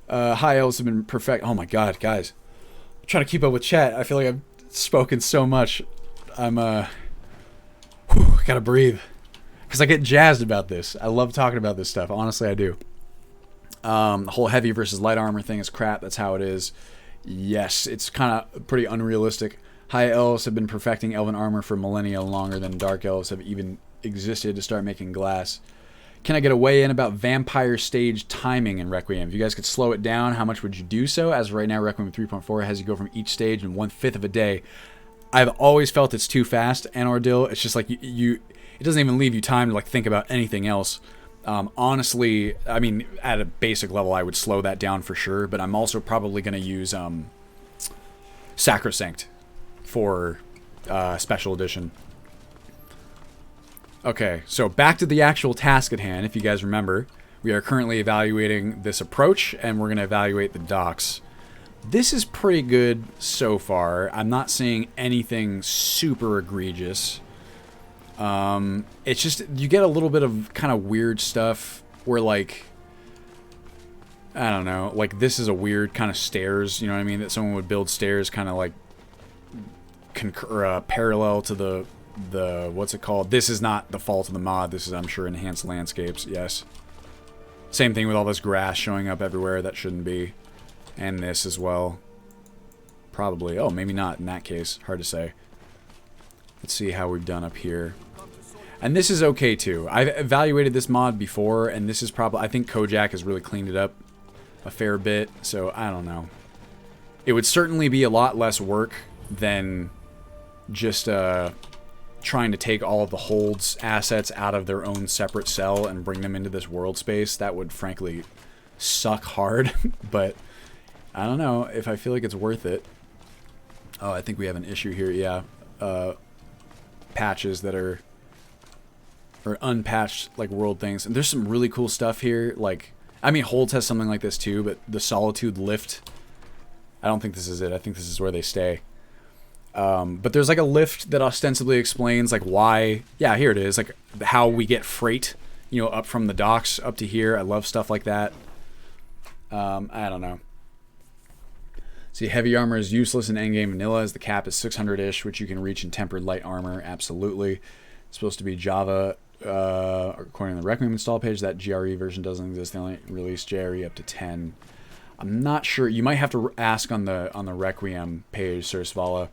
Speaker 1: High elves have been perfect. Oh my god, guys. I'm trying to keep up with chat. I feel like I've spoken so much. I'm, gotta breathe. Because I get jazzed about this. I love talking about this stuff. Honestly, I do. The whole heavy versus light armor thing is crap. That's how it is. Yes, it's kind of pretty unrealistic. High elves have been perfecting elven armor for millennia longer than dark elves have even existed to start making glass. Can I get a weigh in about vampire stage timing in Requiem? If you guys could slow it down, how much would you do so? As of right now, Requiem 3.4 has you go from each stage in 1/5 of a day. I've always felt it's too fast, and Ordil. It's just like it doesn't even leave you time to like think about anything else. Honestly, I mean, at a basic level, I would slow that down for sure, but I'm also probably going to use Sacrosanct for Special Edition. Okay, so back to the actual task at hand. If you guys remember, we are currently evaluating this approach, and we're going to evaluate the docks. This is pretty good so far. I'm not seeing anything super egregious. It's just, you get a little bit of kind of weird stuff where, like, I don't know, like this is a weird kind of stairs, you know what I mean? That someone would build stairs kind of like parallel to the what's it called? This is not the fault of the mod. This is, I'm sure, enhanced landscapes. Yes. Same thing with all this grass showing up everywhere that shouldn't be. And this as well. Probably. Oh, maybe not in that case. Hard to say. Let's see how we've done up here. And this is okay too. I've evaluated this mod before, and this is probably, I think Kojak has really cleaned it up a fair bit, so I don't know. It would certainly be a lot less work than just trying to take all of the Hold's assets out of their own separate cell and bring them into this world space. That would frankly suck hard, but I don't know if I feel like it's worth it. Oh, I think we have an issue here, yeah. Patches that are unpatched, like, world things. And there's some really cool stuff here, like, I mean, Holds has something like this too, but the Solitude lift, I don't think this is it. I think this is where they stay. But there's like a lift that ostensibly explains like why, yeah, here it is, like how we get freight, you know, up from the docks up to here. I love stuff like that. I don't know. See, heavy armor is useless in endgame vanilla as the cap is 600-ish, which you can reach in tempered light armor. Absolutely. It's supposed to be Java, according to the Requiem install page. That GRE version doesn't exist. They only release JRE up to 10. I'm not sure. You might have to ask on the Requiem page, Sir Svala.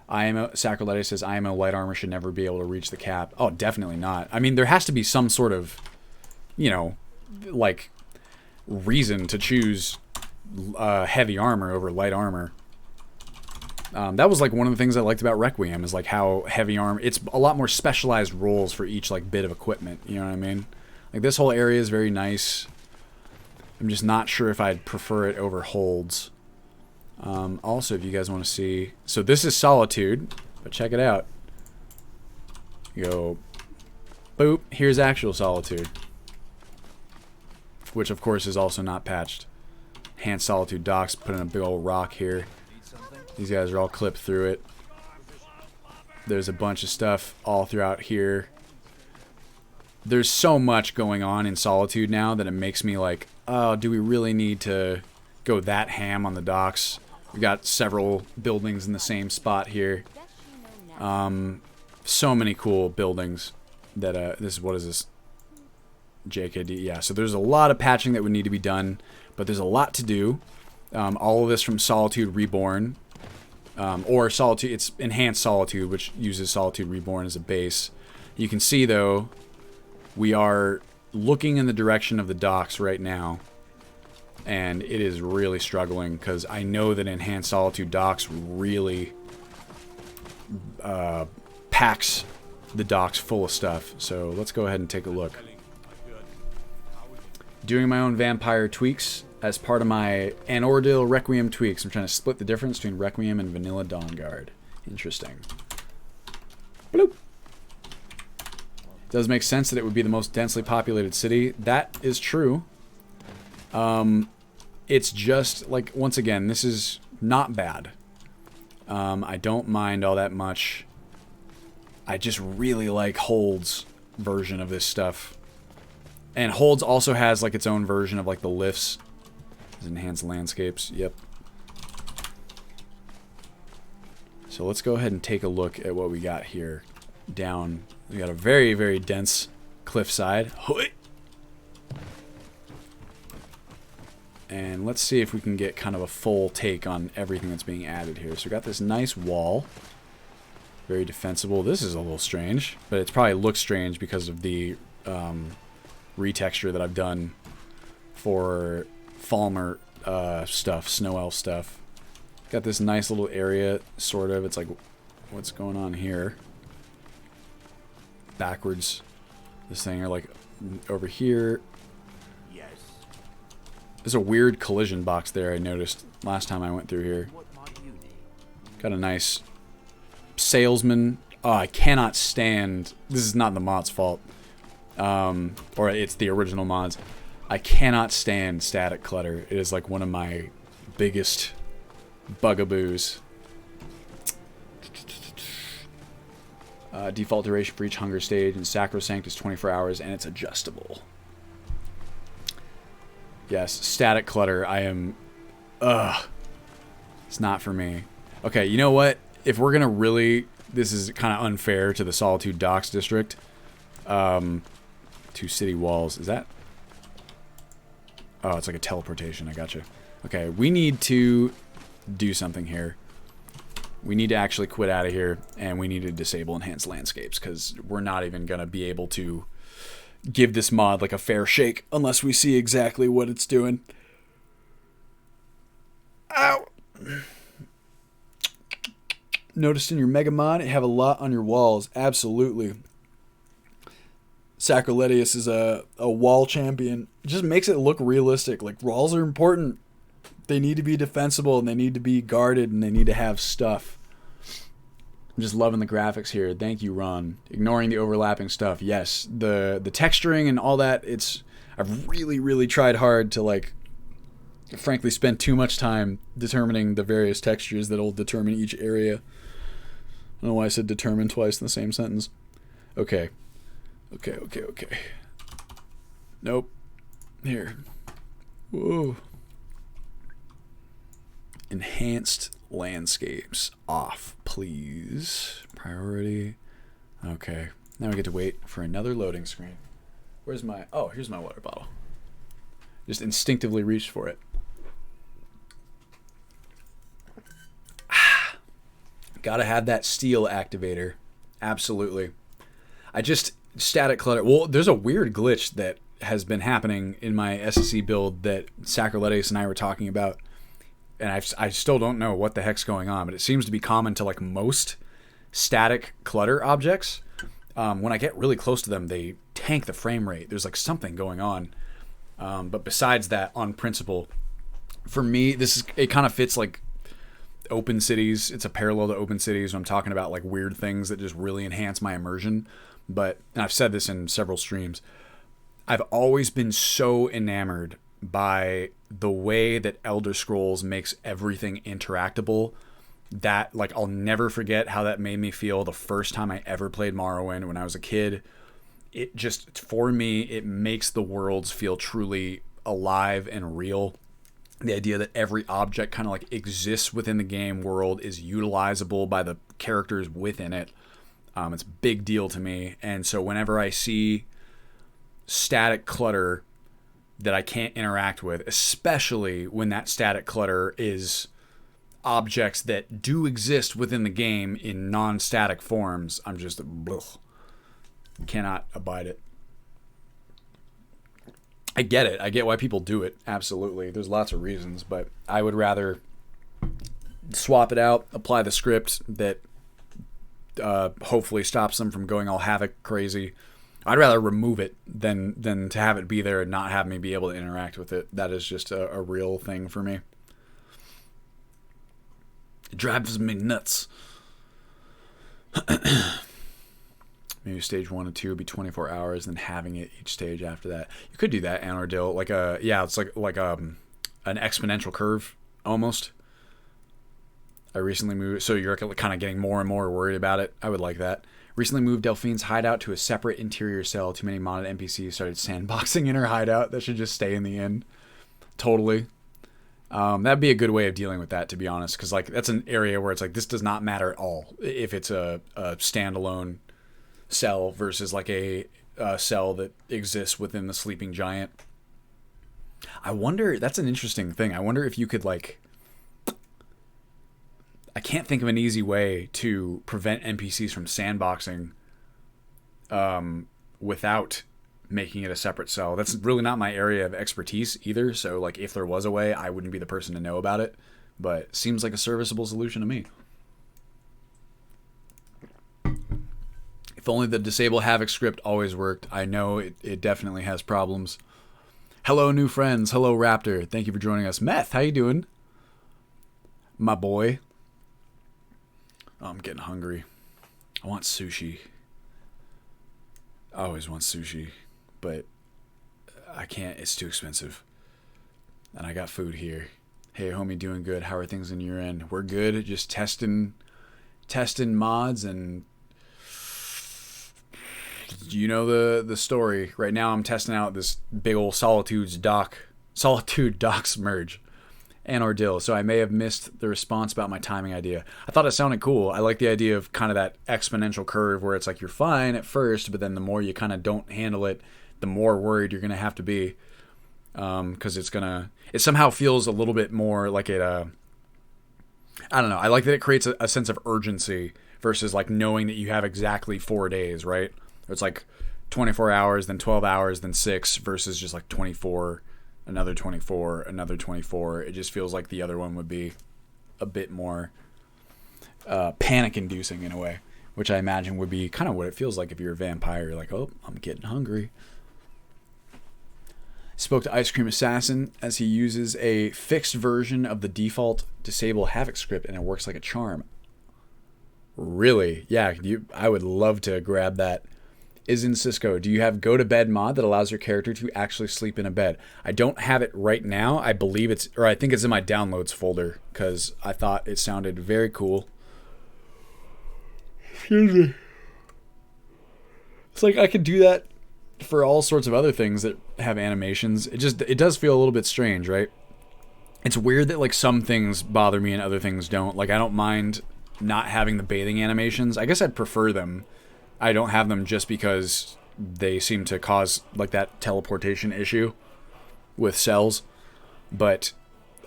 Speaker 1: Sacroletti says IMO light armor should never be able to reach the cap. Oh, definitely not. I mean, there has to be some sort of, you know, like, reason to choose heavy armor over light armor. That was like one of the things I liked about Requiem, is like how heavy armor, it's a lot more specialized roles for each like bit of equipment, you know what I mean? Like this whole area is very nice. I'm just not sure if I'd prefer it over Holds. Also, if you guys want to see, so this is Solitude, but check it out. You go, boop, here's actual Solitude, which of course is also not patched. Enhanced Solitude docks, put in a big old rock here. These guys are all clipped through it. There's a bunch of stuff all throughout here. There's so much going on in Solitude now that it makes me like, oh, do we really need to go that ham on the docks? We got several buildings in the same spot here. So many cool buildings that, this is, what is this? JKD, yeah. So there's a lot of patching that would need to be done, but there's a lot to do. All of this from Solitude Reborn. Or Solitude, it's Enhanced Solitude, which uses Solitude Reborn as a base. You can see, though, we are looking in the direction of the docks right now, and it is really struggling, because I know that Enhanced Solitude docks really packs the docks full of stuff. So let's go ahead and take a look. Doing my own vampire tweaks as part of my Anordil Requiem tweaks. I'm trying to split the difference between Requiem and Vanilla Dawnguard. Interesting. Bloop. Does make sense that it would be the most densely populated city. That is true. It's just, like, once again, this is not bad. I don't mind all that much. I just really like Hold's version of this stuff. And Holds also has, like, its own version of, like, the lifts. Enhance landscapes. Yep. So let's go ahead and take a look at what we got here. Down. We got a very, very dense cliffside. And let's see if we can get kind of a full take on everything that's being added here. So we got this nice wall. Very defensible. This is a little strange, but it probably looks strange because of the retexture that I've done for Falmer stuff, Snow Elf stuff. Got this nice little area, sort of. It's like, what's going on here? Backwards. This thing, or like over here.
Speaker 2: Yes.
Speaker 1: There's a weird collision box there I noticed last time I went through here. Got a nice salesman. Oh, I cannot stand. This is not the mod's fault. Or it's the original mods. I cannot stand static clutter. It is like one of my biggest bugaboos. Default duration for each hunger stage and sacrosanct is 24 hours and it's adjustable. Yes, static clutter. I am... It's not for me. Okay, you know what? If we're gonna really... This is kind of unfair to the Solitude Docks District. To city walls. Is that... Oh, it's like a teleportation. I gotcha. Okay, we need to do something here. We need to actually quit out of here, and we need to disable enhanced landscapes, because we're not even going to be able to give this mod like a fair shake unless we see exactly what it's doing. Ow! Noticed in your mega mod, you have a lot on your walls. Absolutely. Sacroletius is a wall champion. It just makes it look realistic. Like, walls are important. They need to be defensible, and they need to be guarded, and they need to have stuff. I'm just loving the graphics here. Thank you, Ron. Ignoring the overlapping stuff. Yes, the texturing and all that, I've really, really tried hard to, like, frankly spend too much time determining the various textures that'll determine each area. I don't know why I said determine twice in the same sentence. Okay. Okay. Nope. Here. Whoa. Enhanced landscapes off, please. Priority. Okay. Now we get to wait for another loading screen. Where's my... Oh, here's my water bottle. Just instinctively reached for it. Gotta have that steel activator. Absolutely. Static clutter. Well, there's a weird glitch that has been happening in my SSE build that Sacroletius and I were talking about. And I still don't know what the heck's going on, but it seems to be common to like most static clutter objects. When I get really close to them, they tank the frame rate. There's like something going on. But besides that, on principle, for me, it kind of fits like open cities. It's a parallel to open cities when I'm talking about like weird things that just really enhance my immersion. But, and I've said this in several streams, I've always been so enamored by the way that Elder Scrolls makes everything interactable that, like, I'll never forget how that made me feel the first time I ever played Morrowind when I was a kid. It just, for me, it makes the worlds feel truly alive and real. The idea that every object kind of like exists within the game world is utilizable by the characters within it. It's a big deal to me. And so whenever I see static clutter that I can't interact with, especially when that static clutter is objects that do exist within the game in non-static forms, I'm just cannot abide it. I get it. I get why people do it. Absolutely. There's lots of reasons, but I would rather swap it out, apply the script that hopefully stops them from going all havoc crazy. I'd rather remove it than to have it be there and not have me be able to interact with it. That is just a real thing for me. It drives me nuts. Maybe stage 1 and 2 would be 24 hours, then having it each stage after that. You could do that, Anordil. It's like an exponential curve almost. I recently moved, so you're kind of getting more and more worried about it. I would like that. Recently moved Delphine's hideout to a separate interior cell. Too many modded NPCs started sandboxing in her hideout. That should just stay in the inn. Totally. That'd be a good way of dealing with that, to be honest, because like that's an area where it's like this does not matter at all if it's a standalone cell versus like a cell that exists within the sleeping giant. I wonder, that's an interesting thing. I wonder if you could like, I can't think of an easy way to prevent NPCs from sandboxing without making it a separate cell. That's really not my area of expertise either. So like if there was a way, I wouldn't be the person to know about it, but seems like a serviceable solution to me. If only the disable havoc script always worked. I know it definitely has problems. Hello, new friends. Hello, Raptor. Thank you for joining us. Meth, how you doing? My boy. Oh, I'm getting hungry. I want sushi. I always want sushi, but I can't. It's too expensive. And I got food here. Hey, homie, doing good. How are things in your end? We're good. Just testing mods and... You know the story. Right now I'm testing out this big old Solitude docs merge and Ordeal. So I may have missed the response about my timing idea. I thought it sounded cool. I like the idea of kind of that exponential curve where it's like you're fine at first, but then the more you kind of don't handle it, the more worried you're going to have to be. Because it somehow feels a little bit more like it, I don't know. I like that it creates a sense of urgency versus like knowing that you have exactly 4 days, right? It's like 24 hours, then 12 hours, then 6 versus just like 24, another 24, another 24. It just feels like the other one would be a bit more panic-inducing in a way, which I imagine would be kind of what it feels like if you're a vampire. You're like, oh, I'm getting hungry. Spoke to Ice Cream Assassin as he uses a fixed version of the default disable havoc script, and it works like a charm. Really? Yeah, I would love to grab that. Is in Cisco. Do you have go to bed mod that allows your character to actually sleep in a bed? I don't have it right now. I believe I think it's in my downloads folder because I thought it sounded very cool. Excuse me. It's like I could do that for all sorts of other things that have animations. It does feel a little bit strange, right? It's weird that like some things bother me and other things don't. Like I don't mind not having the bathing animations. I guess I'd prefer them. I don't have them just because they seem to cause like that teleportation issue with cells. But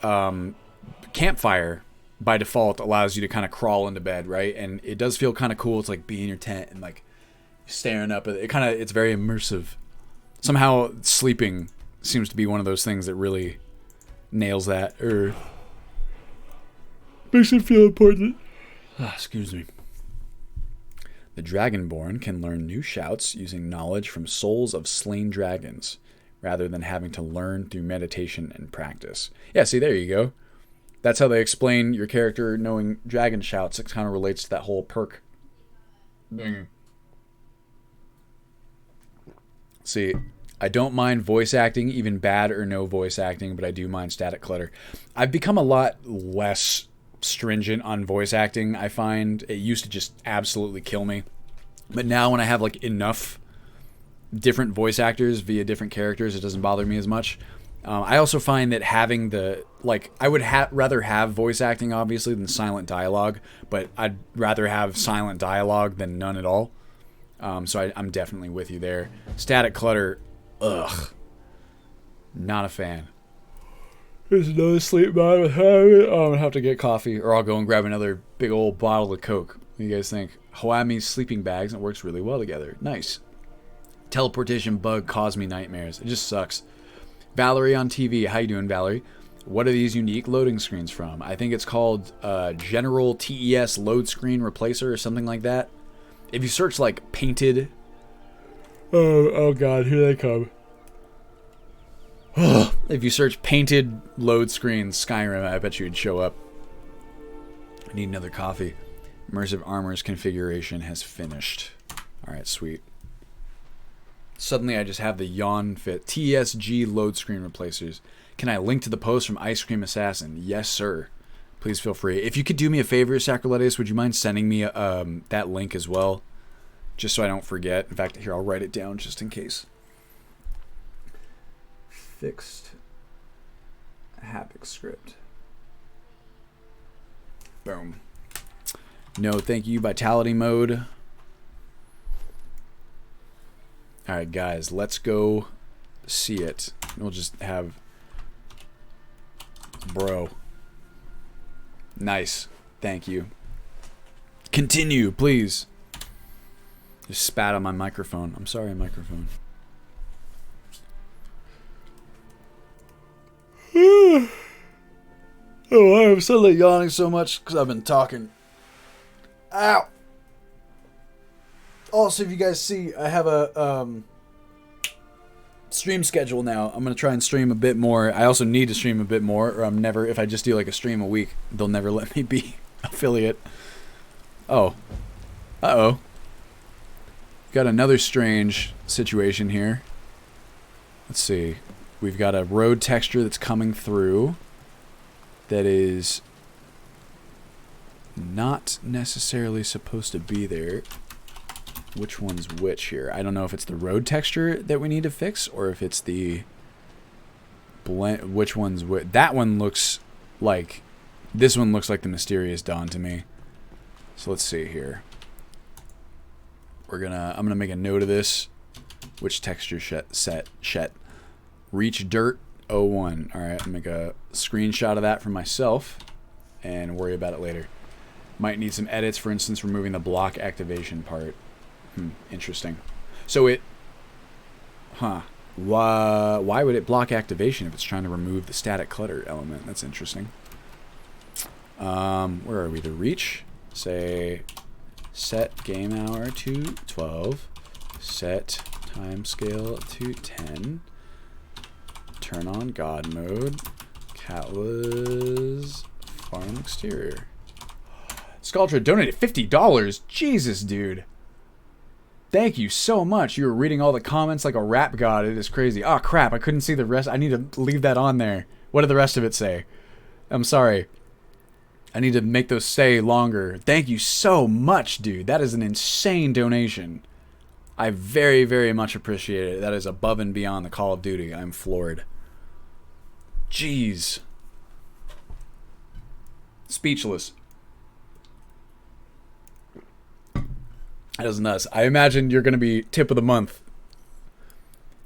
Speaker 1: Campfire by default allows you to kind of crawl into bed, right? And it does feel kind of cool. It's like being in your tent and like staring up. It's very immersive. Somehow sleeping seems to be one of those things that really nails that or makes it feel important. Excuse me. The Dragonborn can learn new shouts using knowledge from souls of slain dragons, rather than having to learn through meditation and practice. Yeah, see, there you go. That's how they explain your character knowing dragon shouts. It kind of relates to that whole perk. See, I don't mind voice acting, even bad or no voice acting, but I do mind static clutter. I've become a lot less stringent on voice acting. I find it used to just absolutely kill me, but now when I have like enough different voice actors via different characters, it doesn't bother me as much. I also find that having I would rather have voice acting obviously than silent dialogue, but I'd rather have silent dialogue than none at all. So I'm definitely with you there. Static clutter, ugh, not a fan. There's no sleep mod with Hawami. Oh, I'm gonna have to get coffee, or I'll go and grab another big old bottle of Coke. What do you guys think? Hawami's sleeping bags, and it works really well together. Nice. Teleportation bug caused me nightmares. It just sucks. Valerie on TV. How you doing, Valerie? What are these unique loading screens from? I think it's called General TES Load Screen Replacer or something like that. If you search like painted... Oh god, here they come. If you search painted load screen Skyrim, I bet you'd show up. I need another coffee. Immersive Armor's configuration has finished. Alright, sweet. Suddenly I just have the yawn fit. TSG load screen replacers. Can I link to the post from Ice Cream Assassin? Yes, sir. Please feel free. If you could do me a favor, Sacroletus, would you mind sending me that link as well? Just so I don't forget. In fact, here, I'll write it down just in case. Fixed Havoc script. Boom. No, thank you. Vitality mode. Alright, guys. Let's go see it. We'll just have... Bro. Nice. Thank you. Continue, please. Just spat on my microphone. I'm sorry, microphone. Oh, I'm suddenly yawning so much because I've been talking. Ow! Also, if you guys see, I have a stream schedule now. I'm going to try and stream a bit more. I also need to stream a bit more, or I'm never, if I just do like a stream a week, they'll never let me be affiliate. Oh. Uh-oh. Got another strange situation here. Let's see. We've got a road texture that's coming through that is not necessarily supposed to be there. Which one's which here? I don't know if it's the road texture that we need to fix or if it's the blend. Which one's which? That one looks like... This one looks like the Mysterious Dawn to me. So let's see here. I'm gonna make a note of this. Which texture set? Reach Dirt 01. Alright, I'll make a screenshot of that for myself and worry about it later. Might need some edits, for instance, removing the block activation part. Interesting. So it... Why would it block activation if it's trying to remove the static clutter element? That's interesting. Where are we? The reach? Say... Set game hour to 12. Set time scale to 10. Turn on God mode. Catla's farm exterior. Sculptra donated $50. Jesus, dude. Thank you so much. You were reading all the comments like a rap god. It is crazy. Oh, crap. I couldn't see the rest. I need to leave that on there. What did the rest of it say? I'm sorry. I need to make those say longer. Thank you so much, dude. That is an insane donation. I very, very much appreciate it. That is above and beyond the Call of Duty. I'm floored. Jeez. Speechless. That is nuts. I imagine you're going to be tip of the month.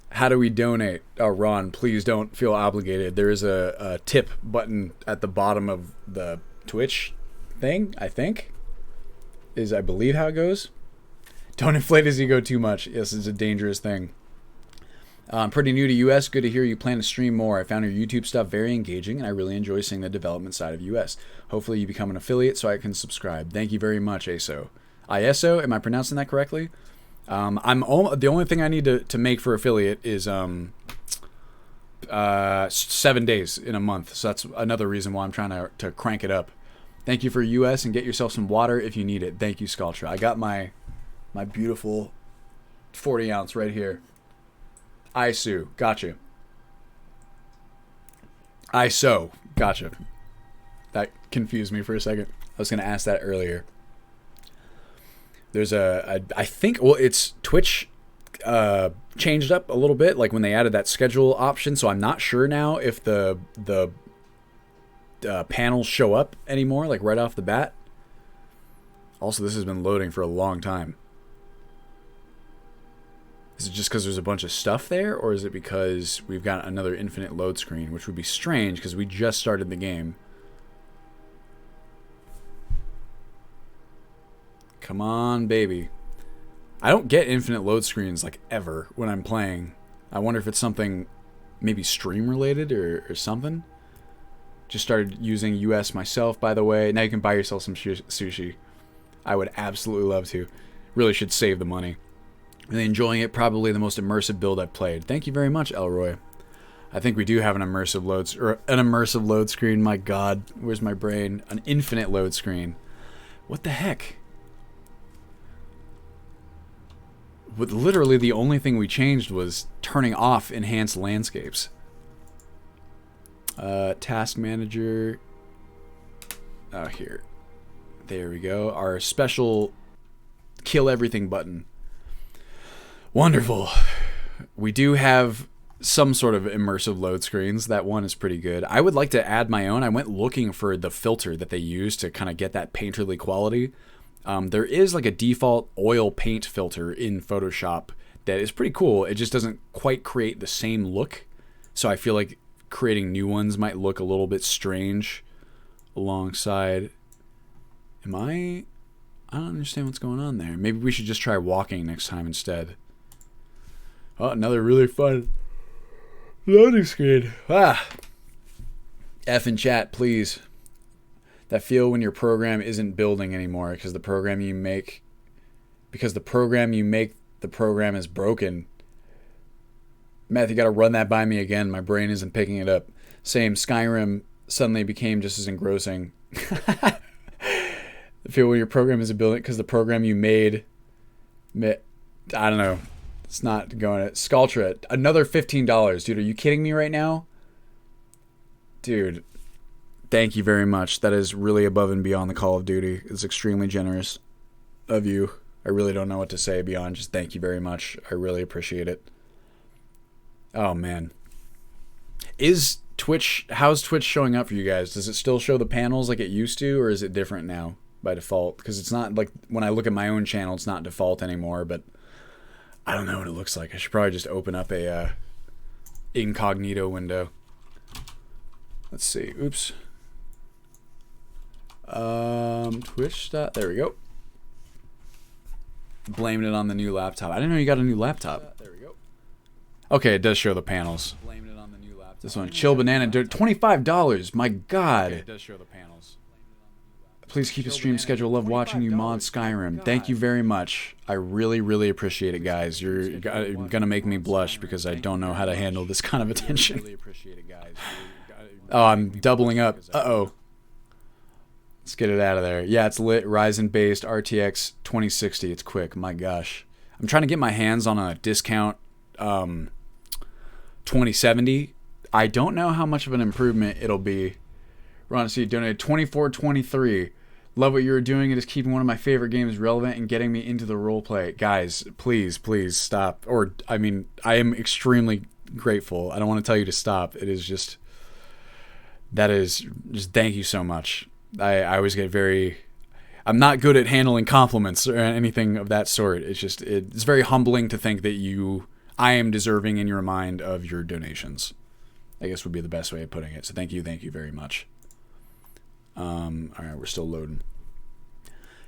Speaker 1: How do we donate? Oh, Ron, please don't feel obligated. There is a tip button at the bottom of the Twitch thing, I think. I believe how it goes. Don't inflate his ego too much. Yes, it's a dangerous thing. I'm pretty new to US. Good to hear you plan to stream more. I found your YouTube stuff very engaging, and I really enjoy seeing the development side of US. Hopefully you become an affiliate so I can subscribe. Thank you very much, ASO. ISO, am I pronouncing that correctly? The only thing I need to make for affiliate is 7 days in a month. So that's another reason why I'm trying to crank it up. Thank you for US, and get yourself some water if you need it. Thank you, Sculptra. I got my beautiful 40 ounce right here. ISO, gotcha. ISO, gotcha. That confused me for a second. I was going to ask that earlier. There's I think, well, it's Twitch changed up a little bit, like when they added that schedule option, so I'm not sure now if the panels show up anymore, like right off the bat. Also, this has been loading for a long time. Is it just because there's a bunch of stuff there, or is it because we've got another infinite load screen, which would be strange because we just started the game. Come on, baby. I don't get infinite load screens, like, ever when I'm playing. I wonder if it's something maybe stream-related or something. Just started using US myself, by the way. Now you can buy yourself some sushi. I would absolutely love to. Really should save the money. Really enjoying it. Probably the most immersive build I've played. Thank you very much, Elroy. I think we do have an immersive load screen. My God, where's my brain? An infinite load screen. What the heck? With literally the only thing we changed was turning off enhanced landscapes. Task manager. Oh, here. There we go. Our special kill everything button. Wonderful. We do have some sort of immersive load screens. That one is pretty good. I would like to add my own. I went looking for the filter that they use to kind of get that painterly quality. There is like a default oil paint filter in Photoshop that is pretty cool. It just doesn't quite create the same look. So I feel like creating new ones might look a little bit strange alongside. I don't understand what's going on there. Maybe we should just try walking next time instead. Oh, another really fun loading screen. F in chat, please. That feel when your program isn't building anymore because the program you make, the program is broken. Matt, you got to run that by me again. My brain isn't picking it up. Same. Skyrim suddenly became just as engrossing. The feel when your program isn't building because the program you made, I don't know. It's not going to Sculptra. Another $15, dude. Are you kidding me right now, dude? Thank you very much. That is really above and beyond the Call of Duty. It's extremely generous of you. I really don't know what to say beyond just thank you very much. I really appreciate it. Oh, man. How's Twitch showing up for you guys? Does it still show the panels like it used to, or is it different now by default? Because it's not like when I look at my own channel, it's not default anymore, but I don't know what it looks like. I should probably just open up a incognito window. Let's see. Oops. Twitch. There we go. Blaming it on the new laptop. I didn't know you got a new laptop. There we go. Okay, it does show the panels. Blaming it on the new laptop. This one, Chill Banana Dirt, $25. My God. Okay, it does show the panels. Please keep a stream schedule. Love watching you mod Skyrim. Thank you very much. I really, really appreciate it, guys. You're gonna make me blush because I don't know how to handle this kind of attention. Oh, I'm doubling up. Uh-oh. Let's get it out of there. Yeah, it's lit. Ryzen-based RTX 2060. It's quick. My gosh. I'm trying to get my hands on a discount 2070. I don't know how much of an improvement it'll be. Ron C. donated $24.23. Love what you were doing. It is keeping one of my favorite games relevant and getting me into the roleplay. Guys, please stop. Or, I mean, I am extremely grateful. I don't want to tell you to stop. It is just... thank you so much. I always get I'm not good at handling compliments or anything of that sort. It's very humbling to think that I am deserving in your mind of your donations, I guess would be the best way of putting it. So thank you very much. All right, we're still loading.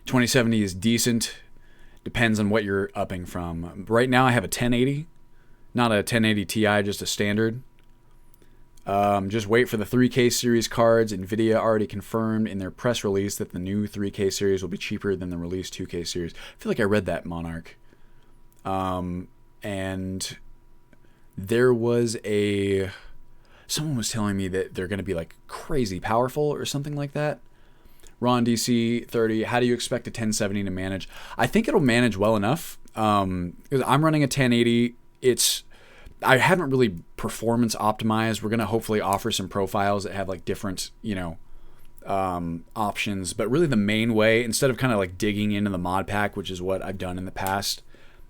Speaker 1: 2070 is decent. Depends on what you're upping from. Right now I have a 1080, not a 1080 Ti, just a standard. Just wait for the 3K series cards. NVIDIA already confirmed in their press release that the new 3K series will be cheaper than the released 2K series. I feel like I read that, Monarch. And there was someone was telling me that they're going to be like crazy powerful or something like that. Ron DC 30, how do you expect a 1070 to manage? I think it'll manage well enough. Because I'm running a 1080. I haven't really performance optimized. We're going to hopefully offer some profiles that have like different, options. But really the main way, instead of kind of like digging into the mod pack, which is what I've done in the past,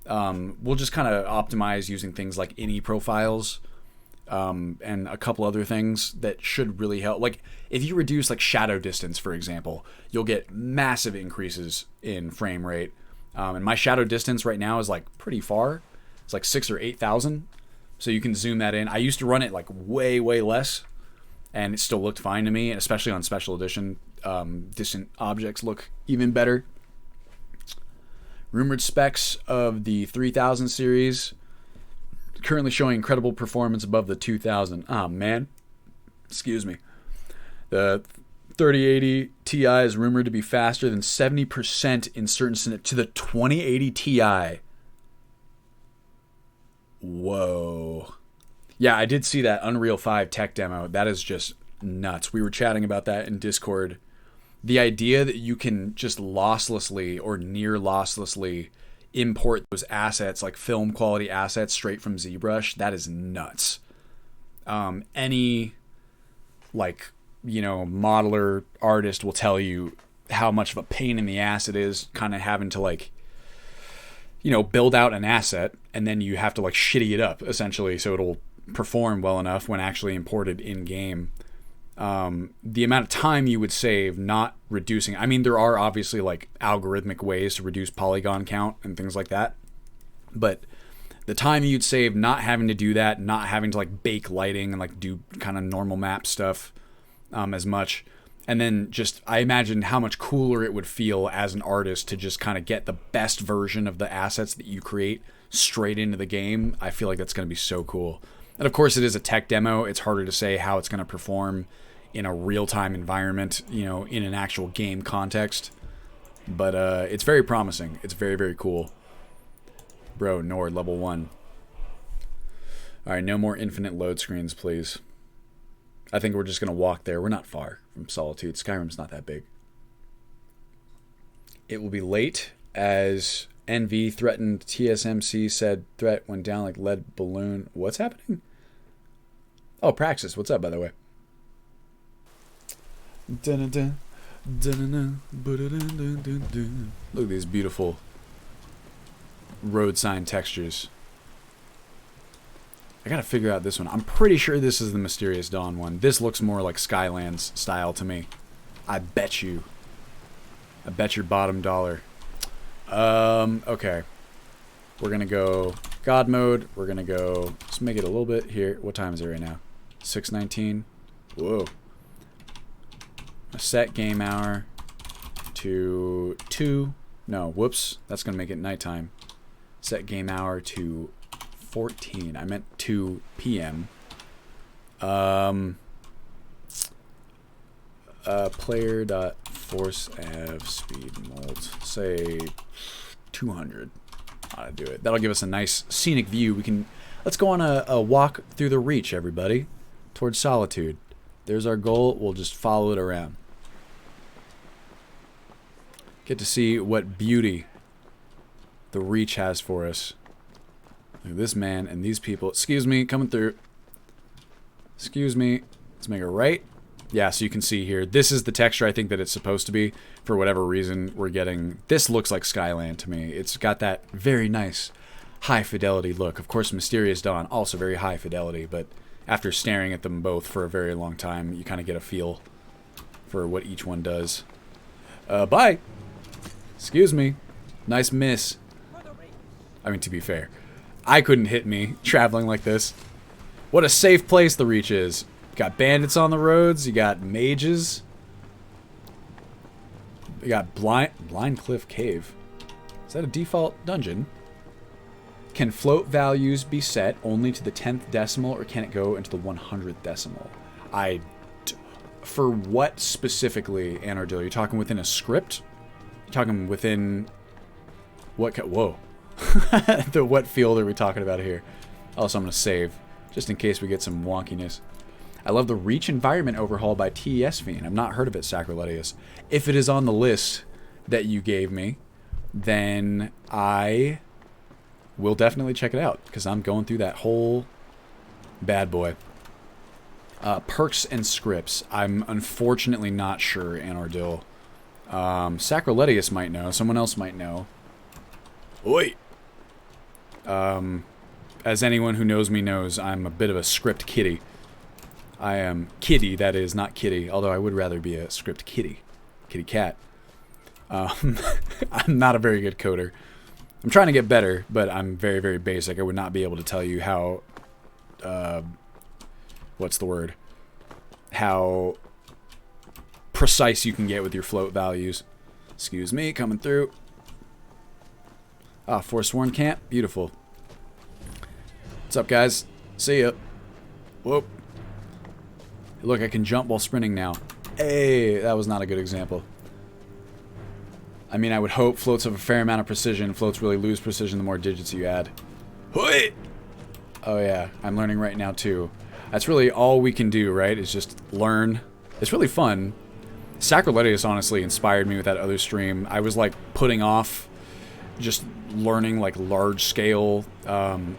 Speaker 1: we'll just kind of optimize using things like ini profiles and a couple other things that should really help. Like if you reduce like shadow distance, for example, you'll get massive increases in frame rate. And my shadow distance right now is like pretty far. It's like 6,000 or 8,000. So you can zoom that in. I used to run it like way, way less, and it still looked fine to me, and especially on special edition. Distant objects look even better. Rumored specs of the 3000 series currently showing incredible performance above the 2000. Ah, man. Excuse me. The 3080 Ti is rumored to be faster than 70% in certain to the 2080 Ti. Whoa. Yeah, I did see that Unreal 5 tech demo. That is just nuts. We were chatting about that in Discord. The idea that you can just losslessly or near losslessly import those assets, like film quality assets, straight from ZBrush, that is nuts. Any modeler artist will tell you how much of a pain in the ass it is kind of having to build out an asset, and then you have to shitty it up essentially so it'll perform well enough when actually imported in game. The amount of time you would save not reducing. I mean, there are obviously like algorithmic ways to reduce polygon count and things like that, but the time you'd save not having to do that, not having to like bake lighting and like do kind of normal map stuff as much. And then just, I imagine how much cooler it would feel as an artist to just kind of get the best version of the assets that you create straight into the game. I feel like that's going to be so cool. And of course it is a tech demo. It's harder to say how it's going to perform in a real-time environment, you know, in an actual game context. But it's very promising. It's very, very cool. Bro, Nord, level 1. Alright, no more infinite load screens, please. I think we're just going to walk there. We're not far from Solitude. Skyrim's not that big. It will be late, as NV threatened TSMC said threat went down like lead balloon. What's happening? Oh, Praxis. What's up, by the way? Look at these beautiful road sign textures. I gotta figure out this one. I'm pretty sure this is the Mysterious Dawn one. This looks more like Skylands style to me. I bet you. I bet your bottom dollar. Okay. We're gonna go God mode. We're gonna go, let's make it a little bit here. What time is it right now? 6:19. Whoa. Set game hour to 2. No, whoops. That's gonna make it nighttime. Set game hour to 14. I meant 2 p.m. Player.forceAv speed mold. Say 200. Ought to do it. That'll give us a nice scenic view. Let's go on a walk through the Reach, everybody, towards Solitude. There's our goal. We'll just follow it around. Get to see what beauty the Reach has for us. Look at this man and these people. Excuse me, coming through. Excuse me. Let's make it right. Yeah, so you can see here. This is the texture I think that it's supposed to be. For whatever reason, we're getting... This looks like Skyland to me. It's got that very nice high fidelity look. Of course, Mysterious Dawn, also very high fidelity. But after staring at them both for a very long time, you kind of get a feel for what each one does. Bye! Excuse me. Nice miss. I mean, to be fair, I couldn't hit me traveling like this. What a safe place the Reach is. You got bandits on the roads. You got mages. You got Blind Cliff Cave. Is that a default dungeon? Can float values be set only to the 10th decimal, or can it go into the 100th decimal? For what specifically, Anardil? Are you talking within a script? You're talking within... What... Whoa. What field are we talking about here? Also, I'm going to save, just in case we get some wonkiness. I love the Reach environment overhaul by TES Fiend. I've not heard of it, Sacriletius. If it is on the list that you gave me, then I will definitely check it out, because I'm going through that whole bad boy. Perks and scripts. I'm unfortunately not sure, Anardil. Sacriletius might know. Someone else might know. Oi! As anyone who knows me knows, I'm a bit of a script kitty. I am kitty, that is, not kitty. Although I would rather be a script kitty. Kitty cat. I'm not a very good coder. I'm trying to get better, but I'm very, very basic. I would not be able to tell you how... what's the word? How precise you can get with your float values. Excuse me, coming through. Ah, Forsworn Camp. Beautiful. What's up, guys? See ya. Whoop. Look, I can jump while sprinting now. Hey, that was not a good example. I mean, I would hope floats have a fair amount of precision. Floats really lose precision the more digits you add. Hoi! Oh yeah, I'm learning right now too. That's really all we can do, right? Is just learn. It's really fun. Sacriletius honestly inspired me with that other stream. I was like putting off just learning like large scale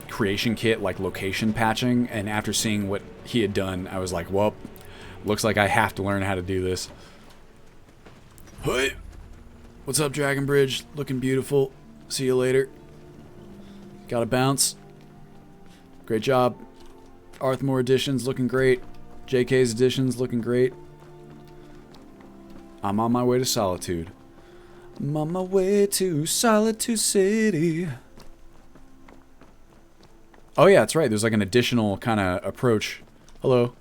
Speaker 1: creation kit, like location patching, and after seeing what he had done, I was like, well, looks like I have to learn how to do this. Hey, what's up, Dragon Bridge? Looking beautiful. See you later. Gotta bounce. Great job. Arthmore edition's looking great. JK's edition's looking great. I'm on my way to Solitude. I'm on my way to Solitude City. Oh yeah, that's right. There's like an additional kind of approach. Hello.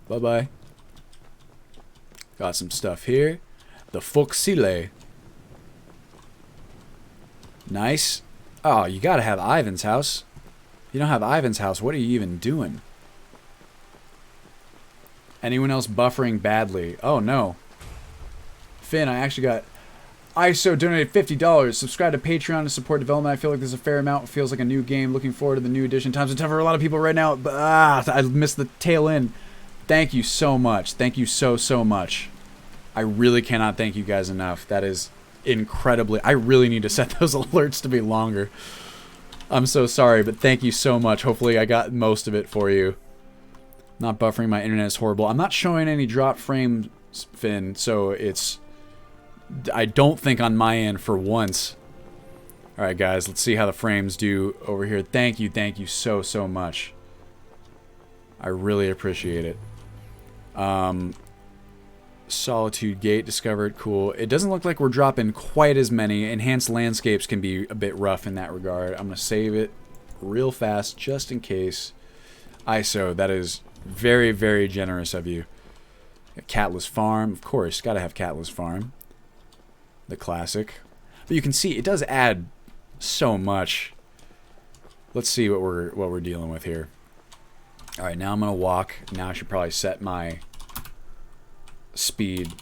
Speaker 1: Bye-bye. Got some stuff here. The Foxile. Nice. Oh, you gotta have Ivan's house. If you don't have Ivan's house, what are you even doing? Anyone else buffering badly? Oh no. Finn, I actually got ISO donated $50. Subscribe to Patreon to support development. I feel like there's a fair amount. It feels like a new game. Looking forward to the new edition. Times are tough for a lot of people right now. But I missed the tail end. Thank you so much. Thank you so much. I really cannot thank you guys enough. That is incredibly... I really need to set those alerts to be longer. I'm so sorry, but thank you so much. Hopefully I got most of it for you. Not buffering. My internet is horrible. I'm not showing any drop frames, Finn, so it's... I don't think on my end for once. Alright guys, let's see how the frames do over here. Thank you so much. I really appreciate it. Solitude Gate discovered. Cool. It doesn't look like we're dropping quite as many. Enhanced landscapes can be a bit rough in that regard. I'm going to save it real fast just in case. ISO, that is very generous of you. Catless Farm, of course, got to have Catless Farm. The classic. But you can see it does add so much. Let's see what we're dealing with here. All right, now I'm going to walk. Now I should probably set my speed.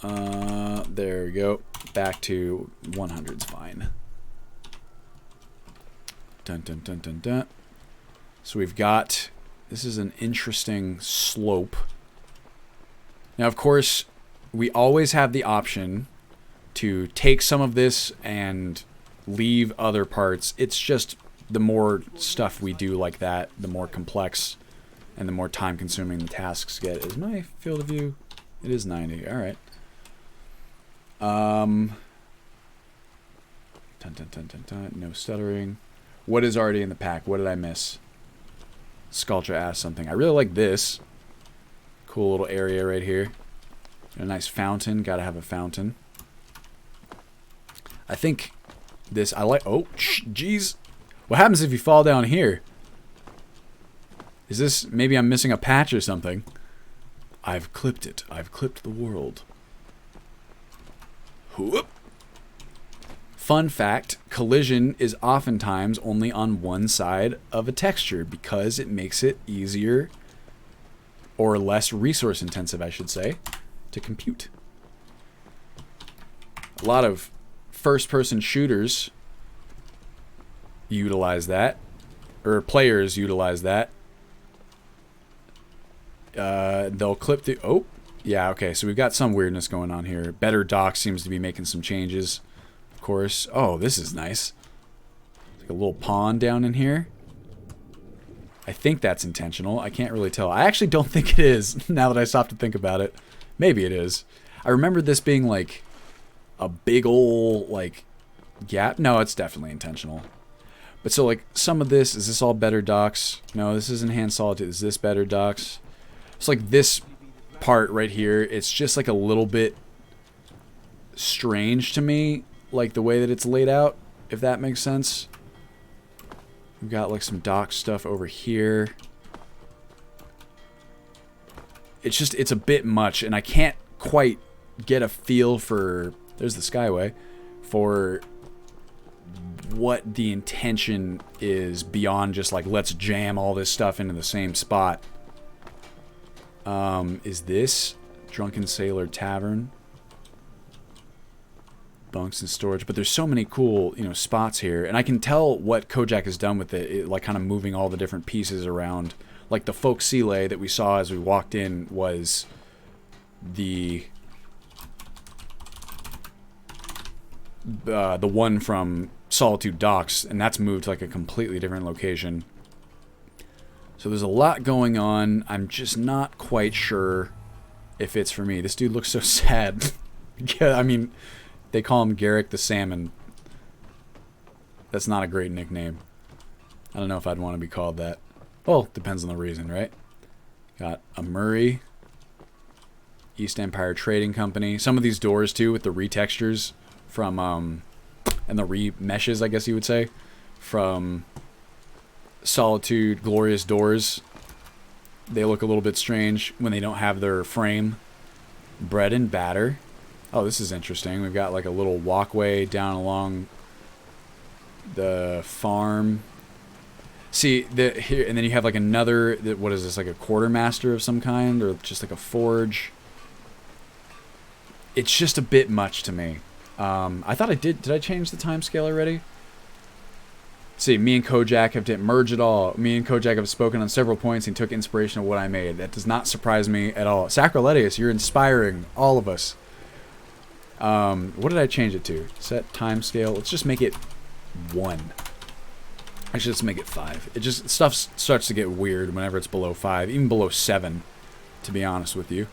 Speaker 1: There we go. Back to 100's fine. Dun. So we've got... This is an interesting slope. Now, of course, we always have the option to take some of this and leave other parts. It's just the more stuff we do like that, the more complex and the more time-consuming the tasks get. Is my field of view? It is 90. All right. No stuttering. What is already in the pack? What did I miss? Sculpture asked something. I really like this. Cool little area right here. A nice fountain. Gotta have a fountain. I think this... I like... Oh, jeez. What happens if you fall down here? Is this... Maybe I'm missing a patch or something. I've clipped it. I've clipped the world. Whoop. Fun fact, collision is oftentimes only on one side of a texture because it makes it easier or less resource intensive, I should say, to compute. A lot of first-person shooters utilize that, or players utilize that. They'll clip the... Oh, yeah, okay, so we've got some weirdness going on here. Better Doc seems to be making some changes. Course. Oh, this is nice. Like a little pond down in here. I think that's intentional. I can't really tell. I actually don't think it is, now that I stop to think about it. Maybe it is. I remember this being like a big ol' like gap. No, it's definitely intentional. But so like some of this, is this all better docs? No, this is enhanced solitude. Is this better docs? It's like this part right here. It's just like a little bit strange to me. Like the way that it's laid out, if that makes sense. We've got like some dock stuff over here. It's just, it's a bit much, and I can't quite get a feel for, there's the Skyway, for what the intention is beyond just like, let's jam all this stuff into the same spot. Is this Drunken Sailor Tavern? Bunks and storage, but there's so many cool, you know, spots here, and I can tell what Kojak has done with it, like kind of moving all the different pieces around. Like the Foxile that we saw as we walked in was the one from Solitude Docks, and that's moved to like a completely different location. So there's a lot going on. I'm just not quite sure if it's for me. This dude looks so sad. Yeah, I mean, they call him Garrick the Salmon. That's not a great nickname. I don't know if I'd want to be called that. Well, depends on the reason, right? Got a Murray, East Empire Trading Company. Some of these doors too, with the retextures from and the remeshes, I guess you would say, from Solitude, Glorious Doors. They look a little bit strange when they don't have their frame. Bread and batter. Oh, this is interesting. We've got like a little walkway down along the farm. See, here, and then you have like another, what is this, like a quartermaster of some kind, or just like a forge? It's just a bit much to me. I thought I did I change the time scale already? See, me and Kojak didn't merge at all. Me and Kojak have spoken on several points and took inspiration of what I made. That does not surprise me at all. Sacroletius, you're inspiring all of us. What did I change it to? Set time scale. Let's just make it 1. Actually, let's make it 5. It just, stuff starts to get weird whenever it's below 5, even below 7, to be honest with you.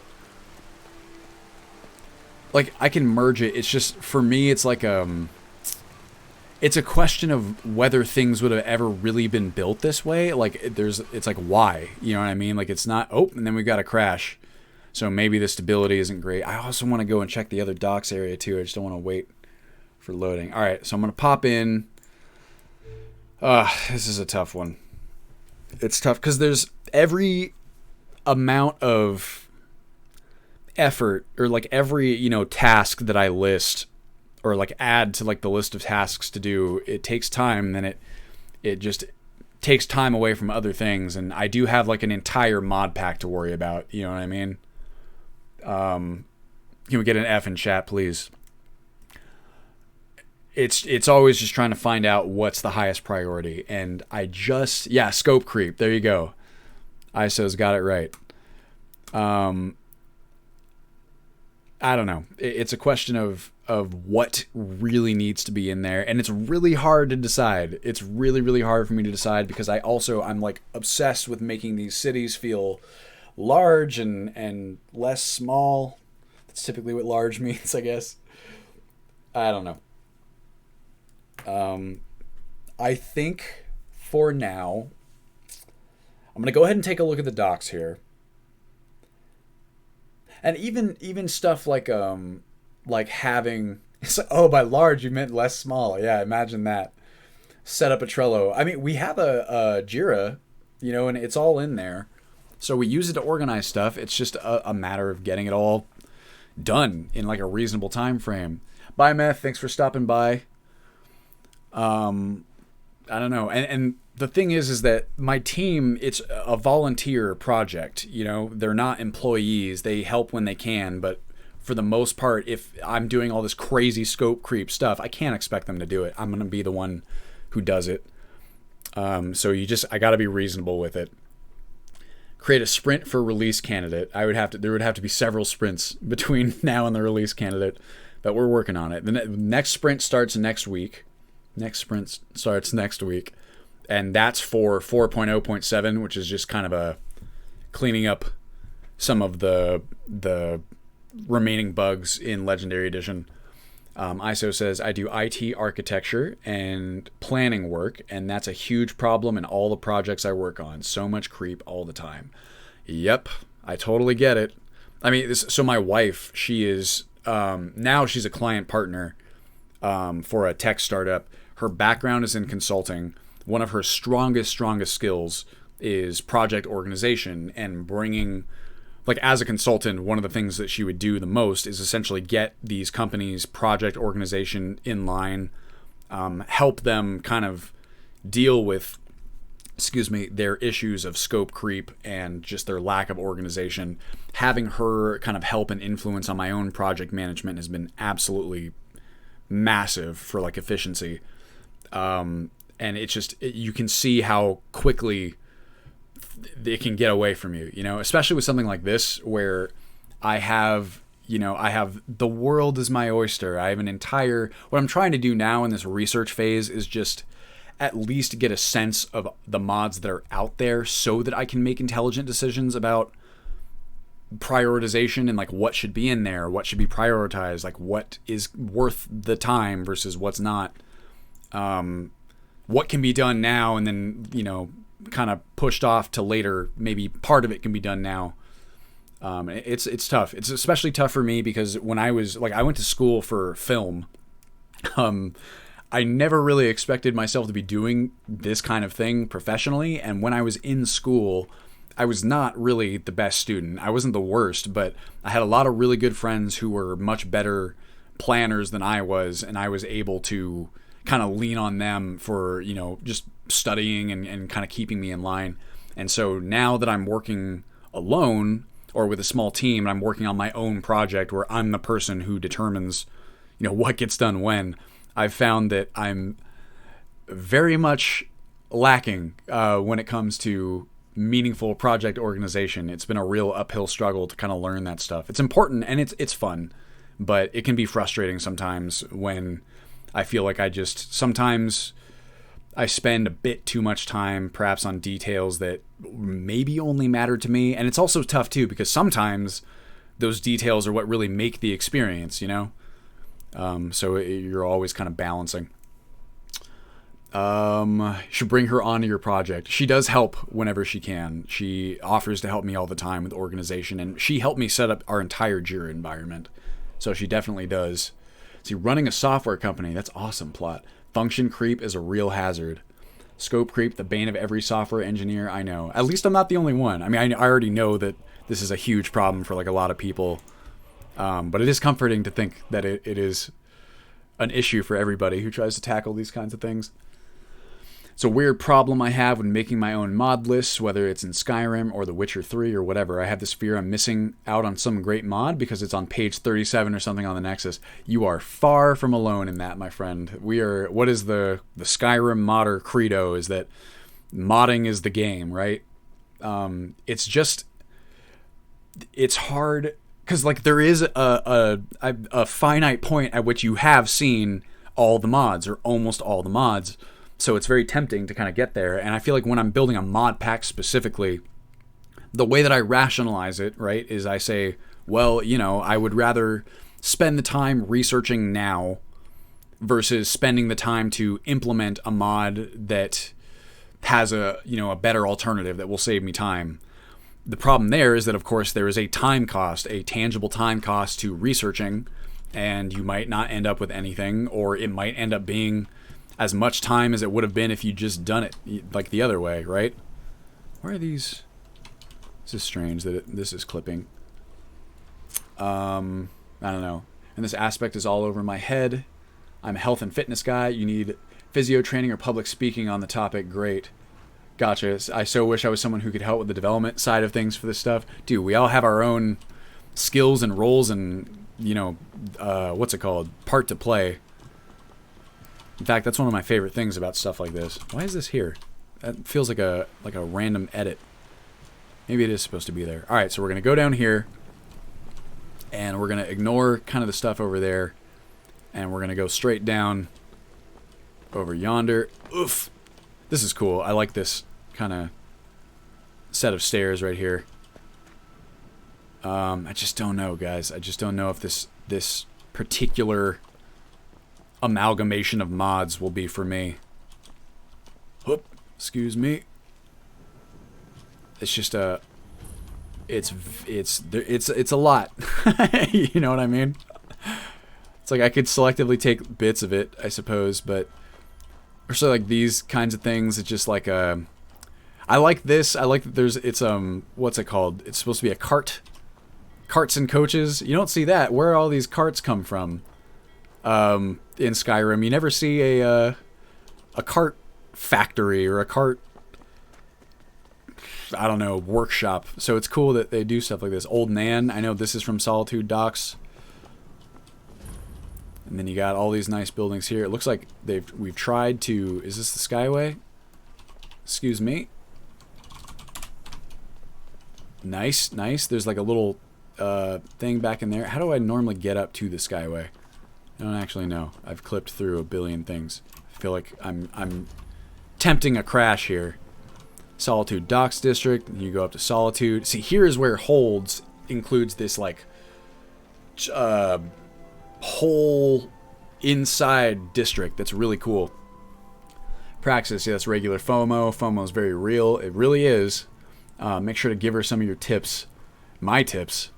Speaker 1: Like, I can merge it. It's just, for me, it's like, it's a question of whether things would have ever really been built this way. Like, it's like, why? You know what I mean? Like, it's not, oh, and then we've got a crash. So maybe the stability isn't great. I also want to go and check the other docks area, too. I just don't want to wait for loading. All right, so I'm going to pop in. This is a tough one. It's tough because there's every amount of effort, or like every, task that I list or like add to like the list of tasks to do, it takes time, and then it just takes time away from other things. And I do have like an entire mod pack to worry about, you know what I mean? Can we get an F in chat, please? It's always just trying to find out what's the highest priority. And scope creep. There you go. ISO's got it right. I don't know. It's a question of what really needs to be in there. And it's really hard to decide. It's really, really hard for me to decide because I'm like obsessed with making these cities feel large and less small. That's typically what large means, I guess. I don't know. I think for now, I'm going to go ahead and take a look at the docs here. And even stuff like having, it's like, oh, by large you meant less small. Yeah, imagine that. Set up a Trello. I mean, we have a Jira, and it's all in there. So we use it to organize stuff. It's just a matter of getting it all done in like a reasonable time frame. Bye, Meth. Thanks for stopping by. I don't know. And the thing is that my team, it's a volunteer project, they're not employees. They help when they can, but for the most part, if I'm doing all this crazy scope creep stuff, I can't expect them to do it. I'm going to be the one who does it. So I got to be reasonable with it. Create a sprint for release candidate. There would have to be several sprints between now and the release candidate, but we're working on it. The next sprint starts next week. And that's for 4.0.7, which is just kind of a cleaning up some of the remaining bugs in Legendary Edition. ISO says, I do IT architecture and planning work, and that's a huge problem in all the projects I work on. So much creep all the time. Yep, I totally get it. I mean, so my wife, she is, now she's a client partner for a tech startup. Her background is in consulting. One of her strongest skills is project organization, and bringing, like, as a consultant, one of the things that she would do the most is essentially get these companies' project organization in line, help them kind of deal with, their issues of scope creep and just their lack of organization. Having her kind of help and influence on my own project management has been absolutely massive for like efficiency. And it's just, you can see how quickly it can get away from you, especially with something like this where I have the world is my oyster. I have what I'm trying to do now in this research phase is just at least get a sense of the mods that are out there so that I can make intelligent decisions about prioritization and like what should be in there, what should be prioritized, like what is worth the time versus what's not. What can be done now, and then kind of pushed off to later. Maybe part of it can be done now. It's tough. It's especially tough for me because when I was like, I went to school for film. I never really expected myself to be doing this kind of thing professionally. And when I was in school, I was not really the best student. I wasn't the worst, but I had a lot of really good friends who were much better planners than I was. And I was able to kind of lean on them for, you know, just studying and kind of keeping me in line. And so now that I'm working alone or with a small team, and I'm working on my own project where I'm the person who determines, you know, what gets done when, I've found that I'm very much lacking when it comes to meaningful project organization. It's been a real uphill struggle to kind of learn that stuff. It's important and it's fun, but it can be frustrating sometimes when I feel like sometimes I spend a bit too much time perhaps on details that maybe only matter to me. And it's also tough too because sometimes those details are what really make the experience, you know? So you're always kind of balancing. You should bring her onto your project. She does help whenever she can. She offers to help me all the time with organization, and she helped me set up our entire Jira environment. So she definitely does. See, running a software company, that's awesome plot. Function creep is a real hazard. Scope creep, the bane of every software engineer I know. At least I'm not the only one. I mean, I already know that this is a huge problem for like a lot of people. But it is comforting to think that it is an issue for everybody who tries to tackle these kinds of things. It's a weird problem I have when making my own mod lists, whether it's in Skyrim or The Witcher 3 or whatever. I have this fear I'm missing out on some great mod because it's on page 37 or something on the Nexus. You are far from alone in that, my friend. What is the Skyrim modder credo is that modding is the game, right? It's hard because like there is a finite point at which you have seen all the mods or almost all the mods. So it's very tempting to kind of get there. And I feel like when I'm building a mod pack specifically, the way that I rationalize it, right, is I say, well, you know, I would rather spend the time researching now versus spending the time to implement a mod that has a better alternative that will save me time. The problem there is that, of course, there is a time cost, a tangible time cost to researching, and you might not end up with anything, or it might end up being as much time as it would have been if you just done it like the other way, right? Why are these? This is strange that this is clipping. I don't know. And this aspect is all over my head. I'm a health and fitness guy. You need physio training or public speaking on the topic. Great. Gotcha. I so wish I was someone who could help with the development side of things for this stuff. Dude, we all have our own skills and roles and, what's it called? Part to play. In fact, that's one of my favorite things about stuff like this. Why is this here? That feels like a random edit. Maybe it is supposed to be there. All right, so we're going to go down here, and we're going to ignore kind of the stuff over there, and we're going to go straight down over yonder. Oof. This is cool. I like this kind of set of stairs right here. I just don't know, guys. I just don't know if this particular amalgamation of mods will be for me. Whoop, excuse me. It's just it's a lot. You know what I mean? It's like I could selectively take bits of it, I suppose, but especially like these kinds of things, it's just like I like this. I like that it's what's it called? It's supposed to be a carts and coaches. You don't see that. Where all these carts come from? In Skyrim, you never see a cart factory or a cart, I don't know, workshop. So it's cool that they do stuff like this. Old Nan, I know this is from Solitude Docks. And then you got all these nice buildings here. It looks like we've tried to, is this the Skyway? Excuse me. Nice. There's like a little thing back in there. How do I normally get up to the Skyway? I don't actually know. I've clipped through a billion things. I feel like I'm tempting a crash here. Solitude Docks District. You go up to Solitude. See, here is where Holds includes this like whole inside district that's really cool. Praxis, yeah, that's regular FOMO. FOMO is very real. It really is. Make sure to give her some of your tips. My tips.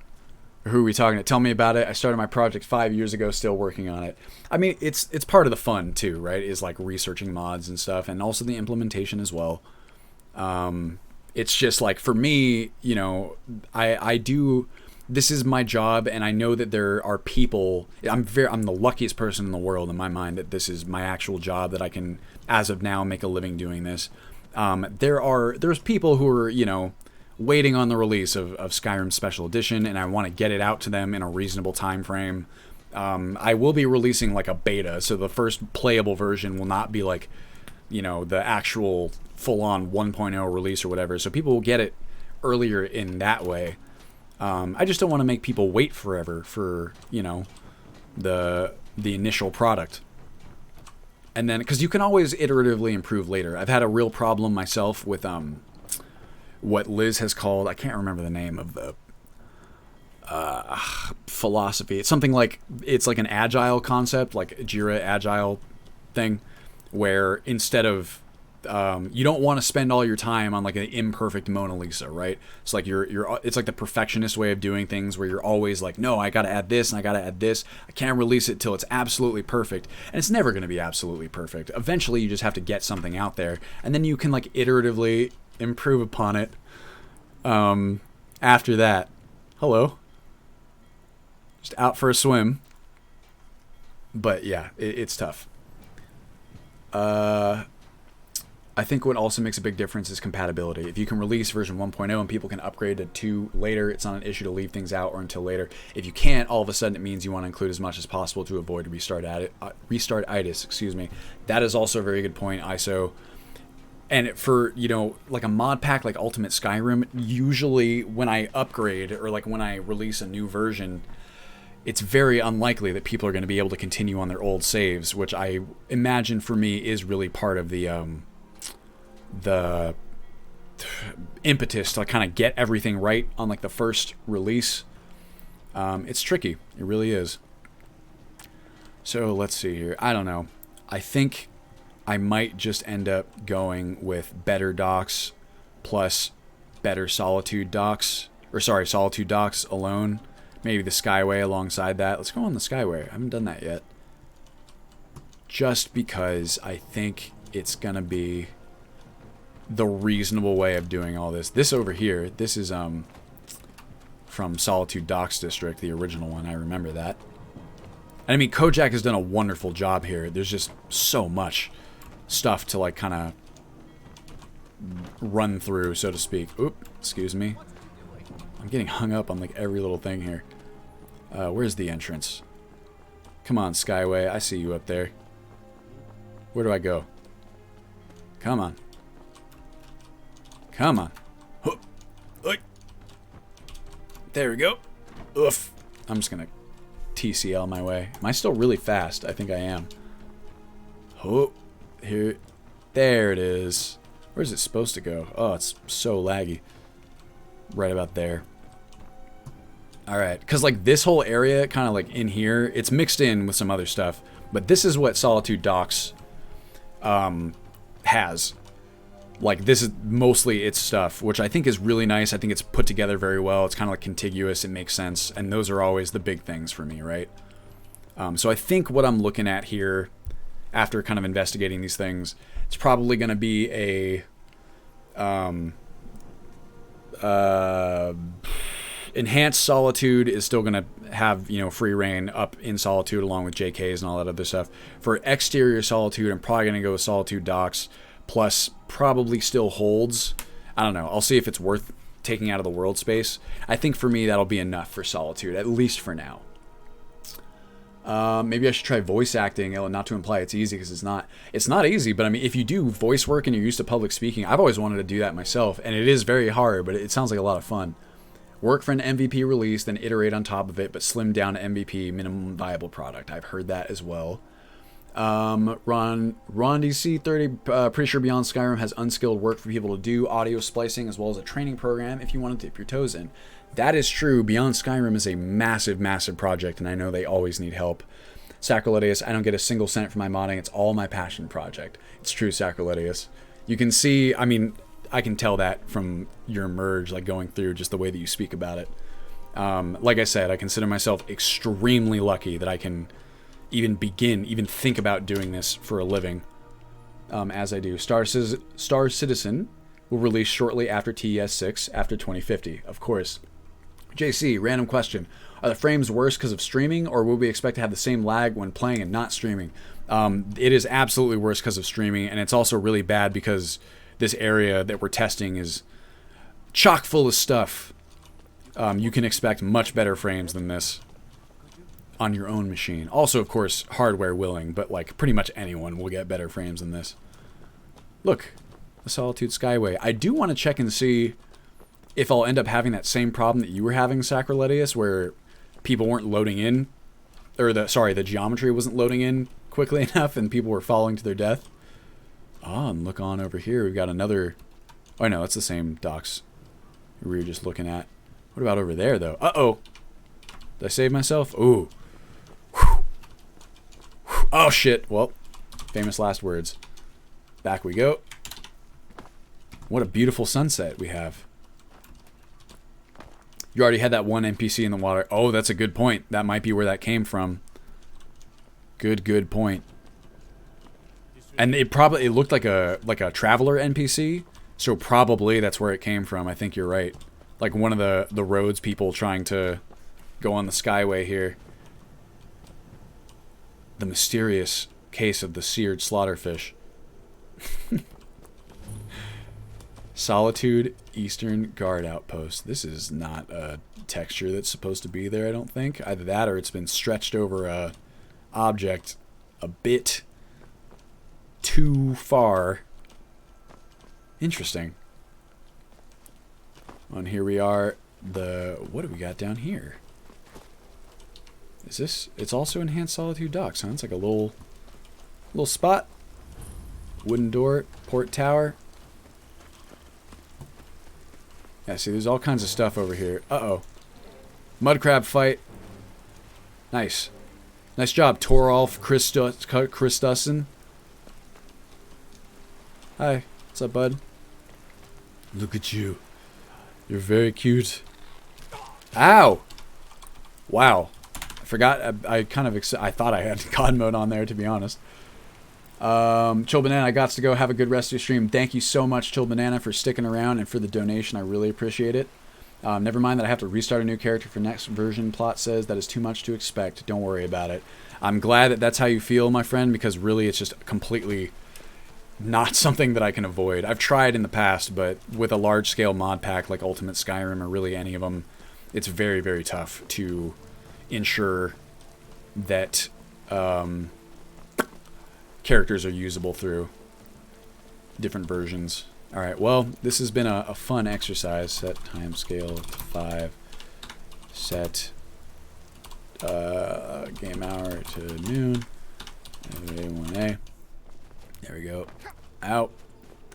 Speaker 1: Who are we talking to? Tell me about it. I started my project 5 years ago, still working on it. I mean, it's part of the fun too, right? Is like researching mods and stuff, and also the implementation as well. It's just like, for me, you know, I do, this is my job, and I know that there are people, I'm the luckiest person in the world in my mind that this is my actual job, that I can, as of now, make a living doing this. There's people who are, you know, waiting on the release of Skyrim Special Edition, and I want to get it out to them in a reasonable time frame. I will be releasing like a beta, so the first playable version will not be like, you know, the actual full-on 1.0 release or whatever, so people will get it earlier in that way. I just don't want to make people wait forever for, you know, the initial product. And then, because you can always iteratively improve later. I've had a real problem myself with what Liz has called, I can't remember the name of the philosophy. It's something like, it's like an agile concept, like Jira agile thing, where instead of you don't want to spend all your time on like an imperfect Mona Lisa, right? It's like it's like the perfectionist way of doing things, where you're always like, no, I gotta add this and I gotta add this. I can't release it till it's absolutely perfect, and it's never gonna be absolutely perfect. Eventually, you just have to get something out there, and then you can like iteratively improve upon it. After that, hello, just out for a swim. But yeah, it's tough. I think what also makes a big difference is compatibility. If you can release version 1.0 and people can upgrade to 2 later, it's not an issue to leave things out or until later. If you can't, all of a sudden it means you want to include as much as possible to avoid restart-itis. Excuse me. That is also a very good point, ISO. And for, you know, like a mod pack like Ultimate Skyrim, usually when I upgrade or like when I release a new version, it's very unlikely that people are going to be able to continue on their old saves, which I imagine for me is really part of the impetus to kind of get everything right on like the first release. It's tricky. It really is. So let's see here. I don't know. I think I might just end up going with better docs plus better Solitude docs. Or sorry, Solitude docs alone. Maybe the Skyway alongside that. Let's go on the Skyway. I haven't done that yet. Just because I think it's going to be the reasonable way of doing all this. This over here, this is from Solitude Docks District, the original one. I remember that. And I mean, Kojak has done a wonderful job here. There's just so much stuff to like kind of run through, so to speak. Oop, excuse me. I'm getting hung up on like every little thing here. Where's the entrance? Come on, Skyway. I see you up there. Where do I go? Come on. Come on. There we go. Oof. I'm just going to TCL my way. Am I still really fast? I think I am. Oh, here. There it is. Where's it supposed to go? Oh, it's so laggy. Right about there. Alright, because like this whole area, kind of like in here, it's mixed in with some other stuff. But this is what Solitude Docks has. Like, this is mostly its stuff, which I think is really nice. I think it's put together very well. It's kind of like contiguous. It makes sense. And those are always the big things for me, right? So I think what I'm looking at here, after kind of investigating these things, it's probably going to be a enhanced Solitude is still going to have, you know, free reign up in Solitude along with JKs and all that other stuff. For exterior Solitude, I'm probably going to go with Solitude Docks. Plus, probably still holds. I don't know. I'll see if it's worth taking out of the world space. I think for me, that'll be enough for Solitude, at least for now. Maybe I should try voice acting. Not to imply it's easy, because it's not. It's not easy, but I mean, if you do voice work and you're used to public speaking, I've always wanted to do that myself, and it is very hard, but it sounds like a lot of fun. Work for an MVP release, then iterate on top of it, but slim down to MVP, minimum viable product. I've heard that as well. Ron DC30, pretty sure Beyond Skyrim has unskilled work for people to do, audio splicing, as well as a training program if you want to dip your toes in. That is true. Beyond Skyrim is a massive, massive project, and I know they always need help. Sacrilegious, I don't get a single cent from my modding. It's all my passion project. It's true, Sacrilegious. You can see, I mean, I can tell that from your merge, like going through just the way that you speak about it. Like I said, I consider myself extremely lucky that I can even think about doing this for a living, as I do. Star Citizen will release shortly after TES 6, after 2050, of course. JC, random question. Are the frames worse because of streaming, or will we expect to have the same lag when playing and not streaming? It is absolutely worse because of streaming, and it's also really bad because this area that we're testing is chock full of stuff. You can expect much better frames than this on your own machine. Also, of course, hardware willing, but like pretty much anyone will get better frames than this. Look, the Solitude Skyway. I do want to check and see if I'll end up having that same problem that you were having, Sacrilegious, where people weren't loading in, or the geometry wasn't loading in quickly enough and people were falling to their death. Oh, and look on over here. We've got another... Oh, no, it's the same docks we were just looking at. What about over there, though? Uh-oh. Did I save myself? Ooh. Oh, shit. Well, famous last words. Back we go. What a beautiful sunset we have. You already had that one NPC in the water. Oh, that's a good point. That might be where that came from. Good point. And it looked like a traveler NPC, so probably that's where it came from. I think you're right. Like one of the roads people trying to go on the Skyway here. The mysterious case of the seared slaughterfish. Solitude Eastern Guard Outpost. This is not a texture that's supposed to be there, I don't think. Either that or it's been stretched over a object a bit too far. Interesting. And here we are. What do we got down here? Is this... It's also Enhanced Solitude Docks, huh? It's like a little spot. Wooden door. Port tower. Yeah, see, there's all kinds of stuff over here. Uh-oh. Mud crab fight. Nice. Nice job, Torolf Christussen. Hi. What's up, bud? Look at you. You're very cute. Ow! Wow. I forgot. I thought I had God mode on there, to be honest. Chill Banana, I got to go. Have a good rest of your stream. Thank you so much, Chill Banana, for sticking around and for the donation. I really appreciate it. Never mind that I have to restart a new character for next version. Plot says that is too much to expect. Don't worry about it. I'm glad that that's how you feel, my friend, because really it's just completely not something that I can avoid. I've tried in the past, but with a large-scale mod pack like Ultimate Skyrim or really any of them, it's very, very tough to ensure that characters are usable through different versions. Alright, well, this has been a fun exercise. Set time scale to 5. Set game hour to noon. A1A. There we go. Out.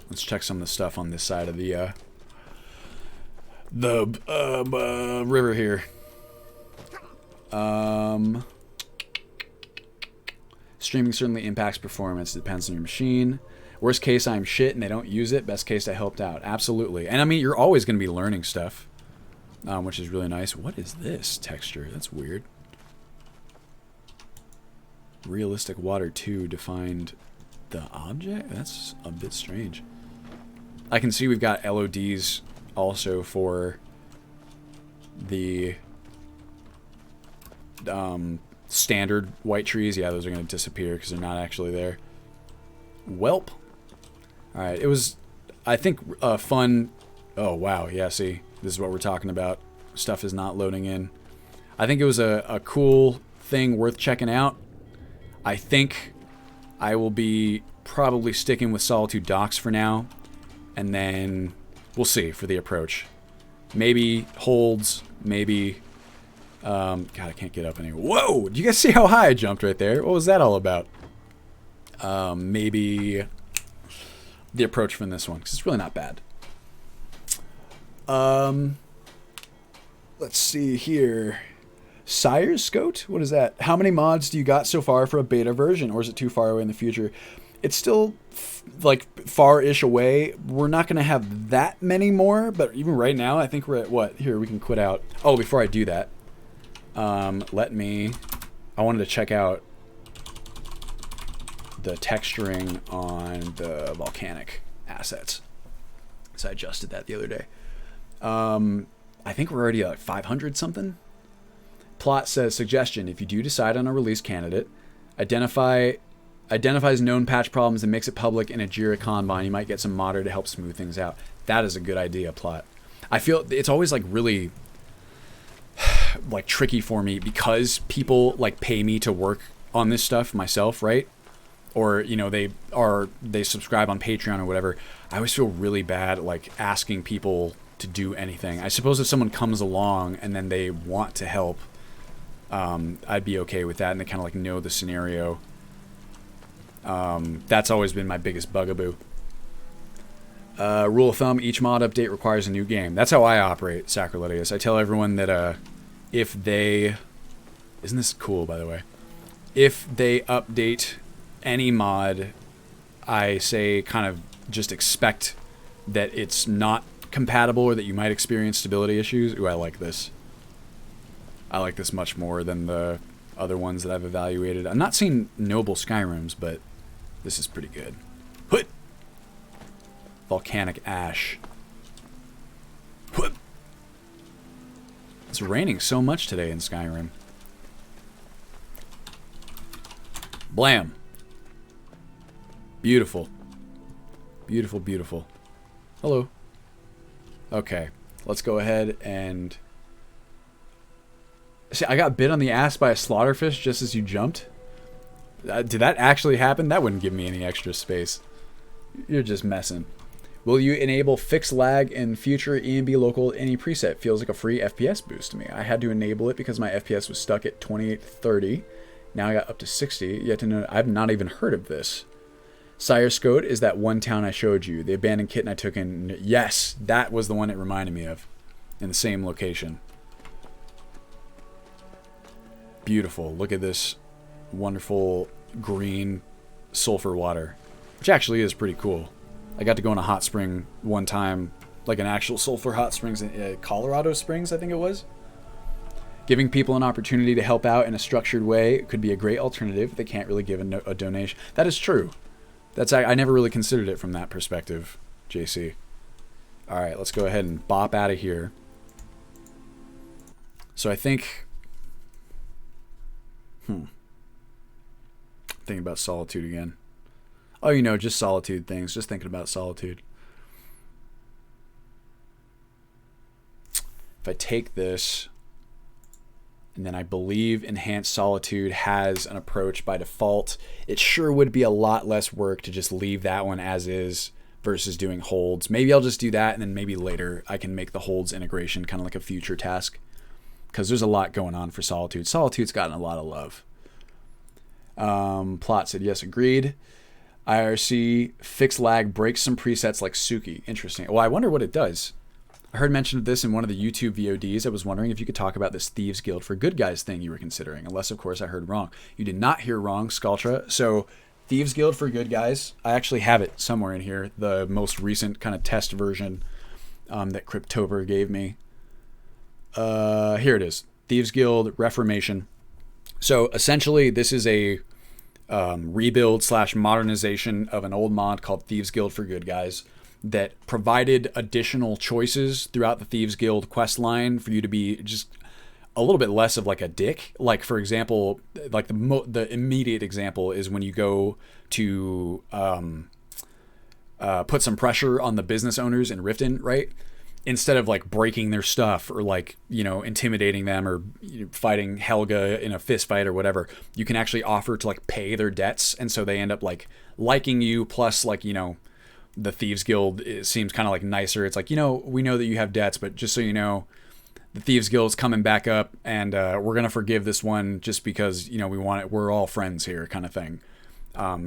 Speaker 1: Let's check some of the stuff on this side of the river here. Streaming certainly impacts performance. It depends on your machine. Worst case, I'm shit and they don't use it. Best case, I helped out. Absolutely. And I mean, you're always going to be learning stuff, which is really nice. What is this texture? That's weird. Realistic water 2 defined the object? That's a bit strange. I can see we've got LODs also for the standard white trees. Yeah, those are going to disappear because they're not actually there. Welp. Alright, it was, I think, fun. Oh, wow. Yeah, see, this is what we're talking about. Stuff is not loading in. I think it was a cool thing worth checking out. I think I will be probably sticking with Solitude Docks for now. And then we'll see for the approach. Maybe holds, maybe... God, I can't get up anymore. Whoa! Did you guys see how high I jumped right there? What was that all about? Maybe the approach from this one, because it's really not bad. Let's see here. Sire's Scout? What is that? How many mods do you got so far for a beta version, or is it too far away in the future? It's still like far-ish away. We're not going to have that many more, but even right now, I think we're at what? Here, we can quit out. Oh, before I do that, I wanted to check out the texturing on the volcanic assets. So I adjusted that the other day. I think we're already at like 500 something. Plot says, suggestion, if you do decide on a release candidate, identifies known patch problems and makes it public in a Jira Kanban, you might get some modder to help smooth things out. That is a good idea, Plot. I feel it's always like really like tricky for me because people like pay me to work on this stuff myself, right? Or, you know, they subscribe on Patreon or whatever. I always feel really bad like asking people to do anything. I suppose if someone comes along and then they want to help, I'd be okay with that, and they kind of like know the scenario. That's always been my biggest bugaboo. Rule of thumb, each mod update requires a new game. That's how I operate, Sacrilegious. I tell everyone that if they... Isn't this cool, by the way? If they update any mod, I say kind of just expect that it's not compatible or that you might experience stability issues. Ooh, I like this. I like this much more than the other ones that I've evaluated. I'm not seeing noble Skyrims, but this is pretty good. Hut! Volcanic ash. Hut! It's raining so much today in Skyrim. Blam! Beautiful. Beautiful, beautiful. Hello. Okay, let's go ahead and... See, I got bit on the ass by a slaughterfish just as you jumped. Did that actually happen? That wouldn't give me any extra space. You're just messing. Will you enable fixed lag in future ENB local any preset? Feels like a free FPS boost to me. I had to enable it because my FPS was stuck at 2830. Now I got up to 60. Yet to know, I've not even heard of this. Sire Scout is that one town I showed you. The abandoned kitten I took in. Yes, that was the one it reminded me of. In the same location. Beautiful. Look at this wonderful green sulfur water, which actually is pretty cool. I got to go in a hot spring one time, like an actual sulfur hot springs in Colorado Springs, I think it was. Giving people an opportunity to help out in a structured way could be a great alternative. They can't really give a donation. That is true. I never really considered it from that perspective, JC. All right, let's go ahead and bop out of here. So I think... Thinking about Solitude again. Oh, you know, just Solitude things. Just thinking about Solitude. If I take this, and then I believe Enhanced Solitude has an approach by default, it sure would be a lot less work to just leave that one as is versus doing holds. Maybe I'll just do that, and then maybe later I can make the holds integration kind of like a future task. Because there's a lot going on for Solitude. Solitude's gotten a lot of love. Plot said, yes, agreed. IRC, fixed lag, breaks some presets like Suki. Interesting. Well, I wonder what it does. I heard mention of this in one of the YouTube VODs. I was wondering if you could talk about this Thieves Guild for Good Guys thing you were considering. Unless, of course, I heard wrong. You did not hear wrong, Sculptra. So, Thieves Guild for Good Guys. I actually have it somewhere in here. The most recent kind of test version that Cryptober gave me. Here it is. Thieves Guild Reformation. So essentially this is a rebuild / modernization of an old mod called Thieves Guild for Good Guys that provided additional choices throughout the Thieves Guild quest line for you to be just a little bit less of like a dick. Like, for example, like the immediate example is when you go to put some pressure on the business owners in Rifton, right? Instead of like breaking their stuff or like, you know, intimidating them or fighting Helga in a fist fight or whatever, you can actually offer to like pay their debts. And so they end up like liking you. Plus, like, you know, the Thieves Guild, it seems kind of like nicer. It's like, you know, we know that you have debts, but just so you know, the Thieves Guild is coming back up and we're going to forgive this one just because, you know, we want it. We're all friends here kind of thing.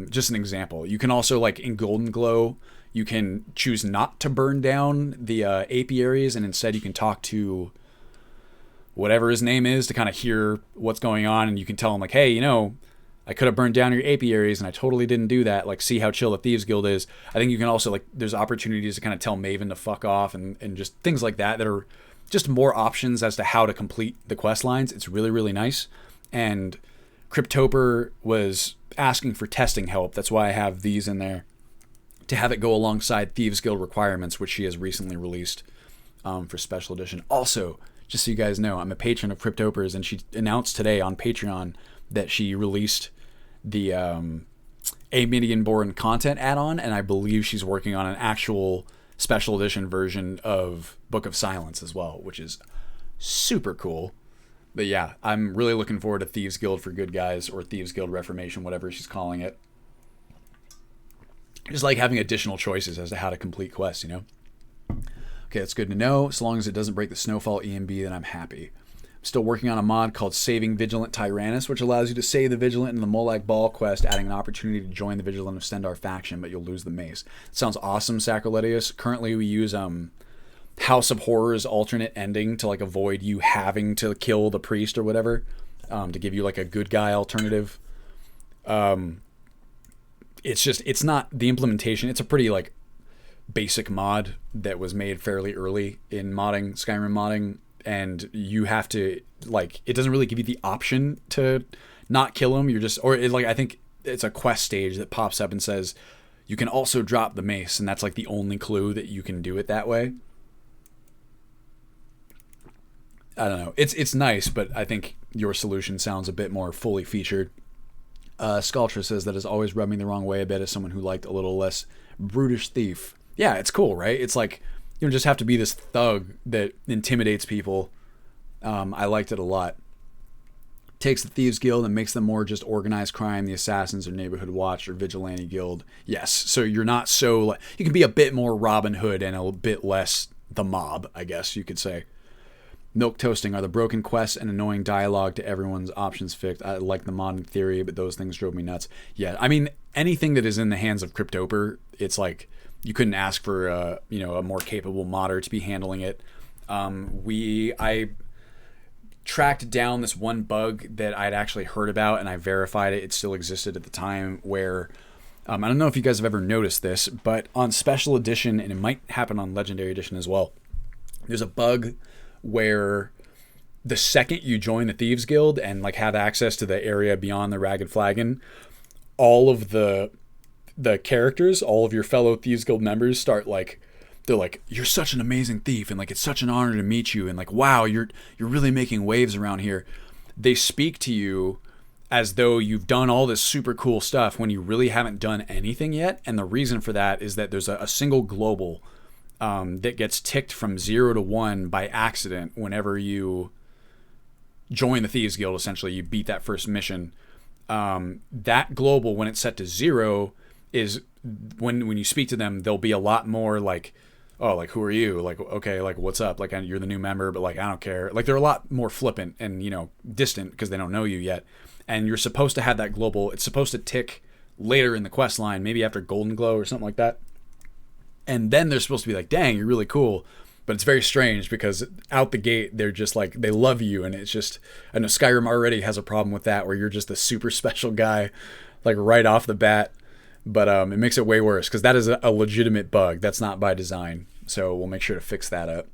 Speaker 1: Just an example. You can also, like in Golden Glow, you can choose not to burn down the apiaries, and instead you can talk to, whatever his name is to kind of hear what's going on, and you can tell him like, hey, you know, I could have burned down your apiaries and I totally didn't do that. Like, see how chill the Thieves Guild is. I think you can also, like, there's opportunities to kind of tell Maven to fuck off and just things like that are just more options as to how to complete the quest lines. It's really, really nice. And Cryptoper was asking for testing help. That's why I have these in there to have it go alongside Thieves Guild requirements, which she has recently released for special edition. Also, just so you guys know, I'm a patron of Cryptoper's, and she announced today on Patreon that she released the Amidian-born content add-on, and I believe she's working on an actual special edition version of Book of Silence as well, which is super cool. But yeah, I'm really looking forward to Thieves Guild for Good Guys, or Thieves Guild Reformation, whatever she's calling it. Just like having additional choices as to how to complete quests, you know? Okay, that's good to know. As long as it doesn't break the Snowfall EMB, then I'm happy. I'm still working on a mod called Saving Vigilant Tyrannus, which allows you to save the Vigilant in the Molag Bal quest, adding an opportunity to join the Vigilant of Stendar faction, but you'll lose the mace. Sounds awesome, Sacroletius. Currently, we use House of Horrors alternate ending to like avoid you having to kill the priest or whatever, to give you like a good guy alternative. It's not the implementation. It's a pretty like basic mod that was made fairly early in modding, Skyrim modding, and you have to, like, it doesn't really give you the option to not kill him. You're just, or it, like, I think it's a quest stage that pops up and says you can also drop the mace, and that's like the only clue that you can do it that way. I don't know. It's nice, but I think your solution sounds a bit more fully featured. Sculptra says that has always rubbed me the wrong way a bit as someone who liked a little less brutish thief. Yeah, it's cool, right? It's like, you don't just have to be this thug that intimidates people. I liked it a lot. Takes the Thieves Guild and makes them more just organized crime, the Assassins or Neighborhood Watch or Vigilante Guild. Yes, so you're not so... You can be a bit more Robin Hood and a bit less the mob, I guess you could say. Milk Toasting, are the broken quests and annoying dialogue to everyone's options fixed? I like the mod in theory, but those things drove me nuts. Yeah, I mean, anything that is in the hands of Cryptoper, it's like... You couldn't ask for a more capable modder to be handling it. I tracked down this one bug that I'd actually heard about, and I verified it. It still existed at the time, where I don't know if you guys have ever noticed this, but on Special Edition, and it might happen on Legendary Edition as well, there's a bug where the second you join the Thieves Guild and like have access to the area beyond the Ragged Flagon, all of the characters, all of your fellow Thieves Guild members start like, they're like, you're such an amazing thief, and like, it's such an honor to meet you, and like, wow, you're really making waves around here. They speak to you as though you've done all this super cool stuff when you really haven't done anything yet. And the reason for that is that there's a single global that gets ticked from 0 to 1 by accident whenever you join the Thieves Guild. Essentially, you beat that first mission. That global, when it's set to 0, is when you speak to them, they'll be a lot more like, oh, like, who are you? Like, okay, like, what's up? Like, you're the new member, but like, I don't care. Like, they're a lot more flippant and, distant because they don't know you yet. And you're supposed to have that global. It's supposed to tick later in the quest line, maybe after Golden Glow or something like that. And then they're supposed to be like, dang, you're really cool. But it's very strange because out the gate, they're just like, they love you. And it's just, I know Skyrim already has a problem with that, where you're just a super special guy, like right off the bat. But it makes it way worse because that is a legitimate bug. That's not by design. So we'll make sure to fix that up.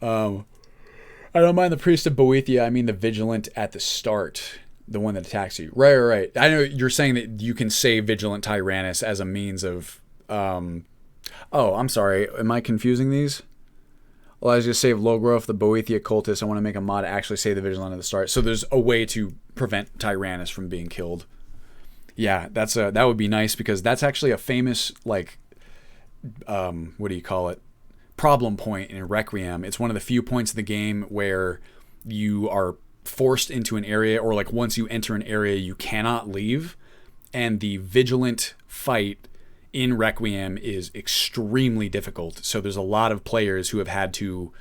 Speaker 1: I don't mind the Priest of Boethia. I mean the Vigilant at the start. The one that attacks you. Right. I know you're saying that you can save Vigilant Tyrannus as a means of... Oh, I'm sorry. Am I confusing these? Well, I was going to save Logrov, the Boethia cultist. I want to make a mod to actually save the Vigilant at the start. So there's a way to prevent Tyrannus from being killed. Yeah, that would be nice because that's actually a famous, like, what do you call it? Problem point in Requiem. It's one of the few points of the game where you are forced into an area, or like once you enter an area, you cannot leave. And the Vigilant fight in Requiem is extremely difficult. So there's a lot of players who have had to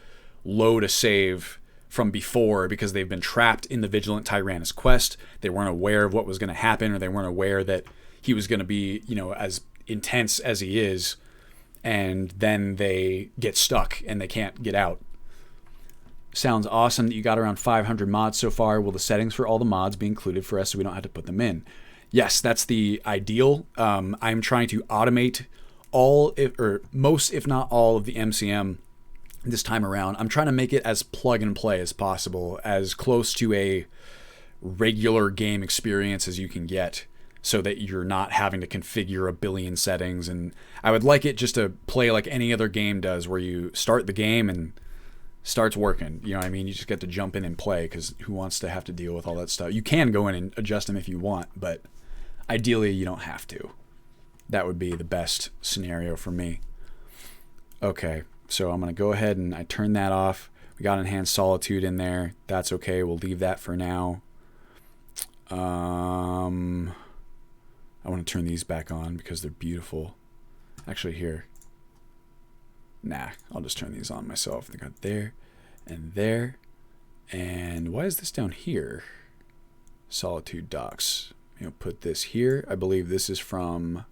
Speaker 1: load a save from before because they've been trapped in the Vigilant Tyrannus quest. They weren't aware of what was going to happen, or they weren't aware that he was going to be, as intense as he is, and then they get stuck and they can't get out. Sounds awesome that you got around 500 mods so far. Will the settings for all the mods be included for us so we don't have to put them in? Yes, that's the ideal. I'm trying to automate most, if not all, of the MCM this time around. I'm trying to make it as plug and play as possible, as close to a regular game experience as you can get, so that you're not having to configure a billion settings. And I would like it just to play like any other game does, where you start the game and starts working. You know what I mean? You just get to jump in and play, because who wants to have to deal with all that stuff? You can go in and adjust them if you want, but ideally you don't have to. That would be the best scenario for me. Okay, so I'm going to go ahead and I turn that off. We got Enhanced Solitude in there. That's okay. We'll leave that for now. I want to turn these back on because they're beautiful. Actually, here. Nah, I'll just turn these on myself. They got there and there. And why is this down here? Solitude docs. Put this here. I believe this is from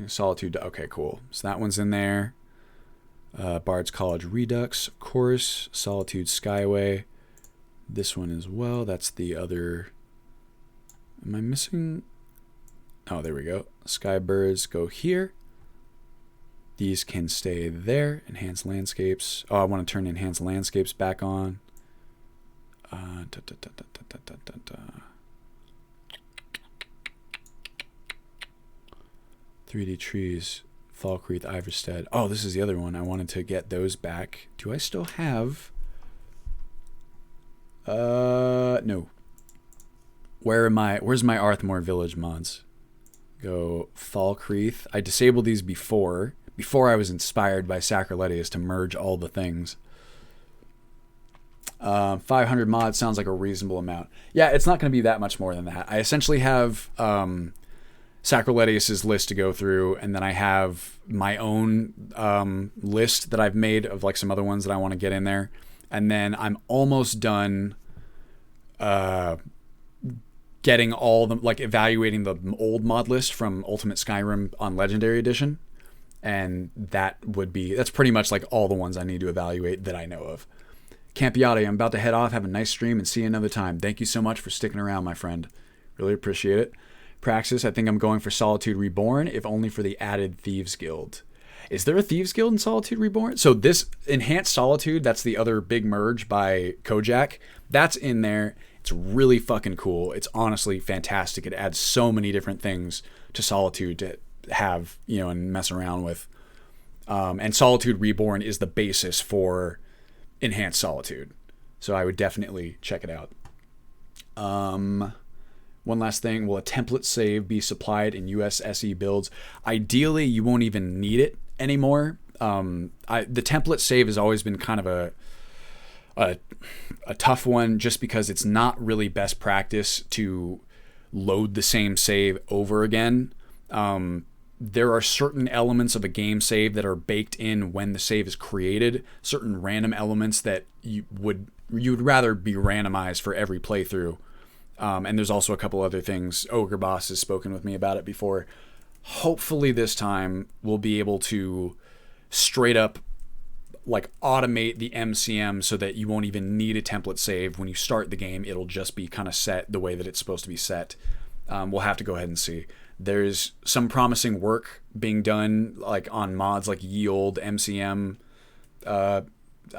Speaker 1: Solitude. Okay, cool. So that one's in there. Bard's College Redux, of course. Solitude Skyway. This one as well. That's the other. Am I missing? Oh, there we go. Skybirds go here. These can stay there. Enhanced landscapes. Oh, I want to turn enhanced landscapes back on. 3D trees. Falkreath, Iverstead. Oh, this is the other one. I wanted to get those back. Do I still have? No. Where's my Arthmore Village mods? Go Falkreath. I disabled these before I was inspired by Sacroletius to merge all the things. 500 mods sounds like a reasonable amount. Yeah, it's not going to be that much more than that. I essentially have Sacroletius's list to go through, and then I have my own list that I've made of like some other ones that I want to get in there. And then I'm almost done getting all the, like, evaluating the old mod list from Ultimate Skyrim on Legendary Edition. And that's pretty much like all the ones I need to evaluate that I know of. Campiati, I'm about to head off. Have a nice stream and see you another time. Thank you so much for sticking around, my friend. Really appreciate it. Praxis, I think I'm going for Solitude Reborn, if only for the added Thieves Guild. Is there a Thieves Guild in Solitude Reborn? So this Enhanced Solitude, that's the other big merge by Kojak. That's in there. It's really fucking cool. It's honestly fantastic. It adds so many different things to Solitude to have, and mess around with. And Solitude Reborn is the basis for Enhanced Solitude. So I would definitely check it out. One last thing. Will a template save be supplied in USSE builds? Ideally, you won't even need it anymore. The template save has always been kind of a tough one, just because it's not really best practice to load the same save over again. There are certain elements of a game save that are baked in when the save is created, certain random elements that you would rather be randomized for every playthrough. And there's also a couple other things. Ogre Boss has spoken with me about it before. Hopefully this time we'll be able to straight up like automate the MCM so that you won't even need a template save. When you start the game, it'll just be kind of set the way that it's supposed to be set. We'll have to go ahead and see. There's some promising work being done, like on mods like Ye Olde MCM. I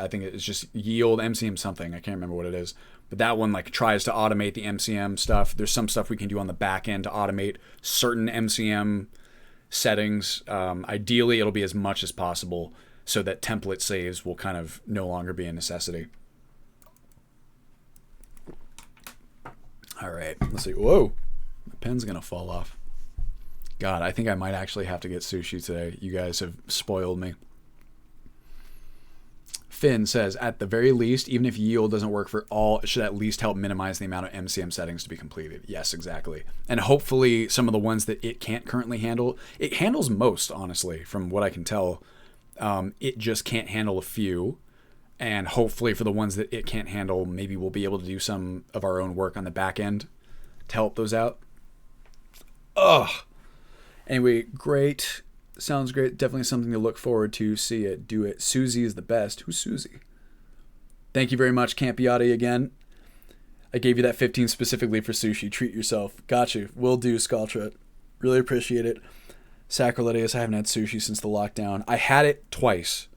Speaker 1: think it's just Ye Olde MCM something. I can't remember what it is. But that one like tries to automate the MCM stuff. There's some stuff we can do on the back end to automate certain MCM settings. Ideally, it'll be as much as possible so that template saves will kind of no longer be a necessity. All right, let's see. Whoa, my pen's gonna fall off. God, I think I might actually have to get sushi today. You guys have spoiled me. Finn says, at the very least, even if Yield doesn't work for all, it should at least help minimize the amount of MCM settings to be completed. Yes, exactly. And hopefully some of the ones that it can't currently handle, it handles most, honestly, from what I can tell. It just can't handle a few. And hopefully for the ones that it can't handle, maybe we'll be able to do some of our own work on the back end to help those out. Ugh. Anyway, great. Sounds great. Definitely something to look forward to. See it, do it. Susie is the best. Who's Susie? Thank you very much, Campiotti, again. I gave you that 15 specifically for sushi. Treat yourself. Got you. Will do, Skaltra. Really appreciate it. Sacrilegious, I haven't had sushi since the lockdown. I had it twice.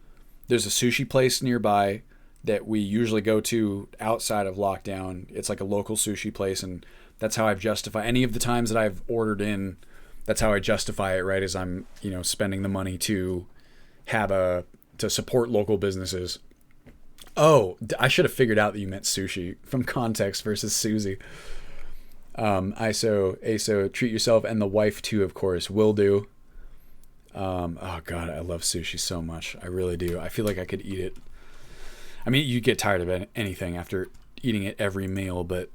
Speaker 1: There's a sushi place nearby that we usually go to outside of lockdown. It's like a local sushi place, and that's how I've justified any of the times that I've ordered in. That's how I justify it, right? Is I'm, spending the money to to support local businesses. Oh, I should have figured out that you meant sushi from context versus Susie. ASO, treat yourself, and the wife too, of course, will do. Oh God, I love sushi so much. I really do. I feel like I could eat it. I mean, you get tired of anything after eating it every meal, but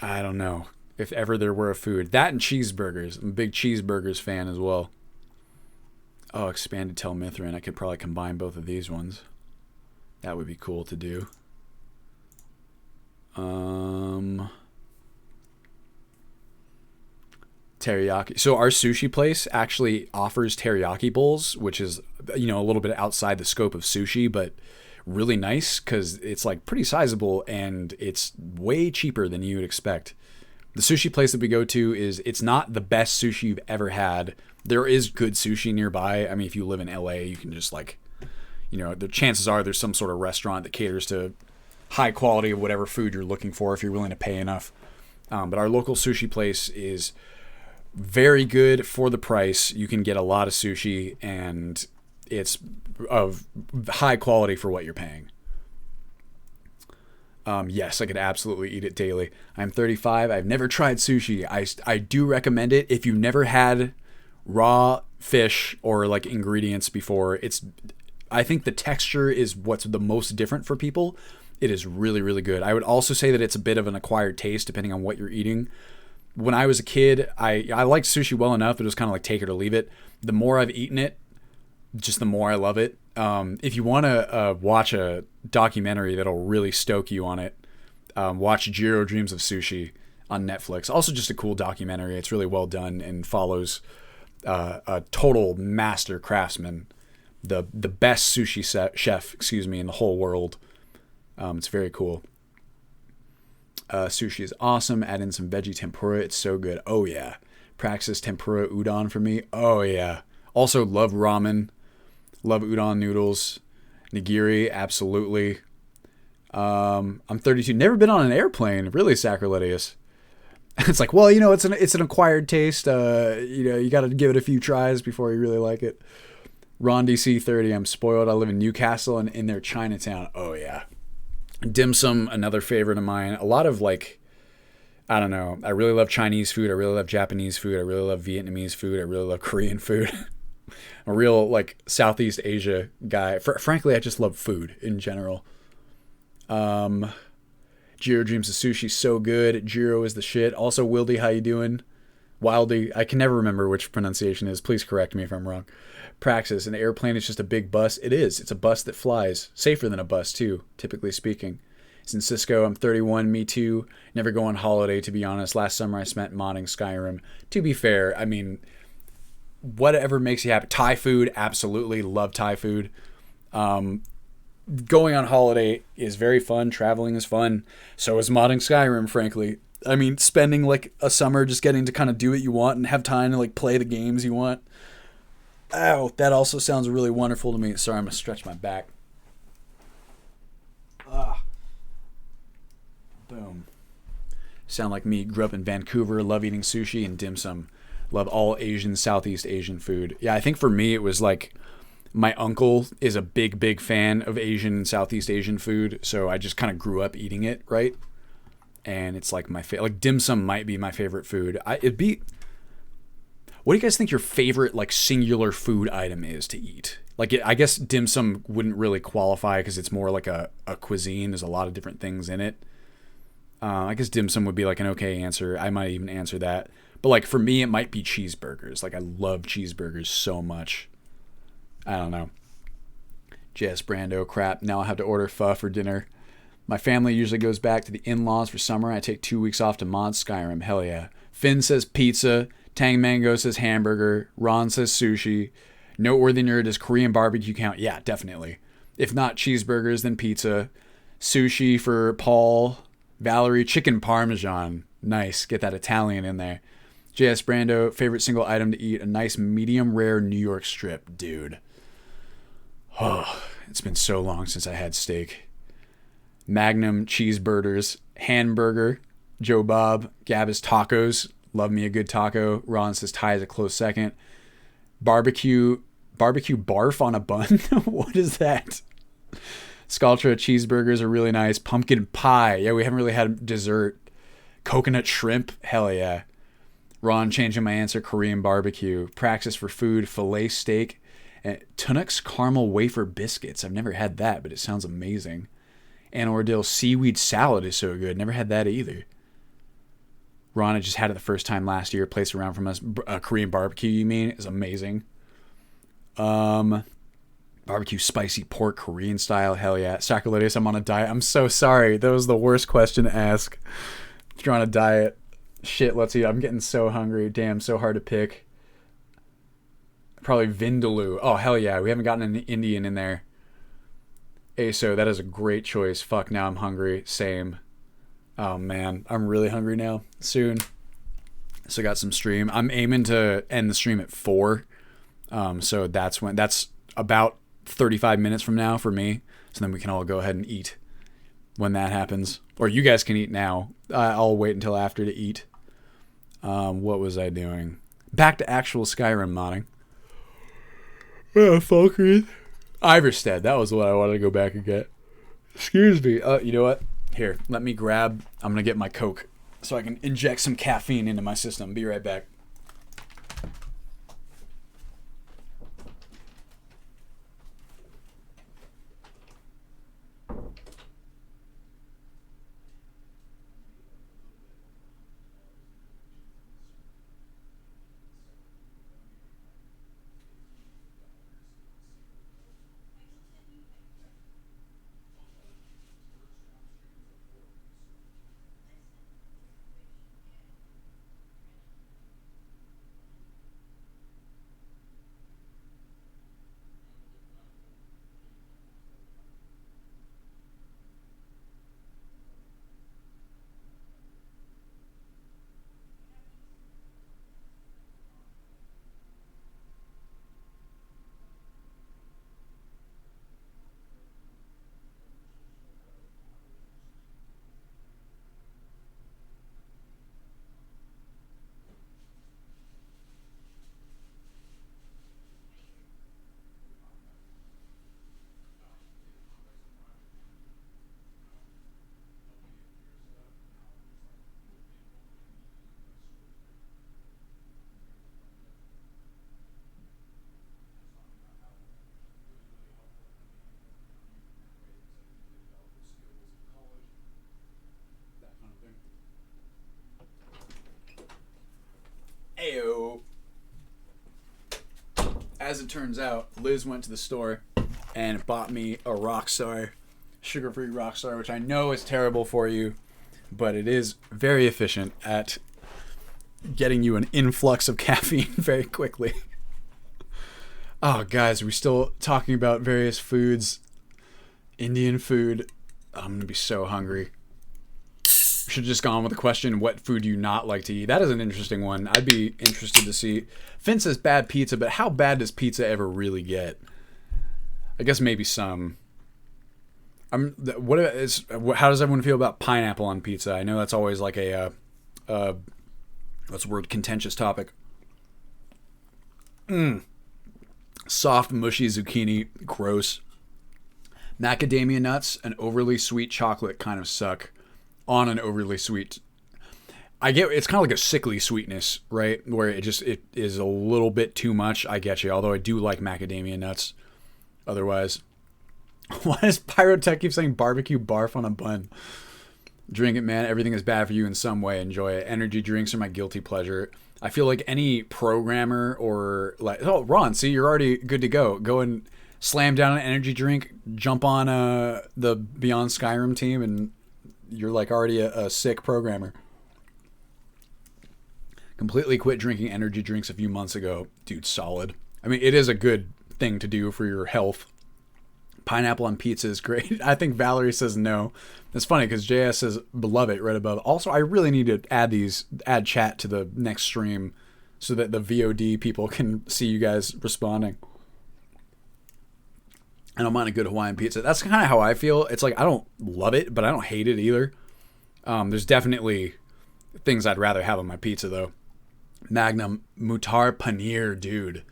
Speaker 1: I don't know. If ever there were a food. That and cheeseburgers. I'm a big cheeseburgers fan as well. Oh, expanded telmithrin. I could probably combine both of these ones. That would be cool to do. Teriyaki. So our sushi place actually offers teriyaki bowls, which is, a little bit outside the scope of sushi, but really nice because it's like pretty sizable and it's way cheaper than you would expect. The sushi place that we go to it's not the best sushi you've ever had. There is good sushi nearby. I mean, if you live in LA, you can just the chances are there's some sort of restaurant that caters to high quality of whatever food you're looking for if you're willing to pay enough. But our local sushi place is very good for the price. You can get a lot of sushi and it's of high quality for what you're paying. Yes, I could absolutely eat it daily. I'm 35. I've never tried sushi. I do recommend it. If you've never had raw fish or like ingredients before, I think the texture is what's the most different for people. It is really, really good. I would also say that it's a bit of an acquired taste depending on what you're eating. When I was a kid, I liked sushi well enough. It was kind of like take it or leave it. The more I've eaten it, just the more I love it. If you want to watch a documentary that'll really stoke you on it, watch Jiro Dreams of Sushi on Netflix. Also just a cool documentary. It's really well done and follows a total master craftsman, the best sushi chef, in the whole world. It's very cool. Sushi is awesome. Add in some veggie tempura. It's so good. Oh yeah. Praxis tempura udon for me. Oh yeah. Also love ramen. Love udon noodles. Nigiri, absolutely. I'm 32. Never been on an airplane. Really sacrilegious. It's like, well, it's an acquired taste. You got to give it a few tries before you really like it. Ron DC 30. I'm spoiled. I live in Newcastle and in their Chinatown. Oh yeah. Dim sum, another favorite of mine. A lot of I don't know. I really love Chinese food. I really love Japanese food. I really love Vietnamese food. I really love Korean food. A real Southeast Asia guy. Frankly, I just love food in general. Jiro Dreams of Sushi, so good. Jiro is the shit. Also, Wildy, how you doing? Wildy, I can never remember which pronunciation is. Please correct me if I'm wrong. Praxis, an airplane is just a big bus. It is. It's a bus that flies. Safer than a bus, too, typically speaking. It's in Cisco. I'm 31. Me too. Never go on holiday, to be honest. Last summer I spent modding Skyrim. To be fair, I mean, whatever makes you happy. Thai food, absolutely. Love Thai food. Going on holiday is very fun. Traveling is fun. So is modding Skyrim, frankly. I mean, spending a summer just getting to kind of do what you want and have time to play the games you want. Ow, that also sounds really wonderful to me. Sorry, I'm going to stretch my back. Boom. Sound like me. Grew up in Vancouver. Love eating sushi and dim sum. Love all Asian, Southeast Asian food. Yeah, I think for me it was my uncle is a big, big fan of Asian and Southeast Asian food. So I just kind of grew up eating it, right? And it's my favorite. Dim sum might be my favorite food. What do you guys think your favorite singular food item is to eat? I guess dim sum wouldn't really qualify because it's more like a cuisine. There's a lot of different things in it. I guess dim sum would be an okay answer. I might even answer that. But for me, it might be cheeseburgers. I love cheeseburgers so much. I don't know. Jess Brando, crap. Now I have to order pho for dinner. My family usually goes back to the in-laws for summer. I take 2 weeks off to mod Skyrim. Hell yeah. Finn says pizza. Tang Mango says hamburger. Ron says sushi. Noteworthy Nerd, does Korean barbecue count? Yeah, definitely. If not cheeseburgers, then pizza. Sushi for Paul. Valerie, chicken parmesan. Nice. Get that Italian in there. JS Brando, favorite single item to eat? A nice medium rare New York strip. Dude. Oh, it's been so long since I had steak. Magnum cheeseburgers. Hamburger. Joe Bob. Gabba's tacos. Love me a good taco. Ron says tie is a close second. Barbecue barf on a bun. What is that? Sculptra cheeseburgers are really nice. Pumpkin pie. Yeah, we haven't really had dessert. Coconut shrimp. Hell yeah. Ron changing my answer. Korean barbecue. Praxis for food. Filet steak. And Tunnock's caramel wafer biscuits. I've never had that, but it sounds amazing. Anna Ordale seaweed salad is so good. Never had that either. Ron, I just had it the first time last year. Placed around from us. Korean barbecue, you mean? Is amazing. Barbecue spicy pork Korean style. Hell yeah. Sacrilegious, I'm on a diet. I'm so sorry. That was the worst question to ask. If you're on a diet. Shit, let's eat. I'm getting so hungry. Damn, so hard to pick. Probably Vindaloo. Oh, hell yeah. We haven't gotten an Indian in there. ASO, that is a great choice. Fuck, now I'm hungry. Same. Oh man, I'm really hungry now. Soon. So got some stream. I'm aiming to end the stream at 4. So that's about 35 minutes from now for me. So then we can all go ahead and eat when that happens. Or you guys can eat now. I'll wait until after to eat. What was I doing? Back to actual Skyrim modding. Falkreath. Iverstead. That was what I wanted to go back and get. Excuse me. You know what? Here, let me grab. I'm going to get my Coke so I can inject some caffeine into my system. Be right back. Ayo. As it turns out, Liz went to the store and bought me a Rockstar, sugar-free Rockstar, which I know is terrible for you, but it is very efficient at getting you an influx of caffeine very quickly. Oh, guys, are we still talking about various foods? Indian food. I'm going to be so hungry. Should have just gone with the question, what food do you not like to eat? That is an interesting one. I'd be interested to see. Finn says bad pizza, but how bad does pizza ever really get? I guess maybe some. How does everyone feel about pineapple on pizza? I know that's always like a what's the word, contentious topic. Soft, mushy zucchini, gross. Macadamia nuts and overly sweet chocolate kind of suck on an overly sweet. I get it's kind of like a sickly sweetness, right? Where it is a little bit too much. I get you. Although I do like macadamia nuts. Otherwise, why does Pyrotech keep saying barbecue barf on a bun? Drink it, man. Everything is bad for you in some way. Enjoy it. Energy drinks are my guilty pleasure. I feel like any programmer or like, oh, Ron, see, you're already good to go. Go and slam down an energy drink, jump on the Beyond Skyrim team, and you're like already a sick programmer. Completely quit drinking energy drinks a few months ago. Dude, solid. I mean, it is a good thing to do for your health. Pineapple on pizza is great. I think Valerie says no. It's funny because JS says love it right above. Also, I really need to add chat to the next stream so that the VOD people can see you guys responding. I don't mind a good Hawaiian pizza. That's kind of how I feel. It's like I don't love it, but I don't hate it either. There's definitely things I'd rather have on my pizza though. Magnum Mutar Paneer, dude.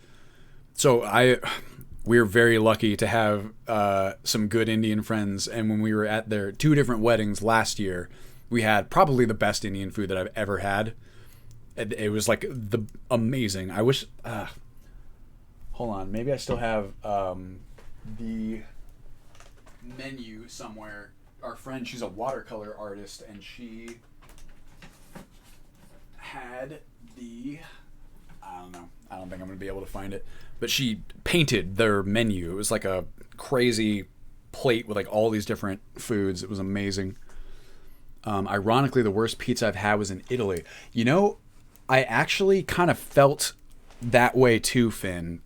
Speaker 1: So we're very lucky to have some good Indian friends, and when we were at their 2 different weddings last year, we had probably the best Indian food that I've ever had. It was like the amazing. I wish. Hold on, maybe I still have the menu somewhere. Our friend, she's a watercolor artist, and she had the. I don't know. I don't think I'm going to be able to find it. But she painted their menu. It was like a crazy plate with like all these different foods. It was amazing. Ironically, the worst pizza I've had was in Italy. You know, I actually kind of felt that way too, Finn.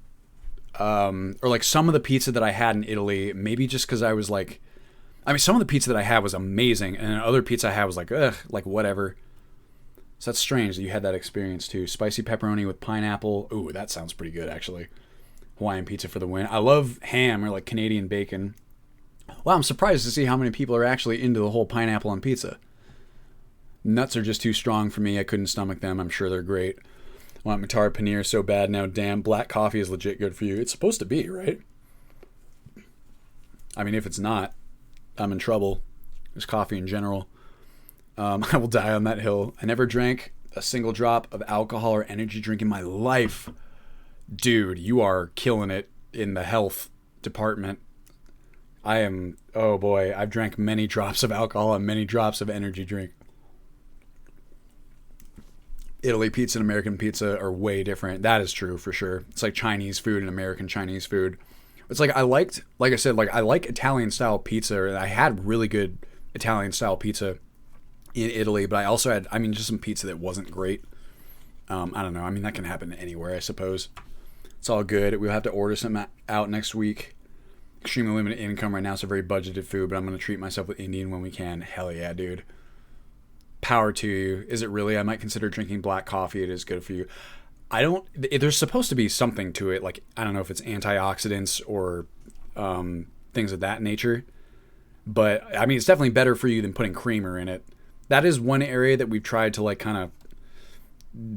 Speaker 1: Or like some of the pizza that I had in Italy, maybe just because I was like, I mean, some of the pizza that I had was amazing, and other pizza I had was like, ugh, like whatever. So that's strange that you had that experience too. Spicy pepperoni with pineapple. Ooh, that sounds pretty good actually. Hawaiian pizza for the win. I love ham or like Canadian bacon. Wow, I'm surprised to see how many people are actually into the whole pineapple on pizza. Nuts are just too strong for me. I couldn't stomach them. I'm sure they're great. I want Mutar Paneer so bad now. Damn, black coffee is legit good for you. It's supposed to be, right? I mean, if it's not, I'm in trouble. There's coffee in general. I will die on that hill. I never drank a single drop of alcohol or energy drink in my life. Dude, you are killing it in the health department. Oh boy, I've drank many drops of alcohol and many drops of energy drink. Italy pizza and American pizza are way different. That is true for sure. It's like Chinese food and American Chinese food. It's like I like Italian style pizza. I had really good Italian style pizza in Italy, but I also had, just some pizza that wasn't great. I don't know. I mean, that can happen anywhere, I suppose. It's all good. We'll have to order something out next week. Extremely limited income right now, so very budgeted food, but I'm going to treat myself with Indian when we can. Hell yeah, dude. Power to you. Is it really? I might consider drinking black coffee. It is good for you. There's supposed to be something to it. Like, I don't know if it's antioxidants or things of that nature. But, I mean, it's definitely better for you than putting creamer in it. That is one area that we've tried to, like, kind of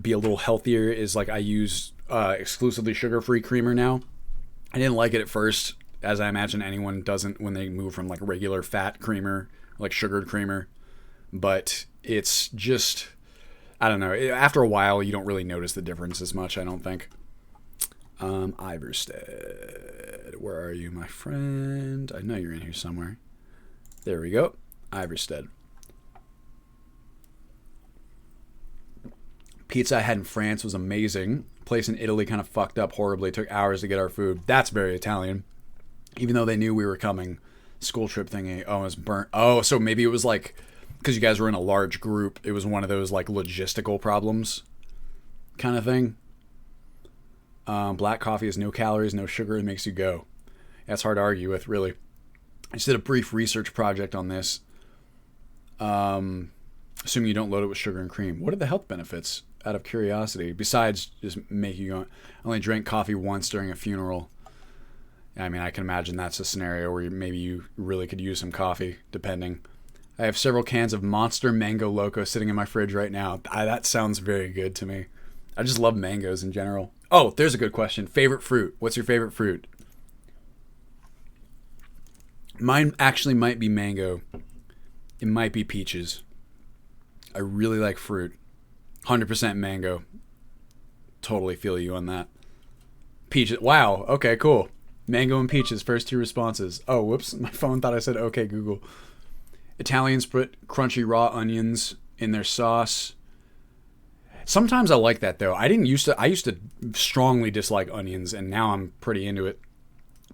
Speaker 1: be a little healthier is, like, I use exclusively sugar-free creamer now. I didn't like it at first, as I imagine anyone doesn't when they move from, like, regular fat creamer, like sugared creamer. But it's just, I don't know. After a while, you don't really notice the difference as much, I don't think. Iverstead. Where are you, my friend? I know you're in here somewhere. There we go. Iverstead. Pizza I had in France was amazing. Place in Italy kind of fucked up horribly. It took hours to get our food. That's very Italian. Even though they knew we were coming. School trip thingy. Oh, it was burnt. Oh, so maybe it was like, because you guys were in a large group, it was one of those like logistical problems kind of thing. Black coffee has no calories, no sugar. It makes you go. That's hard to argue with, really. I just did a brief research project on this. Assuming you don't load it with sugar and cream. What are the health benefits, out of curiosity, besides just making you go? I only drank coffee once during a funeral. I mean, I can imagine that's a scenario where maybe you really could use some coffee, depending. I have several cans of Monster Mango Loco sitting in my fridge right now. That sounds very good to me. I just love mangoes in general. Oh, there's a good question. Favorite fruit. What's your favorite fruit? Mine actually might be mango. It might be peaches. I really like fruit. 100% mango. Totally feel you on that. Peaches. Wow. Okay, cool. Mango and peaches. First 2 responses. Oh, whoops. My phone thought I said okay, Google. Italians put crunchy raw onions in their sauce. Sometimes I like that though. I used to strongly dislike onions, and now I'm pretty into it.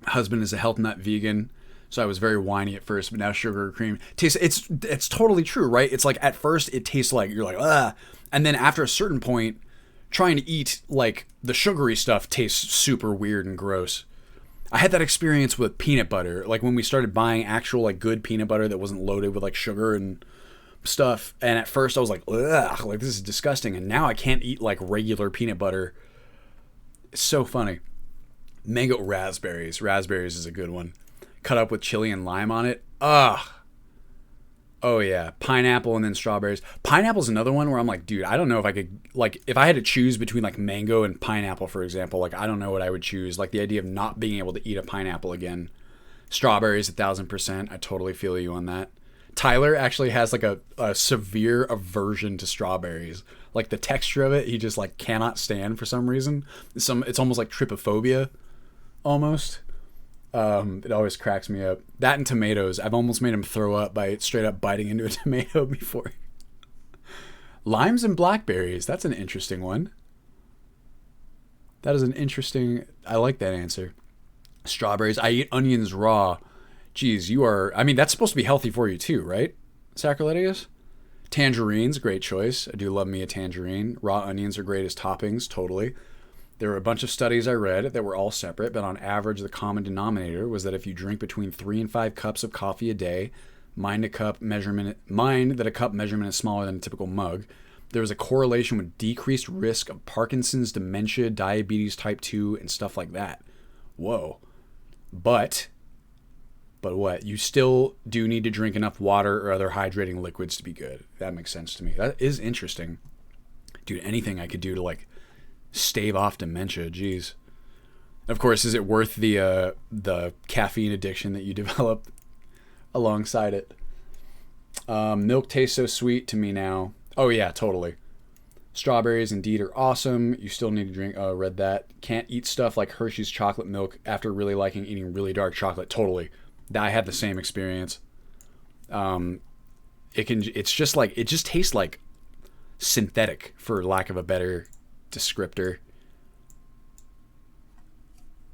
Speaker 1: My husband is a health nut vegan, so I was very whiny at first, but now sugar or cream tastes. It's totally true, right? It's like at first it tastes like you're like ah, and then after a certain point, trying to eat like the sugary stuff tastes super weird and gross. I had that experience with peanut butter, like when we started buying actual like good peanut butter that wasn't loaded with like sugar and stuff. And at first I was like, ugh, like this is disgusting. And now I can't eat like regular peanut butter. It's so funny. Mango raspberries. Raspberries is a good one. Cut up with chili and lime on it. Ugh. Oh yeah, pineapple and then strawberries. Pineapple's another one where I'm like, dude, I don't know if I could, like, if I had to choose between like mango and pineapple, for example, like I don't know what I would choose. Like the idea of not being able to eat a pineapple again. Strawberries, 1,000%. I totally feel you on that. Tyler actually has like a severe aversion to strawberries. Like the texture of it, he just like cannot stand for some reason. It's almost like trypophobia, almost. It always cracks me up. That and tomatoes. I've almost made him throw up by straight up biting into a tomato before. Limes and blackberries. That's an interesting one. That is an interesting... I like that answer. Strawberries. I eat onions raw. Geez, you are... I mean, that's supposed to be healthy for you too, right? Sacrilegious? Tangerines, great choice. I do love me a tangerine. Raw onions are great as toppings, totally. There were a bunch of studies I read that were all separate, but on average, the common denominator was that if you drink between 3 and 5 cups of coffee a day, mind that a cup measurement is smaller than a typical mug, there was a correlation with decreased risk of Parkinson's, dementia, diabetes type 2, and stuff like that. Whoa. But what? You still do need to drink enough water or other hydrating liquids to be good. That makes sense to me. That is interesting. Dude, anything I could do to like stave off dementia, geez. Of course, is it worth the caffeine addiction that you develop alongside it? Milk tastes so sweet to me now. Oh yeah, totally. Strawberries indeed are awesome. You still need to drink. Oh, read that. Can't eat stuff like Hershey's chocolate milk after really liking eating really dark chocolate. Totally. I had the same experience. It's just like, it just tastes like synthetic, for lack of a better descriptor.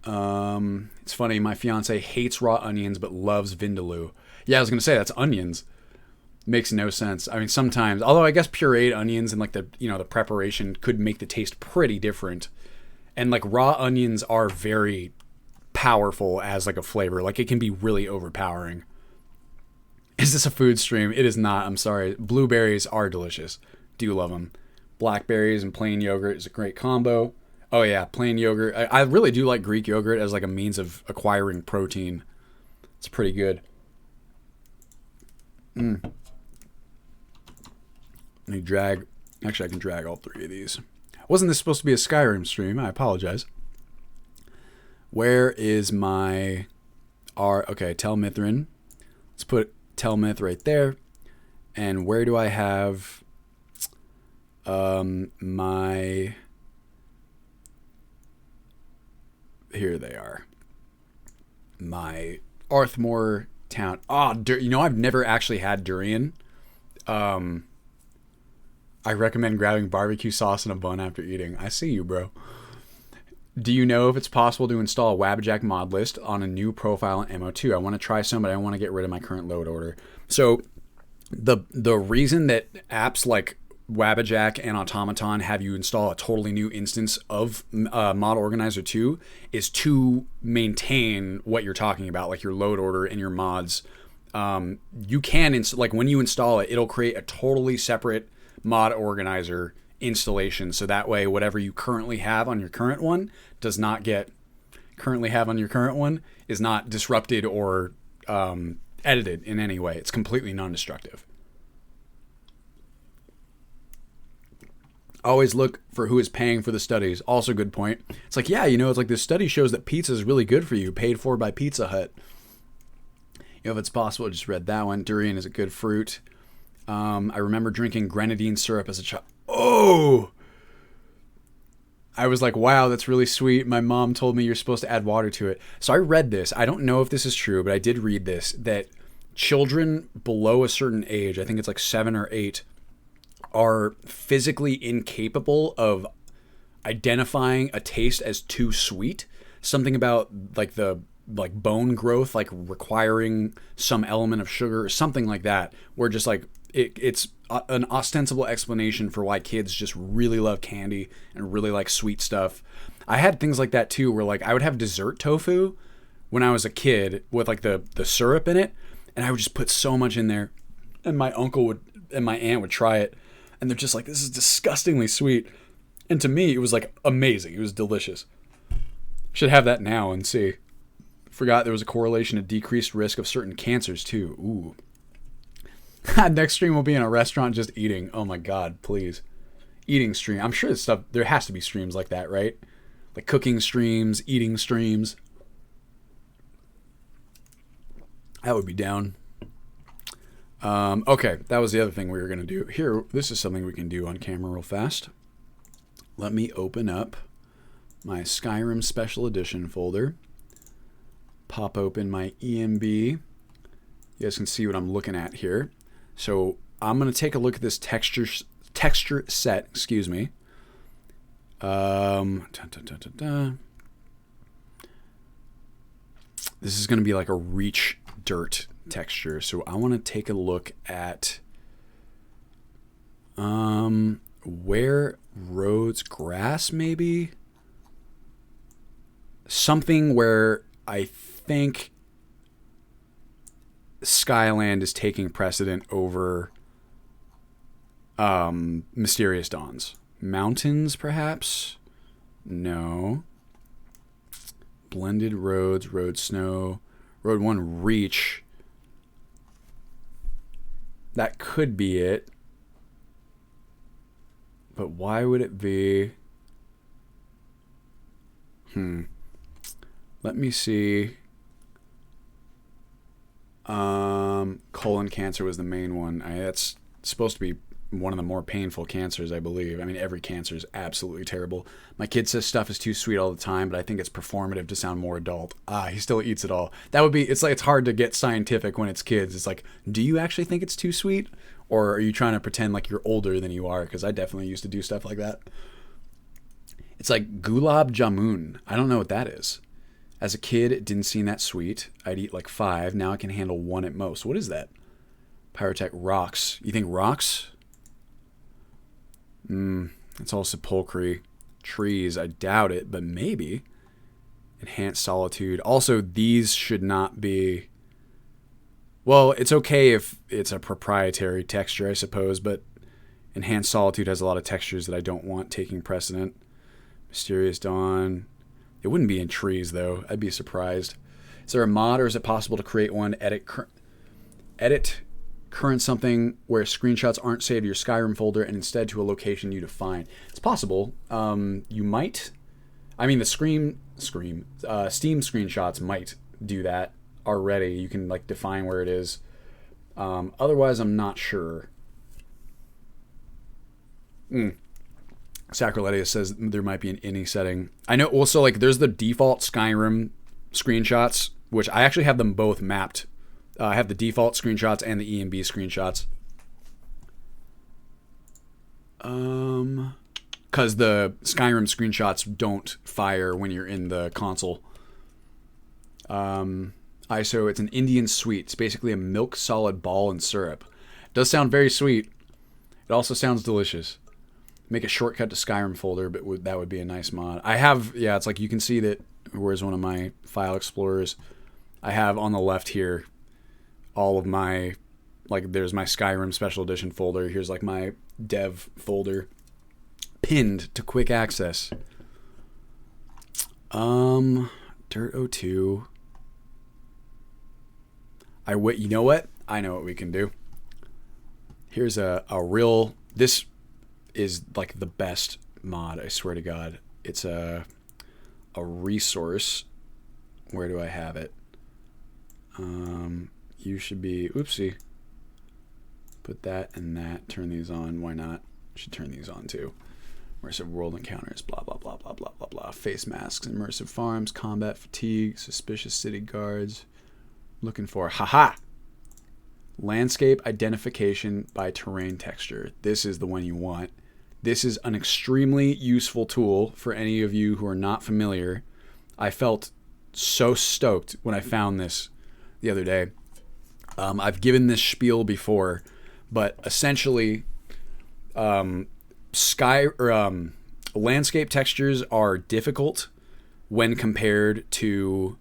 Speaker 1: It's funny, my fiance hates raw onions but loves vindaloo. Yeah, I was gonna say that's onions. Makes no sense. I mean, sometimes, although I guess pureed onions and like the preparation could make the taste pretty different. And like raw onions are very powerful as like a flavor. Like it can be really overpowering. Is this a food stream? It is not. I'm sorry. Blueberries are delicious. Do love them. Blackberries and plain yogurt is a great combo. Oh yeah, plain yogurt. I really do like Greek yogurt as like a means of acquiring protein. It's pretty good. Actually, I can drag all 3 of these. Wasn't this supposed to be a Skyrim stream? I apologize. Where is my okay, Telmithrin. Let's put Telmith right there. And where do I have my... Here they are. My Arthmore town. I've never actually had durian. I recommend grabbing barbecue sauce and a bun after eating. I see you, bro. Do you know if it's possible to install a Wabbajack mod list on a new profile in MO2? I want to try some, but I want to get rid of my current load order. So the reason that apps like Wabbajack and Automaton have you install a totally new instance of Mod Organizer 2 is to maintain what you're talking about, like your load order and your mods. You can, like when you install it, it'll create a totally separate Mod Organizer installation, so that way whatever you currently have on your current one is not disrupted or edited in any way. It's completely non-destructive. Always look for who is paying for the studies. Also good point. It's like, yeah, it's like this study shows that pizza is really good for you, paid for by Pizza Hut. If it's possible, I just read that one. Durian is a good fruit. I remember drinking grenadine syrup as a child. Oh! I was like, wow, that's really sweet. My mom told me you're supposed to add water to it. So I read this. I don't know if this is true, but I did read this, that children below a certain age, I think it's like 7 or 8, are physically incapable of identifying a taste as too sweet. Something about like bone growth, like requiring some element of sugar or something like that, where just like it's an ostensible explanation for why kids just really love candy and really like sweet stuff. I had things like that too, where like I would have dessert tofu when I was a kid with like the syrup in it, and I would just put so much in there, and my uncle would and my aunt would try it, and they're just like, this is disgustingly sweet. And to me, it was like amazing. It was delicious. Should have that now and see. Forgot there was a correlation to decreased risk of certain cancers too. Ooh. Next stream will be in a restaurant just eating. Oh my God, please. Eating stream. I'm sure this stuff, there has to be streams like that, right? Like cooking streams, eating streams. I would be down. Okay, that was the other thing we were going to do. Here, this is something we can do on camera real fast. Let me open up my Skyrim Special Edition folder. Pop open my EMB. You guys can see what I'm looking at here. So I'm going to take a look at this texture set. Excuse me. This is going to be like a reach dirt texture. So I want to take a look at where roads, grass, maybe something where I think Skyland is taking precedent over Mysterious Dawns. Mountains, perhaps? No. Blended roads, road snow, road 1 reach. That could be it. But why would it be? Let me see. Colon cancer was the main one. That's supposed to be one of the more painful cancers, I believe. I mean, every cancer is absolutely terrible. My kid says stuff is too sweet all the time, but I think it's performative to sound more adult. He still eats it all. That would be, it's like, it's hard to get scientific when it's kids. It's like, do you actually think it's too sweet? Or are you trying to pretend like you're older than you are? Because I definitely used to do stuff like that. It's like gulab jamun. I don't know what that is. As a kid, it didn't seem that sweet. I'd eat like 5. Now I can handle 1 at most. What is that? Pyrotech rocks. You think rocks? It's all sepulchre. Trees, I doubt it, but maybe. Enhanced solitude. Also, these should not be... Well, it's okay if it's a proprietary texture, I suppose, but enhanced solitude has a lot of textures that I don't want taking precedent. Mysterious Dawn. It wouldn't be in trees, though. I'd be surprised. Is there a mod, or is it possible to create one? Edit current something where screenshots aren't saved to your Skyrim folder and instead to a location you define. It's possible. You might. I mean, the Steam screenshots might do that already. You can like define where it is. Otherwise, I'm not sure. Sacroletia says there might be an any setting. I know also like there's the default Skyrim screenshots, which I actually have them both mapped. I have the default screenshots and the EMB screenshots. Because the Skyrim screenshots don't fire when you're in the console. ISO, it's an Indian sweet. It's basically a milk solid ball and syrup. It does sound very sweet. It also sounds delicious. Make a shortcut to Skyrim folder, but that would be a nice mod. I have, yeah, it's like you can see that. Where's one of my file explorers? I have on the left here all of my, like, there's my Skyrim Special Edition folder. Here's like my dev folder pinned to quick access. Dirt 02. You know what? I know what we can do. Here's a real, this is like the best mod, I swear to God. It's a resource. Where do I have it? You should be, oopsie. Put that and that, turn these on, why not? Should turn these on too. Immersive world encounters, blah, blah, blah, blah, blah, blah, blah. Face masks, immersive farms, combat fatigue, suspicious city guards. Looking for, haha! Landscape identification by terrain texture. This is the one you want. This is an extremely useful tool for any of you who are not familiar. I felt so stoked when I found this the other day. I've given this spiel before, but essentially, sky or landscape textures are difficult when compared to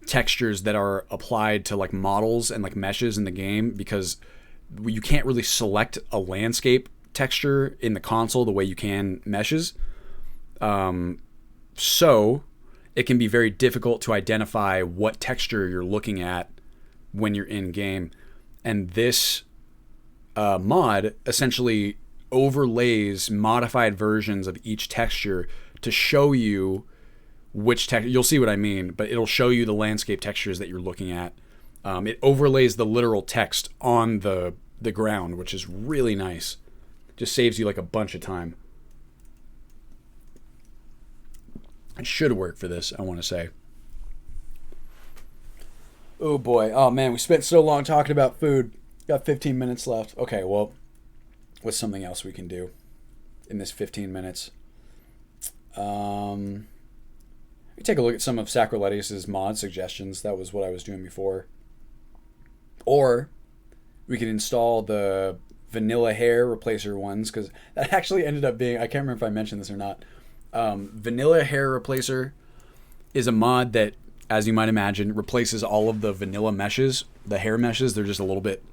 Speaker 1: textures that are applied to like models and like meshes in the game, because you can't really select a landscape texture in the console the way you can meshes. So it can be very difficult to identify what texture you're looking at when you're in game. And this mod essentially overlays modified versions of each texture to show you which texture. You'll see what I mean, but it'll show you the landscape textures that you're looking at. It overlays the literal text on the ground, which is really nice. Just saves you like a bunch of time. It should work for this, I want to say. Oh boy. Oh man, we spent so long talking about food. Got 15 minutes left. Okay, well, what's something else we can do in this 15 minutes? We take a look at some of Sacroletius's mod suggestions. That was what I was doing before. Or we can install the vanilla hair replacer ones, because that actually ended up being, I can't remember if I mentioned this or not. Vanilla hair replacer is a mod that, as you might imagine, replaces all of the vanilla meshes. The hair meshes, they're just a little bit,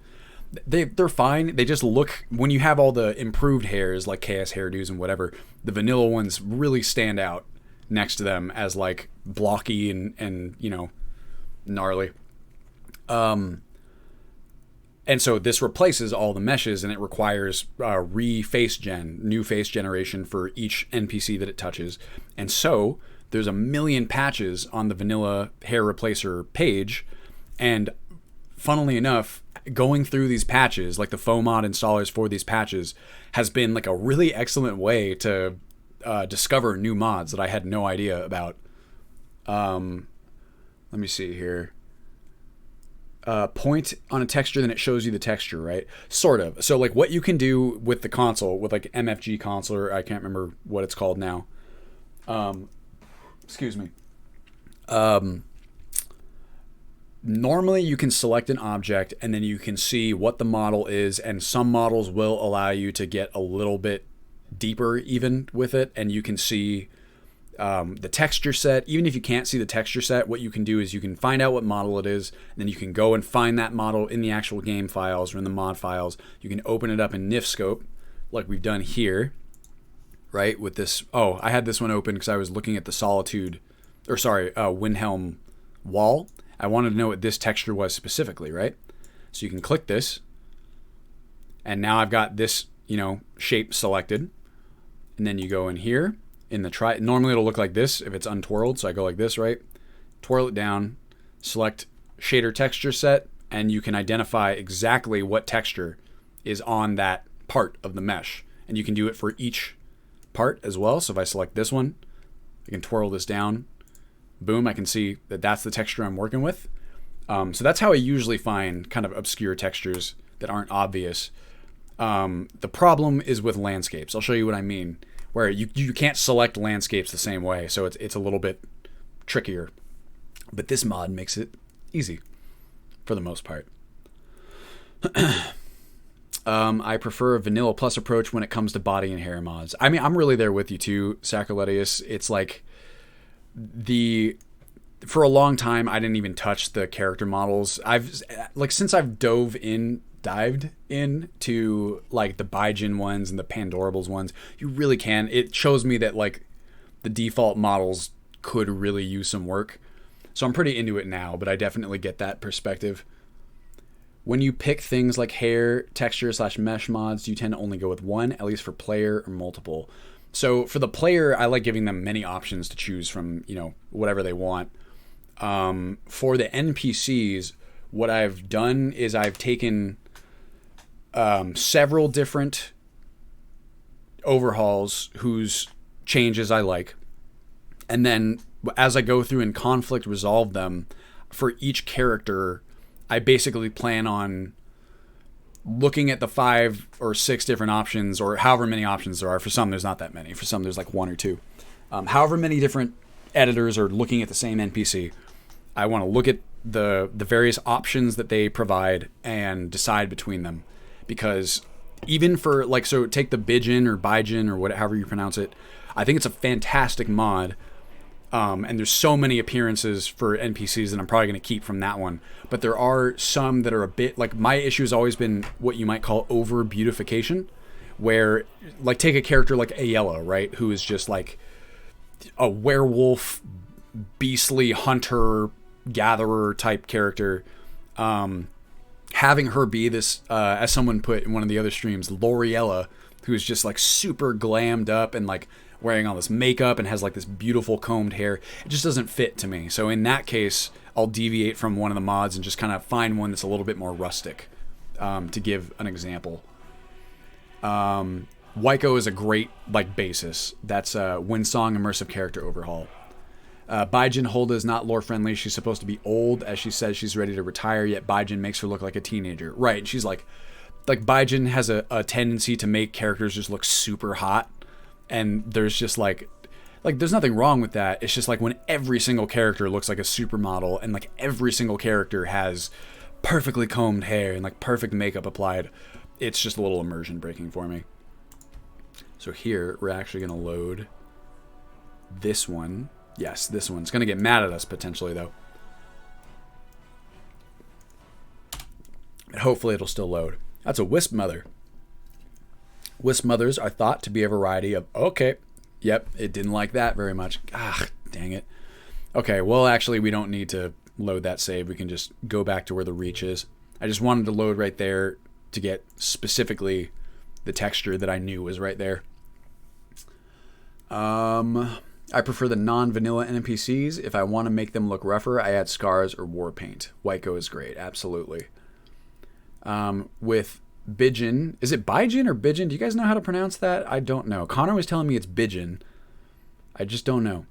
Speaker 1: they're fine. They just look, when you have all the improved hairs like KS hairdos and whatever, the vanilla ones really stand out next to them as like blocky and you know, gnarly. And so this replaces all the meshes, and it requires new face generation for each NPC that it touches. And so there's a million patches on the vanilla hair replacer page, and funnily enough, going through these patches, like the faux mod installers for these patches, has been like a really excellent way to discover new mods that I had no idea about. Let me see here. Point on a texture, then it shows you the texture, right? Sort of. So like what you can do with the console, with like MFG console, or I can't remember what it's called now. Excuse me. Normally you can select an object and then you can see what the model is, and some models will allow you to get a little bit deeper even with it, and you can see the texture set. Even if you can't see the texture set, what you can do is you can find out what model it is, and then you can go and find that model in the actual game files or in the mod files. You can open it up in NifScope like we've done here, right? With this, oh, I had this one open because I was looking at the Solitude, or sorry, Windhelm wall. I wanted to know what this texture was specifically, right? So you can click this, and now I've got this, you know, shape selected, and then you go in here in the normally it'll look like this if it's untwirled, so I go like this, right? Twirl it down, select shader texture set, and you can identify exactly what texture is on that part of the mesh, and you can do it for each part as well. So if I select this one, I can twirl this down, boom, I can see that that's the texture I'm working with. So that's how I usually find kind of obscure textures that aren't obvious. The problem is with landscapes. I'll show you what I mean, where you can't select landscapes the same way, so it's a little bit trickier. But this mod makes it easy for the most part. I prefer a vanilla plus approach when it comes to body and hair mods. I mean, I'm really there with you too, Sacroletius. It's like for a long time I didn't even touch the character models. Since I've dived into like the Baijin ones and the Pandorables ones, you really can. It shows me that like the default models could really use some work. So I'm pretty into it now, but I definitely get that perspective. When you pick things like hair, texture / mesh mods, do you tend to only go with one, at least for player, or multiple? So for the player, I like giving them many options to choose from, you know, whatever they want. For the NPCs, what I've done is I've taken several different overhauls whose changes I like, and then as I go through and conflict resolve them for each character, I basically plan on looking at the 5 or 6 different options, or however many options there are. For some there's not that many, for some there's like 1 or 2, however many different editors are looking at the same NPC. I want to look at the various options that they provide and decide between them. because even for like, so take the Bijin or Bijin or whatever you pronounce it. I think it's a fantastic mod. And there's so many appearances for NPCs that I'm probably going to keep from that one. But there are some that are a bit, like, my issue has always been what you might call over beautification, where, like, take a character like Ayala, right, who is just like a werewolf, beastly hunter, gatherer type character. Having her be this, as someone put in one of the other streams, L'Oreella, who's just like super glammed up and like wearing all this makeup and has like this beautiful combed hair. It just doesn't fit to me. So in that case, I'll deviate from one of the mods and just kind of find one that's a little bit more rustic, to give an example. Waiko is a great like basis. That's a Windsong immersive character overhaul. Baijin Holda is not lore friendly. She's supposed to be old, as she says she's ready to retire, yet Baijin makes her look like a teenager. Right, and she's like Baijin has a tendency to make characters just look super hot. And there's just like there's nothing wrong with that. It's just like when every single character looks like a supermodel and like every single character has perfectly combed hair and like perfect makeup applied, it's just a little immersion breaking for me. So here we're actually going to load this one. Yes, this one. It's going to get mad at us potentially though. And hopefully it'll still load. That's a wisp mother. Wisp mothers are thought to be a variety of... Okay. Yep, it didn't like that very much. Ah, dang it. Okay, well, actually, we don't need to load that save. We can just go back to where the reach is. I just wanted to load right there to get specifically the texture that I knew was right there. I prefer the non-vanilla NPCs. If I want to make them look rougher, I add scars or war paint. Waiko is great, absolutely. With Bijin, is it Bijin or Bijin? Do you guys know how to pronounce that? I don't know. Connor was telling me it's Bijin. I just don't know.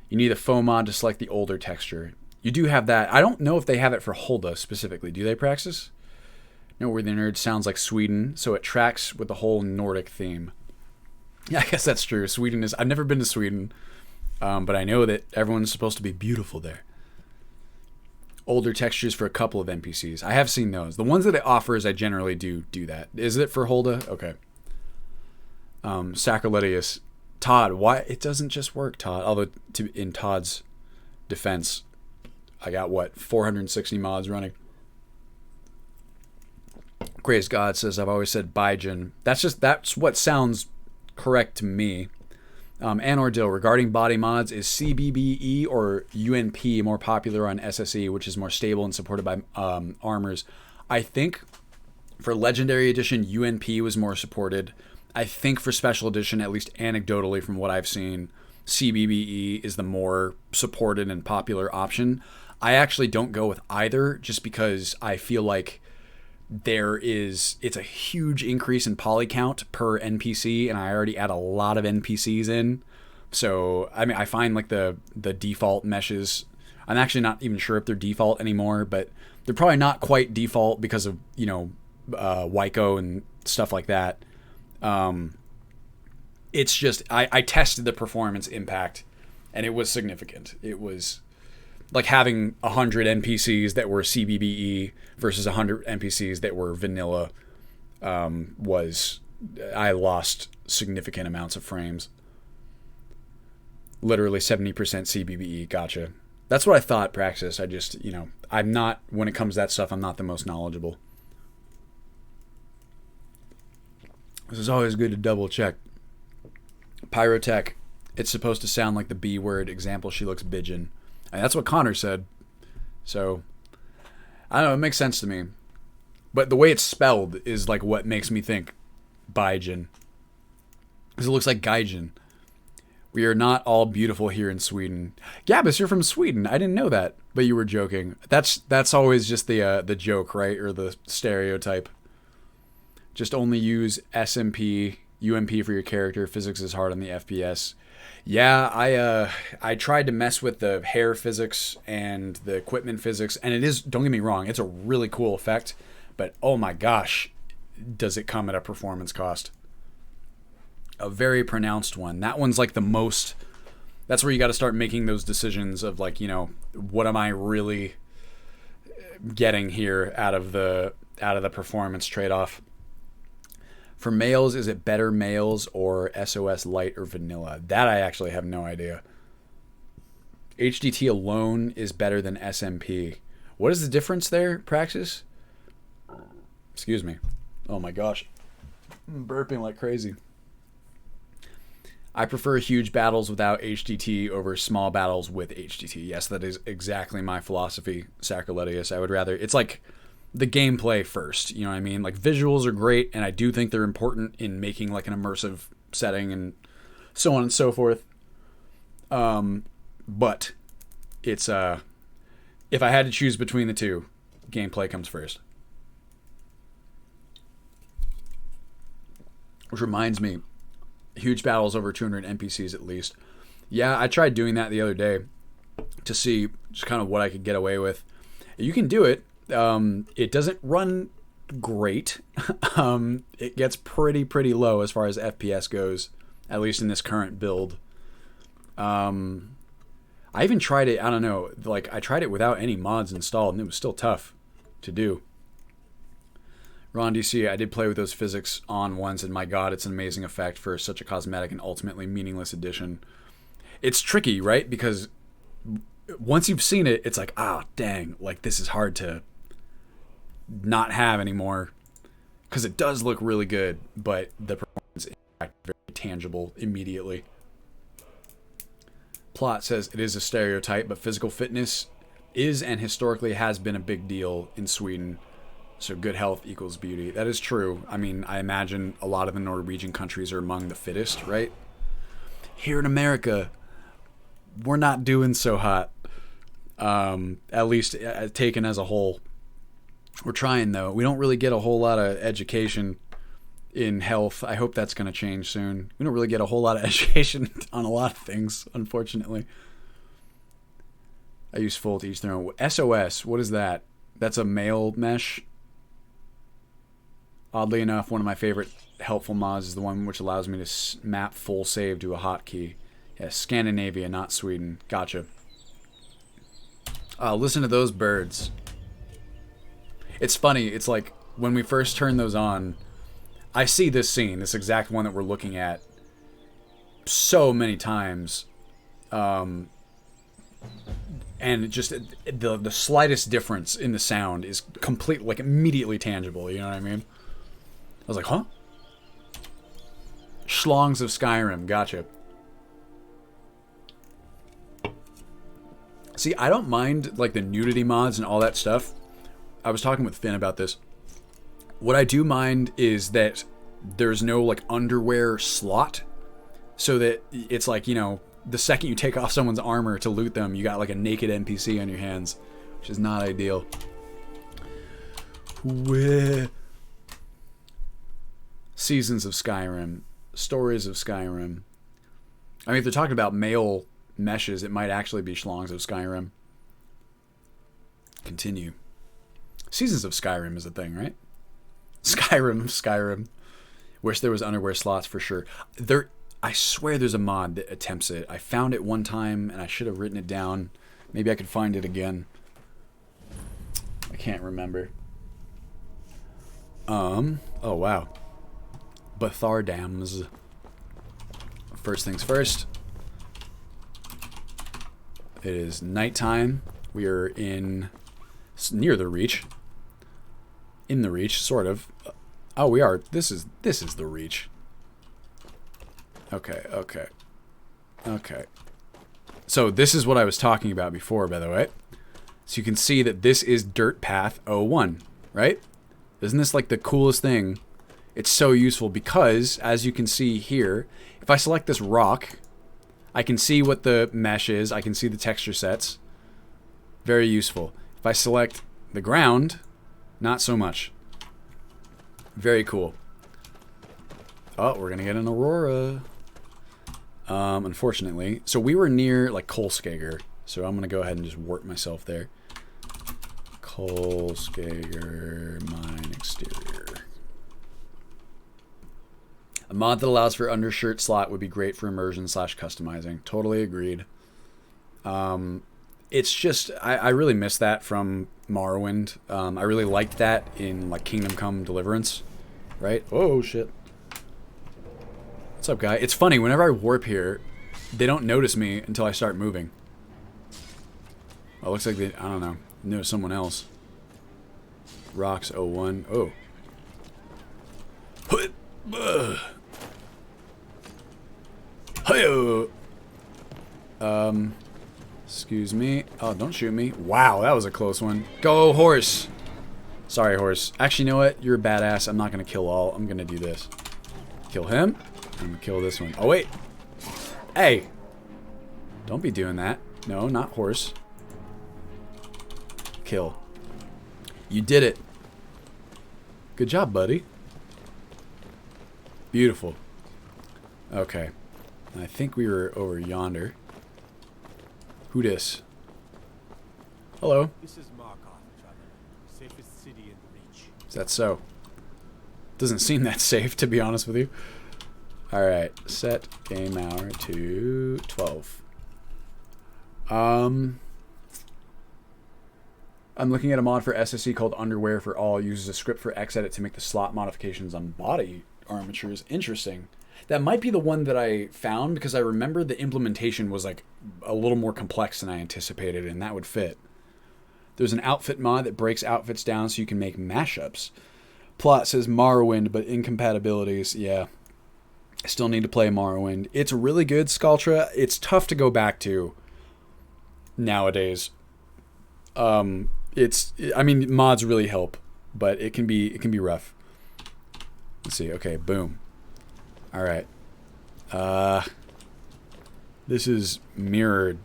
Speaker 1: You need a faux mod to select the older texture. You do have that. I don't know if they have it for Holda specifically. Do they, Praxis? No, where the nerd sounds like Sweden, so it tracks with the whole Nordic theme. Yeah, I guess that's true. Sweden is... I've never been to Sweden, but I know that everyone's supposed to be beautiful there. Older textures for a couple of NPCs. I have seen those. The ones that it offers, I generally do that. Is it for Holda? Okay. Sacriletius. Todd, why? It doesn't just work, Todd. Although, in Todd's defense, I got, 460 mods running. Grace God says, I've always said Baijin. That's what sounds correct to me. Anor Dill, regarding body mods, is CBBE or UNP more popular on SSE, which is more stable and supported by armors? I think for Legendary Edition, UNP was more supported. I think for Special Edition, at least anecdotally from what I've seen, CBBE is the more supported and popular option. I actually don't go with either just because I feel like it's a huge increase in poly count per NPC, and I already add a lot of NPCs in. So, I mean, I find like the default meshes, I'm actually not even sure if they're default anymore, but they're probably not quite default because of, Waiko and stuff like that. It's just, I tested the performance impact, and it was significant. It was like having 100 NPCs that were CBBE versus 100 NPCs that were vanilla. I lost significant amounts of frames. Literally 70% CBBE. Gotcha. That's what I thought, Praxis. I just, I'm not, when it comes to that stuff, I'm not the most knowledgeable. This is always good to double check. Pyrotech, it's supposed to sound like the B word. Example, she looks Bijin. And that's what Connor said. So, I don't know, it makes sense to me. But the way it's spelled is like what makes me think Baijin. Because it looks like Gaijin. We are not all beautiful here in Sweden. Gabus, you're from Sweden. I didn't know that, but you were joking. That's always just the joke, right? Or the stereotype. Just only use SMP, UMP for your character. Physics is hard on the FPS. Yeah, I tried to mess with the hair physics and the equipment physics, and it is, don't get me wrong, it's a really cool effect, but oh my gosh, does it come at a performance cost. A very pronounced one. That one's like the most, that's where you got to start making those decisions of like, what am I really getting here out of the performance trade-off. For males, is it better males or SOS Lite or vanilla? That I actually have no idea. HDT alone is better than SMP. What is the difference there, Praxis? Excuse me. Oh my gosh. I'm burping like crazy. I prefer huge battles without HDT over small battles with HDT. Yes, that is exactly my philosophy, Sacriletius. I would rather... It's like the gameplay first, you know what I mean? Like, visuals are great, and I do think they're important in making like an immersive setting and so on and so forth. But it's if I had to choose between the two, gameplay comes first. Which reminds me, huge battles over 200 NPCs at least. Yeah, I tried doing that the other day to see just kind of what I could get away with. You can do it. It doesn't run great. It gets pretty low as far as FPS goes, at least in this current build. I even tried it, I don't know, like I tried it without any mods installed and it was still tough to do. Ron DC, I did play with those physics on once, and my god, it's an amazing effect for such a cosmetic and ultimately meaningless addition. It's tricky, right? Because once you've seen it, it's like, ah, dang, like this is hard to not have anymore. Because it does look really good, but the performance is very tangible immediately. Plot says it is a stereotype, but physical fitness is and historically has been a big deal in Sweden. So good health equals beauty. That is true. I mean, I imagine a lot of the Norwegian countries are among the fittest, right? Here in America, we're not doing so hot. At least taken as a whole. We're trying, though. We don't really get a whole lot of education in health. I hope that's going to change soon. We don't really get a whole lot of education on a lot of things, unfortunately. I use full to each their own. SOS, what is that? That's a male mesh. Oddly enough, one of my favorite helpful mods is the one which allows me to map full save to a hotkey. Yeah, Scandinavia, not Sweden. Gotcha. Listen to those birds. It's funny. It's like when we first turn those on, I see this scene, this exact one that we're looking at, so many times. And just the slightest difference in the sound is completely, like, immediately tangible. You know what I mean? I was like, huh? Schlongs of Skyrim. Gotcha. See, I don't mind, like, the nudity mods and all that stuff. I was talking with Finn about this. What I do mind is that there's no, like, underwear slot. So that it's like, you know, the second you take off someone's armor to loot them, you got, like, a naked NPC on your hands. Which is not ideal. Seasons of Skyrim. Stories of Skyrim. I mean, if they're talking about male meshes, it might actually be Schlongs of Skyrim. Continue. Seasons of Skyrim is a thing, right? Skyrim. Wish there was underwear slots for sure. I swear there's a mod that attempts it. I found it one time and I should have written it down. Maybe I could find it again. I can't remember. Oh wow. Bathardams. First things first. It is nighttime. We are near the Reach. In the Reach, sort of. Oh, we are. This is the Reach. Okay. So this is what I was talking about before, by the way. So you can see that this is Dirt Path 01, right? Isn't this like the coolest thing? It's so useful because, as you can see here, if I select this rock, I can see what the mesh is. I can see the texture sets. Very useful. If I select the ground, not so much. Very cool. Oh, we're gonna get an aurora. Unfortunately. So we were near, like, Kolskager. So I'm gonna go ahead and just warp myself there. Kolskager mine exterior. A mod that allows for undershirt slot would be great for immersion / customizing. Totally agreed. It's just, I really miss that from Morrowind. I really liked that in, like, Kingdom Come Deliverance, right? Oh, shit. What's up, guy? It's funny, whenever I warp here, they don't notice me until I start moving. Oh, it looks like they, I don't know, notice someone else. Rocks 01. Oh. Hi-yo! Excuse me. Oh, don't shoot me. Wow, that was a close one. Go, horse! Sorry, horse. Actually, you know what? You're a badass. I'm not gonna kill all. I'm gonna do this. Kill him. I'm gonna kill this one. Oh, wait. Hey! Don't be doing that. No, not horse. Kill. You did it. Good job, buddy. Beautiful. Okay. I think we were over yonder. Who dis? Hello.
Speaker 2: This is Markov, traveler. Safest city in the Reach.
Speaker 1: Is that so? Doesn't seem that safe, to be honest with you. Alright. Set game hour to 12. I'm looking at a mod for SSE called Underwear for All. It uses a script for Xedit to make the slot modifications on body armatures. Interesting. That might be the one that I found because I remember the implementation was like a little more complex than I anticipated, and that would fit. There's an outfit mod that breaks outfits down so you can make mashups. Plot says Morrowind, but incompatibilities, yeah. I still need to play Morrowind. It's really good, Skaltra. It's tough to go back to nowadays. I mean, mods really help, but it can be rough. Let's see. Okay, boom. All right. This is mirrored.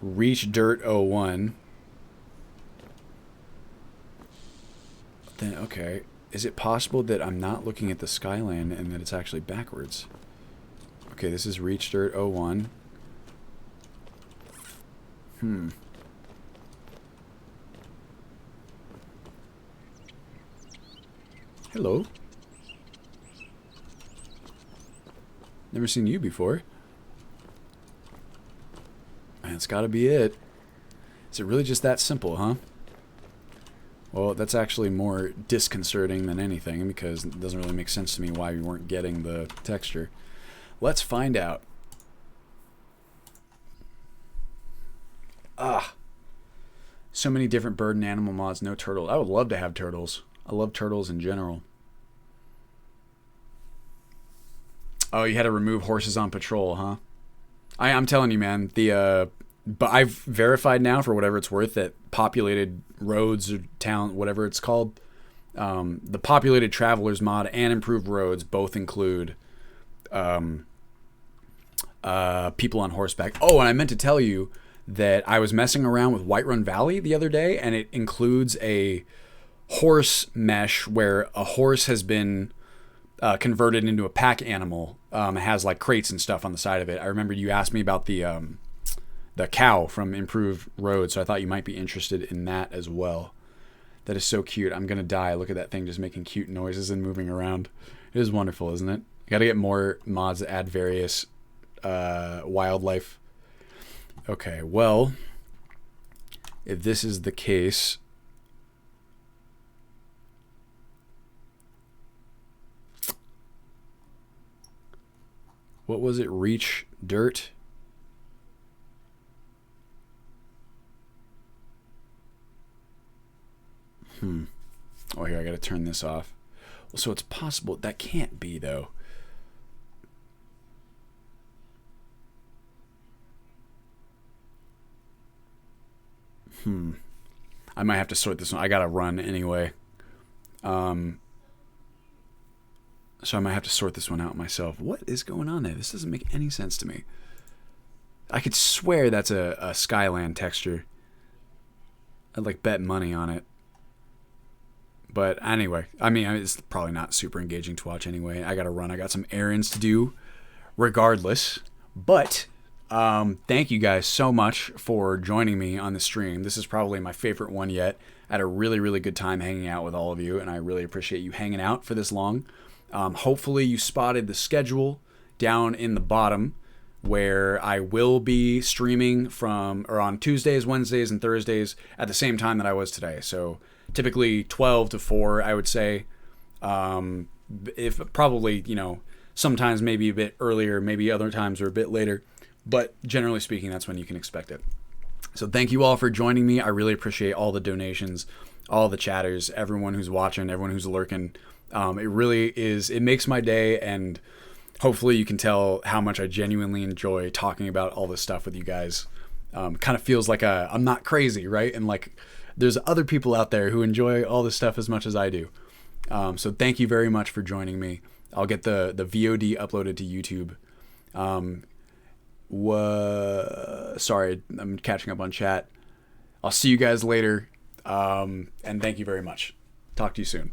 Speaker 1: Reach Dirt 01. Then okay, is it possible that I'm not looking at the Skyline and that it's actually backwards? Okay, this is Reach Dirt 01. Hello. Never seen you before. That's gotta be it. Is it really just that simple, huh? Well, that's actually more disconcerting than anything because it doesn't really make sense to me why you weren't getting the texture. Let's find out. So many different bird and animal mods, no turtles. I would love to have turtles. I love turtles in general. Oh, you had to remove horses on patrol, huh? I'm telling you, man. But I've verified now, for whatever it's worth, that populated roads or town, whatever it's called, the populated travelers mod and improved roads both include people on horseback. Oh, and I meant to tell you that I was messing around with Whiterun Valley the other day, and it includes a horse mesh where a horse has been converted into a pack animal. It has like crates and stuff on the side of it. I remember you asked me about the cow from Improved Road, so I thought you might be interested in that as well. That is so cute. I'm gonna die. Look at that thing just making cute noises and moving around. It is wonderful, isn't it? You gotta get more mods that add various wildlife. Okay, well, if this is the case, what was it? Reach Dirt? Oh, here, I gotta turn this off. Well, so it's possible. That can't be, though. I might have to sort this one. I gotta run anyway. So I might have to sort this one out myself. What is going on there? This doesn't make any sense to me. I could swear that's a Skyland texture. I'd like bet money on it. But anyway, I mean, it's probably not super engaging to watch anyway. I gotta run. I got some errands to do regardless. But thank you guys so much for joining me on the stream. This is probably my favorite one yet. I had a really, really good time hanging out with all of you, and I really appreciate you hanging out for this long. Hopefully you spotted the schedule down in the bottom where I will be streaming on Tuesdays, Wednesdays, and Thursdays at the same time that I was today. So typically 12 to 4, I would say. If probably, Sometimes maybe a bit earlier, maybe other times are a bit later, but generally speaking, that's when you can expect it. So thank you all for joining me. I really appreciate all the donations, all the chatters, everyone who's watching, everyone who's lurking. It really is, it makes my day, and hopefully you can tell how much I genuinely enjoy talking about all this stuff with you guys. Kind of feels like I'm not crazy, right? And like there's other people out there who enjoy all this stuff as much as I do. So thank you very much for joining me. I'll get the VOD uploaded to YouTube. Sorry, I'm catching up on chat. I'll see you guys later. And thank you very much. Talk to you soon.